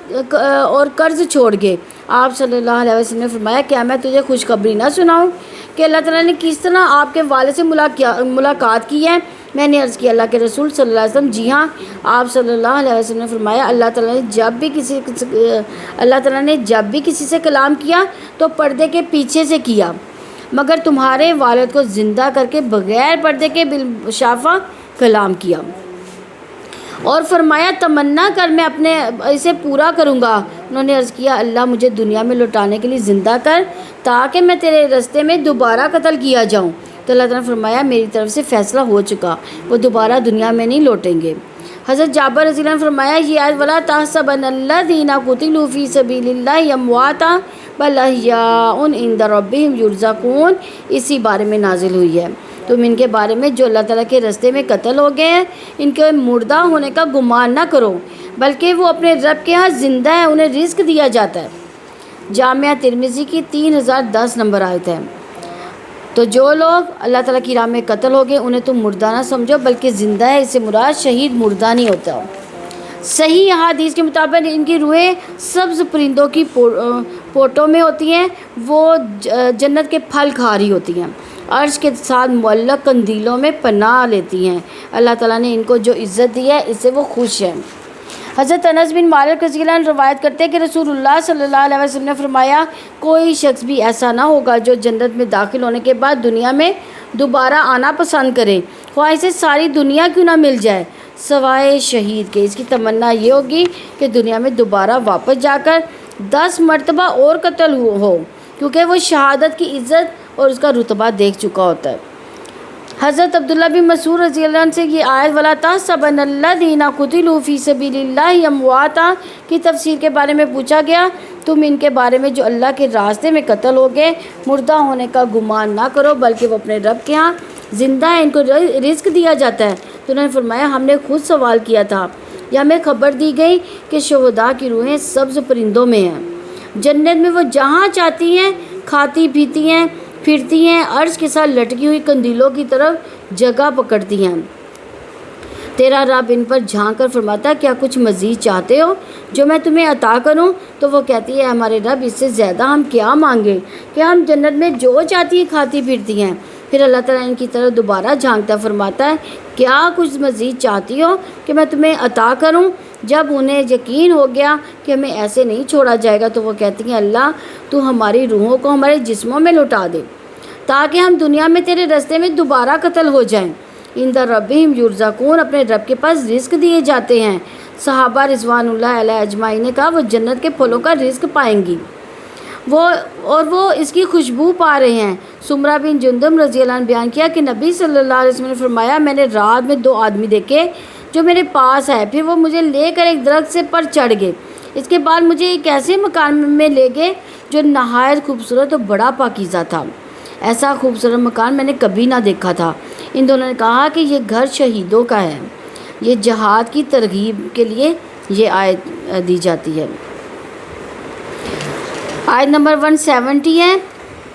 اور قرض چھوڑ گئے۔ آپ صلی اللہ علیہ وسلم نے فرمایا کیا میں تجھے خوشخبری نہ سناؤں کہ اللہ تعالیٰ نے کس طرح آپ کے والد سے ملاقات کی ہے؟ میں نے عرض کیا اللہ کے رسول صلی اللہ علیہ وسلم جی ہاں۔ آپ صلی اللہ علیہ وسلم نے فرمایا اللہ تعالیٰ نے جب بھی کسی سے کلام کیا تو پردے کے پیچھے سے کیا، مگر تمہارے والد کو زندہ کر کے بغیر پردے کے بالمشافہ کلام کیا، اور فرمایا تمنا کر میں اپنے اسے پورا کروں گا۔ انہوں نے عرض کیا اللہ مجھے دنیا میں لوٹانے کے لیے زندہ کر تاکہ میں تیرے راستے میں دوبارہ قتل کیا جاؤں۔ تو اللہ تعالیٰ نے فرمایا میری طرف سے فیصلہ ہو چکا، وہ دوبارہ دنیا میں نہیں لوٹیں گے۔ حضرت جابر رضی اللہ عنہ فرمایا یہ آیت وَلَا تَحْسَبَنَّ الَّذِينَ قُتِلُوا فِي سَبِيلِ اللَّهِ أَمْوَاتًا بَلْ أَحْيَاءٌ عِندَ رَبِّهِمْ يُرْزَقُونَ، اسی بارے میں نازل ہوئی ہے۔ تم ان کے بارے میں جو اللہ تعالیٰ کے راستے میں قتل ہو گئے ہیں ان کے مردہ ہونے کا گمان نہ کرو، بلکہ وہ اپنے رب کے ہاں زندہ ہیں، انہیں رزق دیا جاتا ہے۔ جامعہ ترمذی کی 3010 نمبر آیت ہے۔ تو جو لوگ اللہ تعالیٰ کی راہ میں قتل ہو گئے انہیں تم مردہ نہ سمجھو بلکہ زندہ ہے، اس سے مراد شہید مردہ نہیں ہوتا۔ صحیح حدیث کے مطابق ان کی روحیں سبز پرندوں کی پوٹوں میں ہوتی ہیں، وہ جنت کے پھل کھا رہی ہوتی ہیں، عرش کے ساتھ معلق قندیلوں میں پناہ لیتی ہیں۔ اللہ تعالیٰ نے ان کو جو عزت دی ہے اس سے وہ خوش ہیں۔ حضرت انس بن مالک رضی اللہ عنہ روایت کرتے ہیں کہ رسول اللہ صلی اللہ علیہ وسلم نے فرمایا کوئی شخص بھی ایسا نہ ہوگا جو جنت میں داخل ہونے کے بعد دنیا میں دوبارہ آنا پسند کرے، خواہ اسے ساری دنیا کیوں نہ مل جائے سوائے شہید کے۔ اس کی تمنا یہ ہوگی کہ دنیا میں دوبارہ واپس جا کر 10 مرتبہ اور قتل ہو، کیونکہ وہ شہادت کی عزت اور اس کا رتبہ دیکھ چکا ہوتا ہے۔ حضرت عبداللہ بن مسعود رضی اللہ عنہ سے یہ آیت وَلَا تَحْسَبَنَّ الَّذِينَ قُتِلُوا فِي سَبِيلِ اللَّهِ أَمْوَاتًا کی تفسیر کے بارے میں پوچھا گیا، تم ان کے بارے میں جو اللہ کے راستے میں قتل ہو گئے مردہ ہونے کا گمان نہ کرو بلکہ وہ اپنے رب کے ہاں زندہ ہیں، ان کو رزق دیا جاتا ہے۔ تو انہوں نے فرمایا ہم نے خود سوال کیا تھا یا ہمیں خبر دی گئی کہ شہداء کی روحیں سبز پرندوں میں ہیں، جنت میں وہ جہاں چاہتی ہیں کھاتی پیتی ہیں پھرتی ہیں، عرش کے ساتھ لٹکی ہوئی قندیلوں کی طرف جگہ پکڑتی ہیں۔ تیرا رب ان پر جھانک کر فرماتا ہے کیا کچھ مزید چاہتے ہو جو میں تمہیں عطا کروں؟ تو وہ کہتی ہے ہمارے رب اس سے زیادہ ہم کیا مانگے کہ ہم جنت میں جو چاہتی ہیں کھاتی پھرتی ہیں۔ پھر اللہ تعالیٰ ان کی طرف دوبارہ جھانکتا فرماتا ہے کیا کچھ مزید چاہتی ہو کہ میں تمہیں عطا کروں؟ جب انہیں یقین ہو گیا کہ ہمیں ایسے نہیں چھوڑا جائے گا تو وہ کہتی ہیں اللہ تو ہماری روحوں کو ہمارے جسموں میں لوٹا دے تاکہ ہم دنیا میں تیرے راستے میں دوبارہ قتل ہو جائیں۔ عند ربہم یرزقون، اپنے رب کے پاس رزق دیے جاتے ہیں۔ صحابہ رضوان اللہ علیہ اجمعین نے کہا وہ جنت کے پھلوں کا رزق پائیں گی، وہ اس کی خوشبو پا رہے ہیں۔ سمرہ بن جندب رضی اللہ عنہ بیان کیا کہ نبی صلی اللہ علیہ وسلم نے فرمایا میں نے رات میں 2 آدمی دیکھے جو میرے پاس ہے، پھر وہ مجھے لے کر ایک درخت سے پر چڑھ گئے، اس کے بعد مجھے ایک ایسے مکان میں لے گئے جو نہایت خوبصورت اور بڑا پاکیزہ تھا، ایسا خوبصورت مکان میں نے کبھی نہ دیکھا تھا۔ ان دونوں نے کہا کہ یہ گھر شہیدوں کا ہے۔ یہ جہاد کی ترغیب کے لیے یہ آیت دی جاتی ہے۔ آیت نمبر 170 ہے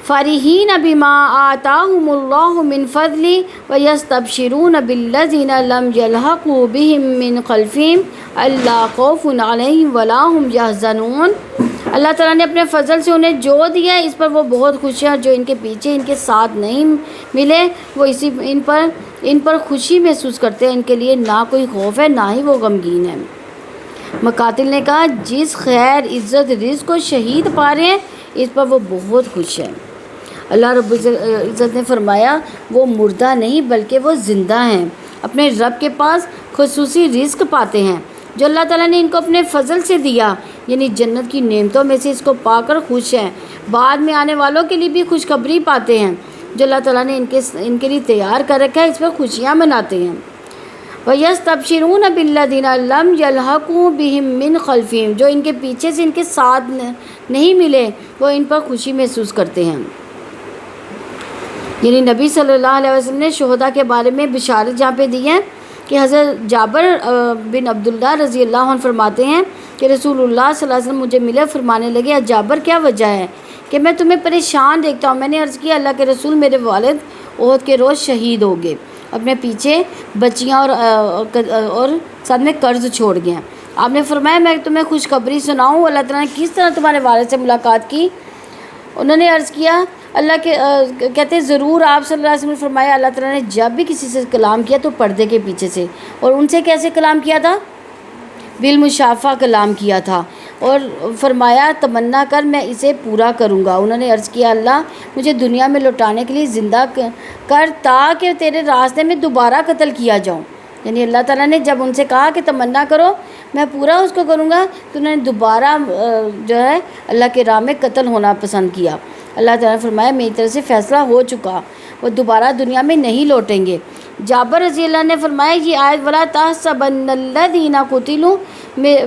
فَرِحِينَ بِمَا آتَاهُمُ اللَّهُ مِنْ فَضْلِهِ وَيَسْتَبْشِرُونَ بِالَّذِينَ لَمْ يَلْحَقُوا بِهِم مِّنْ خَلْفِهِمْ أَلَّا خَوْفٌ عَلَيْهِمْ وَلَا هُمْ يَحْزَنُونَ۔ اللہ تعالیٰ نے اپنے فضل سے انہیں جو دیا ہے اس پر وہ بہت خوش ہیں، جو ان کے پیچھے ان کے ساتھ نہیں ملے وہ ان پر خوشی محسوس کرتے ہیں، ان کے لیے نہ کوئی خوف ہے نہ ہی وہ غمگین ہیں۔ مقاتل نے کہا جس خیر عزت رزق کو شہید پا رہے ہیں اس پر وہ بہت خوش ہیں۔ اللہ رب العزت نے فرمایا وہ مردہ نہیں بلکہ وہ زندہ ہیں، اپنے رب کے پاس خصوصی رزق پاتے ہیں جو اللہ تعالیٰ نے ان کو اپنے فضل سے دیا، یعنی جنت کی نعمتوں میں سے اس کو پا کر خوش ہیں۔ بعد میں آنے والوں کے لیے بھی خوشخبری پاتے ہیں جو اللہ تعالیٰ نے ان کے لیے تیار کر رکھا ہے، اس پر خوشیاں مناتے ہیں۔ وَيَسْتَبْشِرُونَ بِالَّذِينَ لَمْ يَلْحَقُوا بِهِم مِّنْ خَلْفِهِمْ، جو ان کے پیچھے سے ان کے ساتھ نہیں ملے وہ ان پر خوشی محسوس کرتے ہیں۔ یعنی نبی صلی اللہ علیہ وسلم نے شہداء کے بارے میں بشارت جہاں پہ دی ہے کہ حضرت جابر بن عبداللہ رضی اللہ عنہ فرماتے ہیں کہ رسول اللہ صلی اللہ علیہ وسلم مجھے ملے، فرمانے لگے جابر کیا وجہ ہے کہ میں تمہیں پریشان دیکھتا ہوں؟ میں نے عرض کیا اللہ کے رسول میرے والد احد کے روز شہید ہو گئے، اپنے پیچھے بچیاں اور ساتھ میں قرض چھوڑ گئے ہیں۔ آپ نے فرمایا میں تمہیں خوشخبری سناؤں اللہ تعالیٰ نے کس طرح تمہارے والد سے ملاقات کی؟ انہوں نے عرض کیا اللہ کے کہتے ضرور آپ صلی اللہ علیہ وسلم نے فرمایا اللہ تعالیٰ نے جب بھی کسی سے کلام کیا تو پردے کے پیچھے سے، اور ان سے کیسے کلام کیا تھا؟ بالمشافہ کلام کیا تھا، اور فرمایا تمنا کر میں اسے پورا کروں گا۔ انہوں نے عرض کیا اللہ مجھے دنیا میں لوٹانے کے لیے زندہ کر تاکہ تیرے راستے میں دوبارہ قتل کیا جاؤں۔ یعنی اللہ تعالیٰ نے جب ان سے کہا کہ تمنا کرو میں پورا اس کو کروں گا تو انہوں نے دوبارہ جو ہے اللہ کے راہ میں قتل ہونا پسند کیا۔ اللہ تعالیٰ نے فرمایا میری طرف سے فیصلہ ہو چکا، وہ دوبارہ دنیا میں نہیں لوٹیں گے۔ جابر رضی اللہ نے فرمایا یہ آیت وَلَا تَحْسَبَنَّ الَّذِينَ قُتِلُوا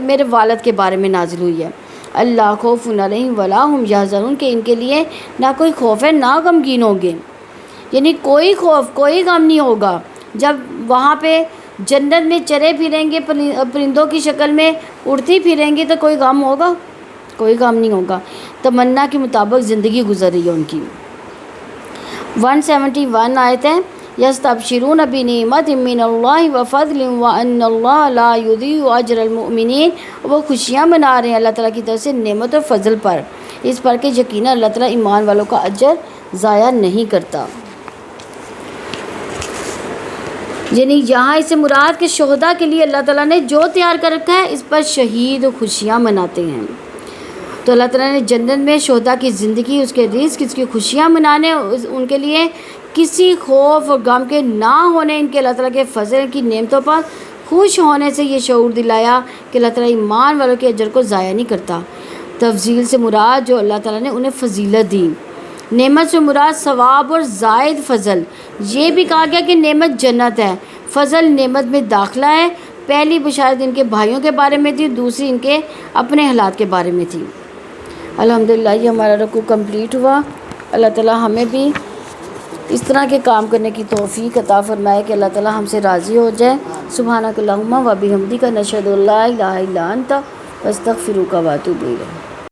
میرے والد کے بارے میں نازل ہوئی ہے، اللہ خوف علیہم ولا ہم یحزنون، کہ ان کے لیے نہ کوئی خوف ہے نہ غمگین ہوں گے، یعنی کوئی خوف کوئی غم نہیں ہوگا۔ جب وہاں پہ جنت میں چرے پھریں گے پرندوں کی شکل میں اڑتی پھریں گی تو کوئی غم ہوگا؟ کوئی غم نہیں ہوگا۔ تمنا کے مطابق زندگی گزر رہی ہے ان کی۔ 171 آیت ہے یستبشرون بنعمت من اللہ وفضل وان اللہ لا یضیع اجر المؤمنین، وہ خوشیاں منا رہے ہیں اللہ تعالیٰ کی طرف سے نعمت اور فضل پر، اس پر کہ یقینا اللہ تعالیٰ ایمان والوں کا اجر ضائع نہیں کرتا۔ یعنی یہاں اس سے مراد کہ شہداء کے لیے اللہ تعالیٰ نے جو تیار کر رکھا ہے اس پر شہید خوشیاں مناتے ہیں۔ تو اللہ تعالیٰ نے جنت میں شہداء کی زندگی، اس کے رزق، اس کی خوشیاں منانے، ان کے لیے کسی خوف اور غم کے نہ ہونے، ان کے اللہ تعالیٰ کے فضل کی نعمتوں پر خوش ہونے سے یہ شعور دلایا کہ اللہ تعالیٰ ایمان والوں کے اجر کو ضائع نہیں کرتا۔ تفضیل سے مراد جو اللہ تعالیٰ نے انہیں فضیلت دی، نعمت سے مراد ثواب اور زائد فضل۔ یہ بھی کہا گیا کہ نعمت جنت ہے، فضل نعمت میں داخلہ ہے۔ پہلی بشارت ان کے بھائیوں کے بارے میں تھی، دوسری ان کے اپنے حالات کے بارے میں تھی۔ الحمدللہ یہ ہمارا رکوع کمپلیٹ ہوا۔ اللہ تعالیٰ ہمیں بھی اس طرح کے کام کرنے کی توفیق عطا فرمائے کہ اللہ تعالیٰ ہم سے راضی ہو جائے۔ سبحانک اللہم و بحمدک نشہد ان لا الہ الا انت نستغفرک و نتوب الیک۔